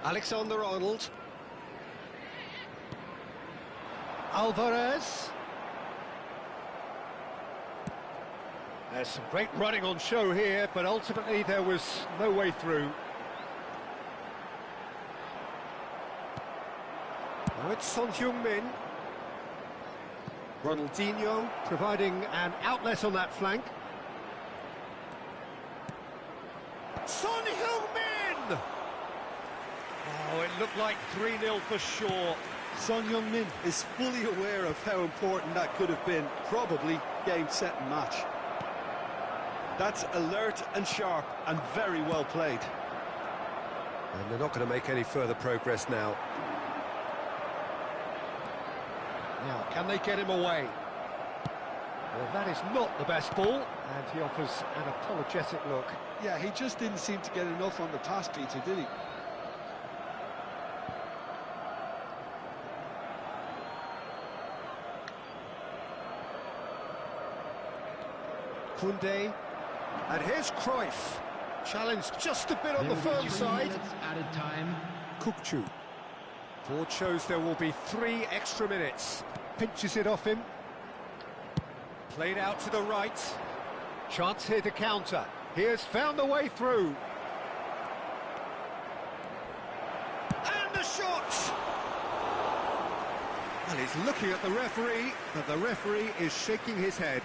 Alexander-Arnold. Alvarez. There's some great running on show here, but ultimately there was no way through. Now it's Son Heung-min. Ronaldinho providing an outlet on that flank. Son Heung-min! Oh, it looked like 3-0 for sure. Son Heung-min is fully aware of how important that could have been. Probably game, set and match. That's alert and sharp and very well played. And they're not going to make any further progress now. Now, can they get him away? Well, that is not the best ball, and he offers an apologetic look. Yeah, he just didn't seem to get enough on the pass, Peter, did he? Koundé, and here's Cruyff. Challenged just a bit on the firm side. Added time. Kukçu. Board shows there will be 3 extra minutes. Pinches it off him. Played out to the right. Chance here to counter. He has found the way through. And the shot! Well, he's looking at the referee, but the referee is shaking his head.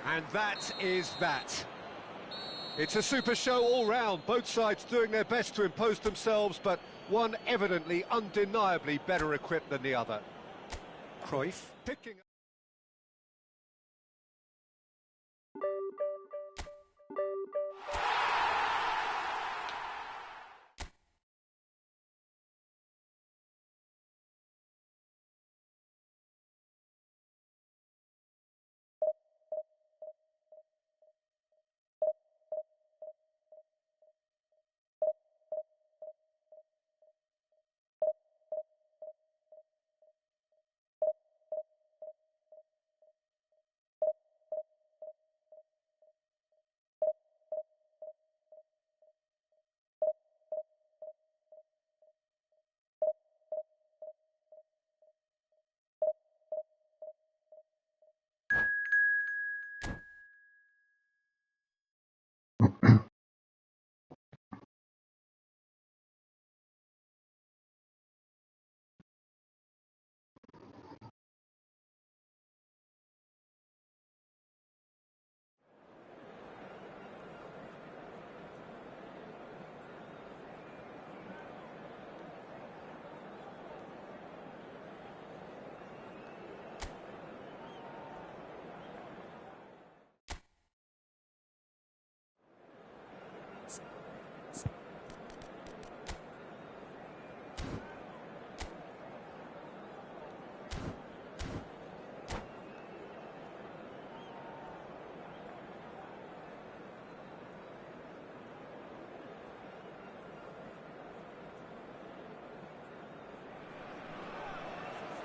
And that is that. It's a super show all round, both sides doing their best to impose themselves, but one evidently, undeniably better equipped than the other. Cruyff picking up.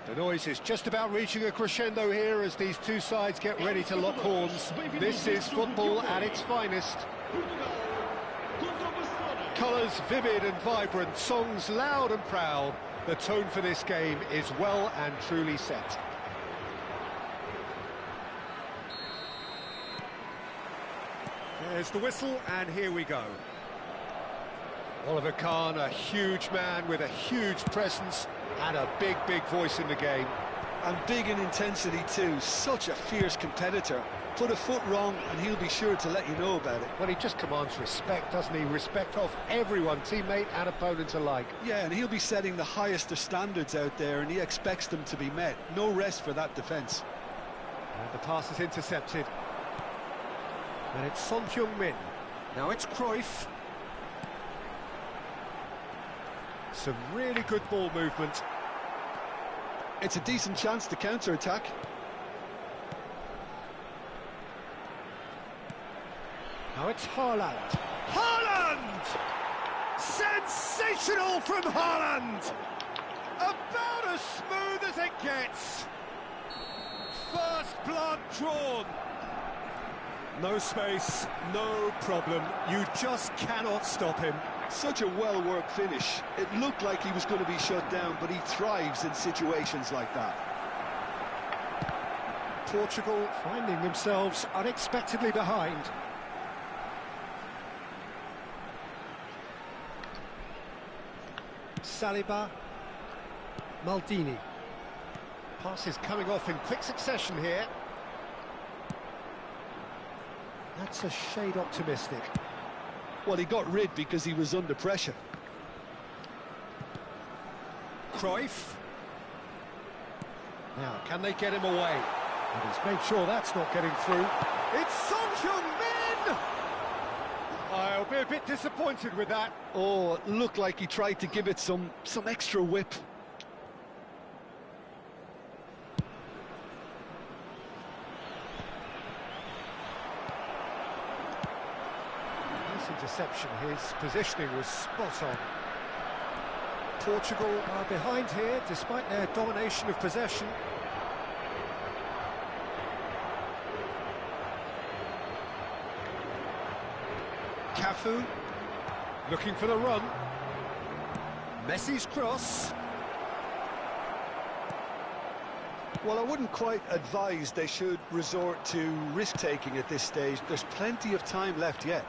The noise is just about reaching a crescendo here as these two sides get ready to lock horns. This is football at its finest. Colours vivid and vibrant, songs loud and proud. The tone for this game is well and truly set. There's the whistle, and here we go. Oliver Kahn, a huge man with a huge presence and a big, big voice in the game. And big in intensity too, such a fierce competitor. Put a foot wrong and he'll be sure to let you know about it. Well, he just commands respect, doesn't he? Respect of everyone, teammate and opponent alike. Yeah, and he'll be setting the highest of standards out there, and he expects them to be met. No rest for that defence. And the pass is intercepted. And it's Son Heung-min. Now it's Cruyff. Some really good ball movement. It's a decent chance to counter-attack. Now it's Haaland. Haaland! Sensational from Haaland! About as smooth as it gets. First blood drawn. No space, no problem. You just cannot stop him. Such a well-worked finish. It looked like he was going to be shut down, but he thrives in situations like that. Portugal finding themselves unexpectedly behind. Saliba, Maldini. Passes coming off in quick succession here. That's a shade optimistic. Well, he got rid because he was under pressure. Cruyff. Now, can they get him away? And he's made sure that's not getting through. It's Son Heung-min! I'll be a bit disappointed with that. Oh, it looked like he tried to give it some extra whip. Interception, his positioning was spot on. Portugal are behind here despite their domination of possession. Cafu looking for the run. Messi's cross. Well, I wouldn't quite advise they should resort to risk-taking at this stage. There's plenty of time left yet.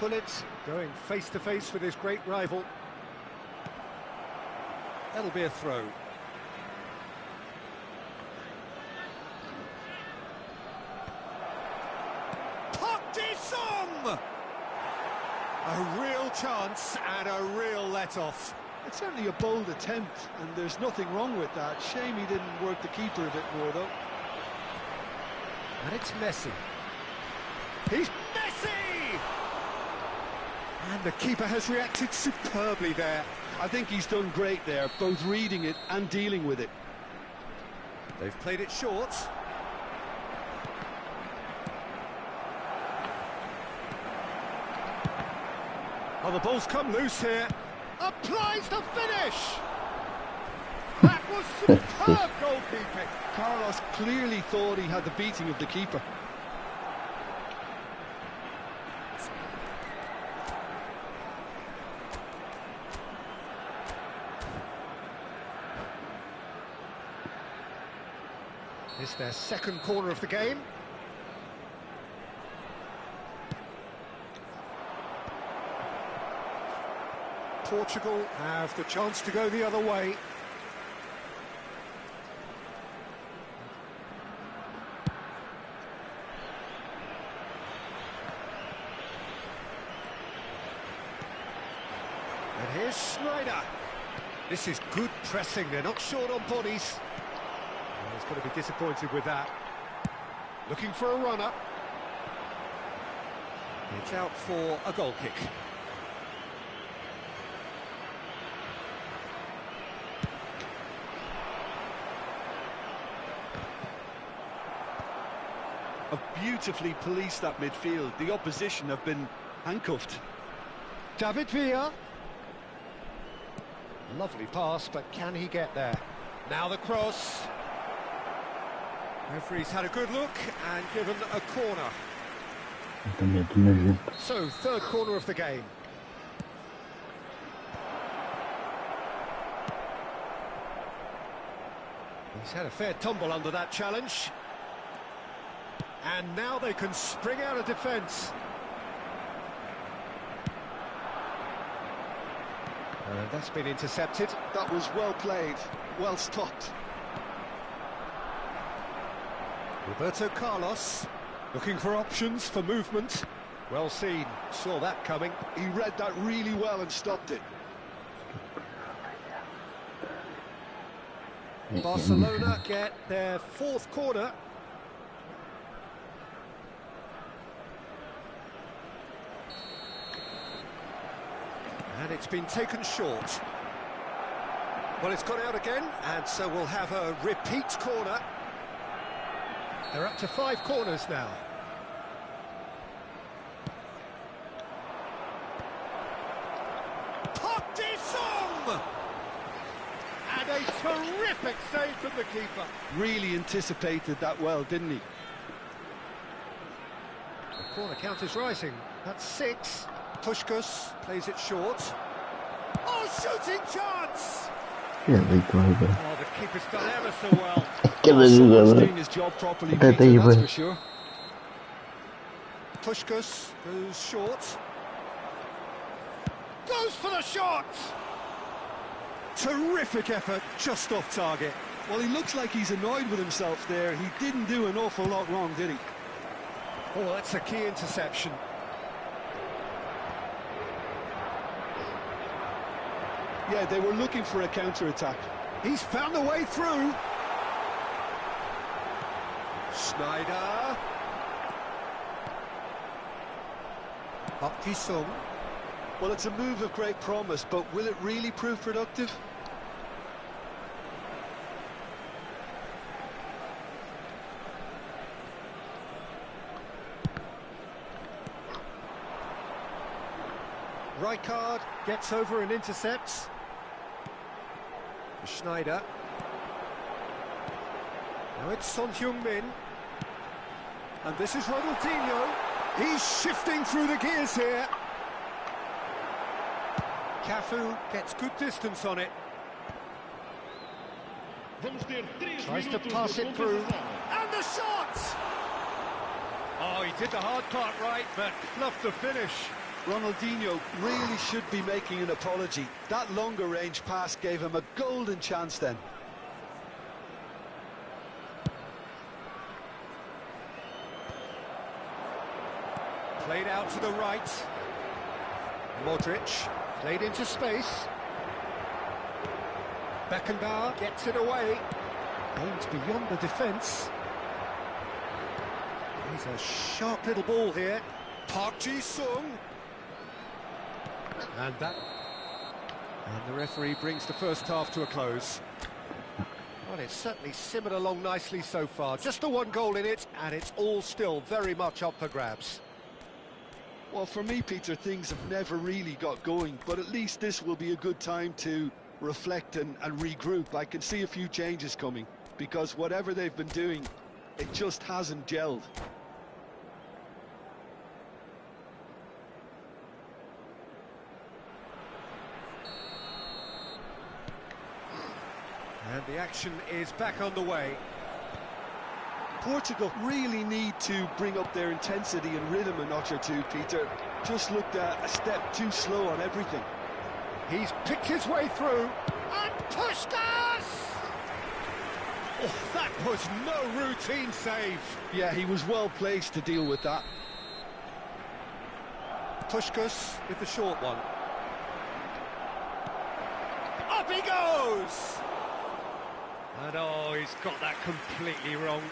Pullet going face-to-face with his great rival. That'll be a throw. Song! A real chance and a real let-off. It's certainly a bold attempt, and there's nothing wrong with that. Shame he didn't work the keeper a bit more, though. And it's Messi. He's Messi! And the keeper has reacted superbly there. I think he's done great there, both reading it and dealing with it. They've played it short. Oh, the ball's come loose here. Applies the finish! That was superb goalkeeping. Carlos clearly thought he had the beating of the keeper. It's their second corner of the game. Portugal have the chance to go the other way. And here's Schneider. This is good pressing, they're not short on bodies. Oh, he's going to be disappointed with that. Looking for a runner. It's out for a goal kick. Have beautifully policed that midfield. The opposition have been handcuffed. David Villa. Lovely pass, but can he get there? Now the cross. Referee's had a good look and given a corner. So, third corner of the game. He's had a fair tumble under that challenge. And now they can spring out of defence. That's been intercepted. That was well played, well stopped. Roberto Carlos looking for options for movement. Well seen, saw that coming. He read that really well and stopped it. Barcelona get their fourth corner. And it's been taken short. Well, it's gone out again, and so we'll have a repeat corner. They're up to 5 corners now. Park Ji-sung! And a terrific save from the keeper. Really anticipated that well, didn't he? The corner count is rising. That's 6. Puskás plays it short. Oh, shooting chance! Oh, the keeper's done ever so well. Someone's doing his job properly, Peter, that's for sure. Puskás goes short. Goes for the shot! Terrific effort, just off target. Well, he looks like he's annoyed with himself there. He didn't do an awful lot wrong, did he? Oh, that's a key interception. Yeah, they were looking for a counter-attack. He's found a way through. Schneider. Park Ji-sung. Well, it's a move of great promise, but will it really prove productive? Rijkaard gets over and intercepts. Schneider. Now it's Son Heung-min. And this is Ronaldinho. He's shifting through the gears here. Cafu gets good distance on it. Tries to pass it through. And the shot! Oh, he did the hard part right, but fluffed the finish. Ronaldinho really should be making an apology. That longer range pass gave him a golden chance then. Played out to the right. Modric played into space. Beckenbauer gets it away. Aims beyond the defence. He's a sharp little ball here. Park Ji-sung. And the referee brings the first half to a close. Well, it's certainly simmered along nicely so far. Just the one goal in it, and it's all still very much up for grabs. Well, for me, Peter, things have never really got going, but at least this will be a good time to reflect and regroup. I can see a few changes coming, because whatever they've been doing, it just hasn't gelled. And the action is back on the way. Portugal really need to bring up their intensity and rhythm a notch or two, Peter. Just looked a step too slow on everything. He's picked his way through, and Puskás! Oh, that was no routine save. Yeah, he was well placed to deal with that. Puskás with the short one. Up he goes! And oh, he's got that completely wrong.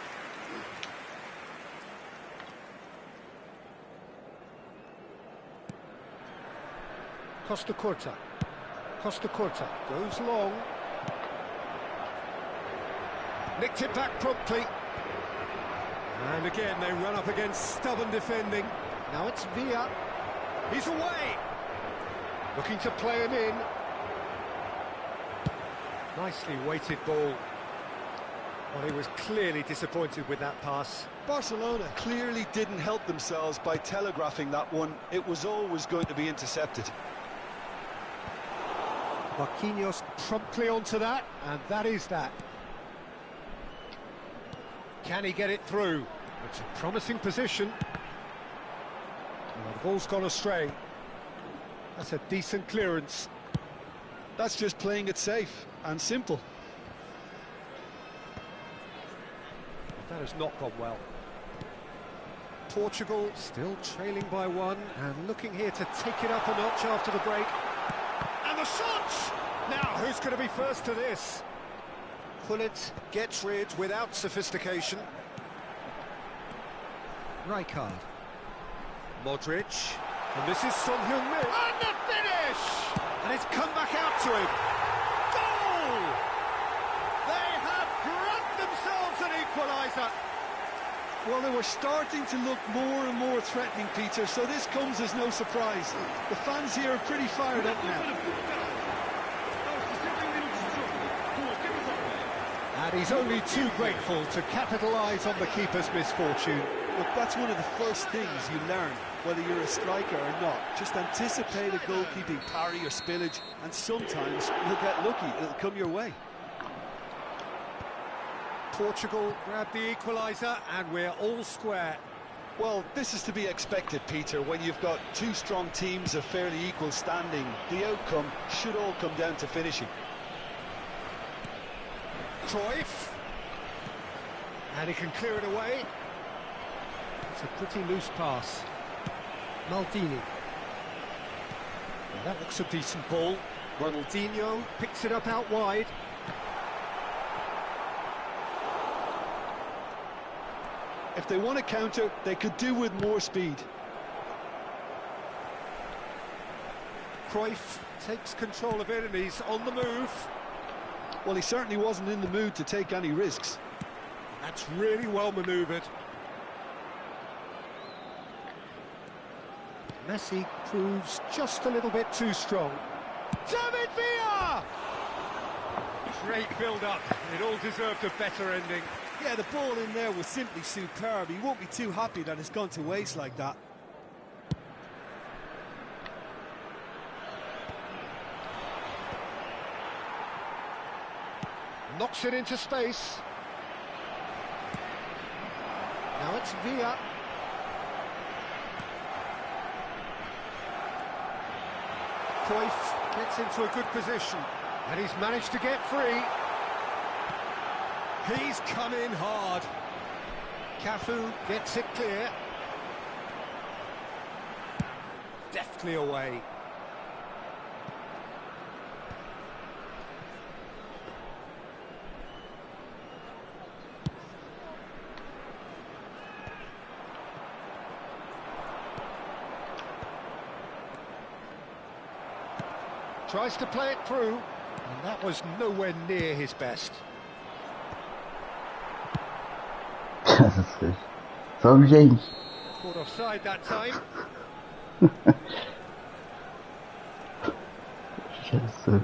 Costa Curta. Costa Curta goes long. Nicked it back promptly. And again, they run up against stubborn defending. Now it's Villa. He's away. Looking to play him in. Nicely weighted ball. Well, he was clearly disappointed with that pass. Barcelona clearly didn't help themselves by telegraphing that one. It was always going to be intercepted. Marquinhos promptly onto that, and that is that. Can he get it through? It's a promising position. Well, the ball's gone astray. That's a decent clearance. That's just playing it safe and simple. That has not gone well. Portugal still trailing by one and looking here to take it up a notch after the break. And the shot! Now, who's going to be first to this? Gullit gets rid without sophistication. Rijkaard. Modric. And this is Son Heung-min. And the finish! And it's come back out to him. Goal! They have grabbed themselves an equaliser. Well, they were starting to look more and more threatening, Peter, so this comes as no surprise. The fans here are pretty fired up now. And he's only too grateful to capitalise on the keeper's misfortune. Look, that's one of the first things you learn, whether you're a striker or not. Just anticipate a goalkeeping parry or spillage, and sometimes you'll get lucky, it'll come your way. Portugal grab the equaliser, and we're all square. Well, this is to be expected, Peter, when you've got two strong teams of fairly equal standing. The outcome should all come down to finishing. Cruyff. And he can clear it away. It's a pretty loose pass. Maldini. Well, that looks a decent ball. Ronaldinho picks it up out wide. If they want to counter, they could do with more speed. Cruyff takes control of it and he's on the move. Well, he certainly wasn't in the mood to take any risks. That's really well manoeuvred. Messi proves just a little bit too strong. David Villa! Great build-up. It all deserved a better ending. Yeah, the ball in there was simply superb. He won't be too happy that it's gone to waste like that. Knocks it into space. Now it's Villa. Cruyff gets into a good position. And he's managed to get free. He's come in hard. Cafu gets it clear. Deftly away. Tries to play it through, and that was nowhere near his best. Só gente. Caught offside that time. Jesus.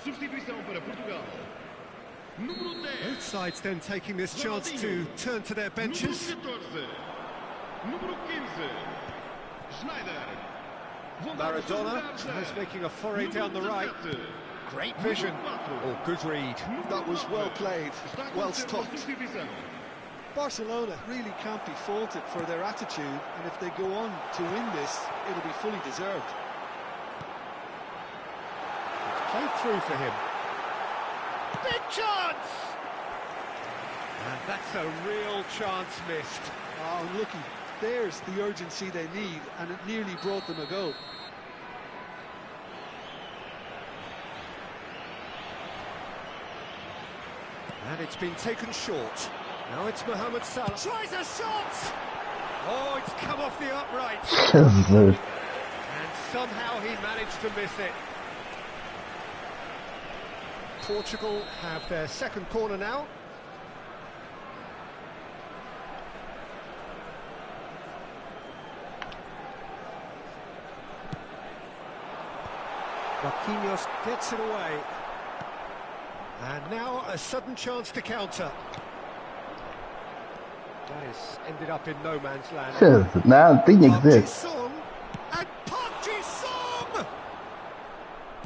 Substituição para Portugal. Número 10. Both sides then taking this chance to turn to their benches. Número 14. Número 15. Schneider. Maradona is making a foray down the right. Great vision. Oh, good read. That was well played, well stopped. Barcelona really can't be faulted for their attitude, and if they go on to win this, it'll be fully deserved. It's played through for him. Big chance! And that's a real chance missed. Oh, unlucky. There's the urgency they need, and it nearly brought them a goal. And it's been taken short. Now it's Mohamed Salah. Tries a shot! Oh, it's come off the upright. And somehow he managed to miss it. Portugal have their second corner now. Marquinhos gets it away. And now a sudden chance to counter. That has ended up in no man's land. Não, tinha que ser. And Park Ji-sung!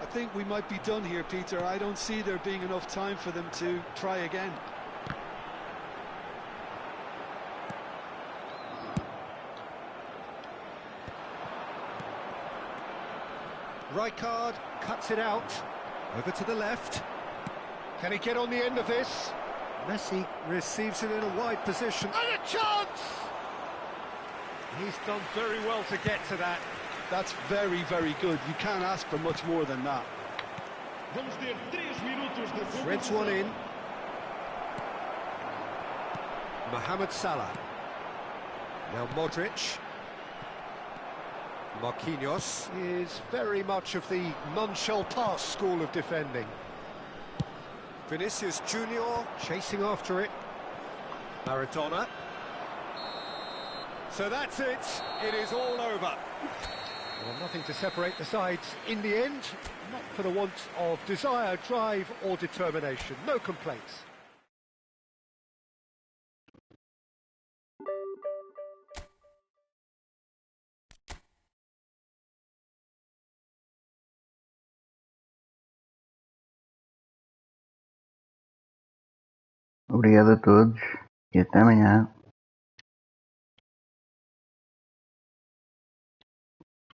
I think we might be done here, Peter. I don't see there being enough time for them to try again. Rijkaard cuts it out. Over to the left. Can he get on the end of this? Messi receives it in a wide position. And a chance! He's done very well to get to that. That's very, very good. You can't ask for much more than that. Threads one in. Mohamed Salah. Now Modric. Marquinhos is very much of the none-shall-pass school of defending. Vinicius Junior chasing after it. Maradona. So that's it. It is all over. Well, nothing to separate the sides in the end. Not for the want of desire, drive or determination. No complaints. Obrigado a todos e até amanhã.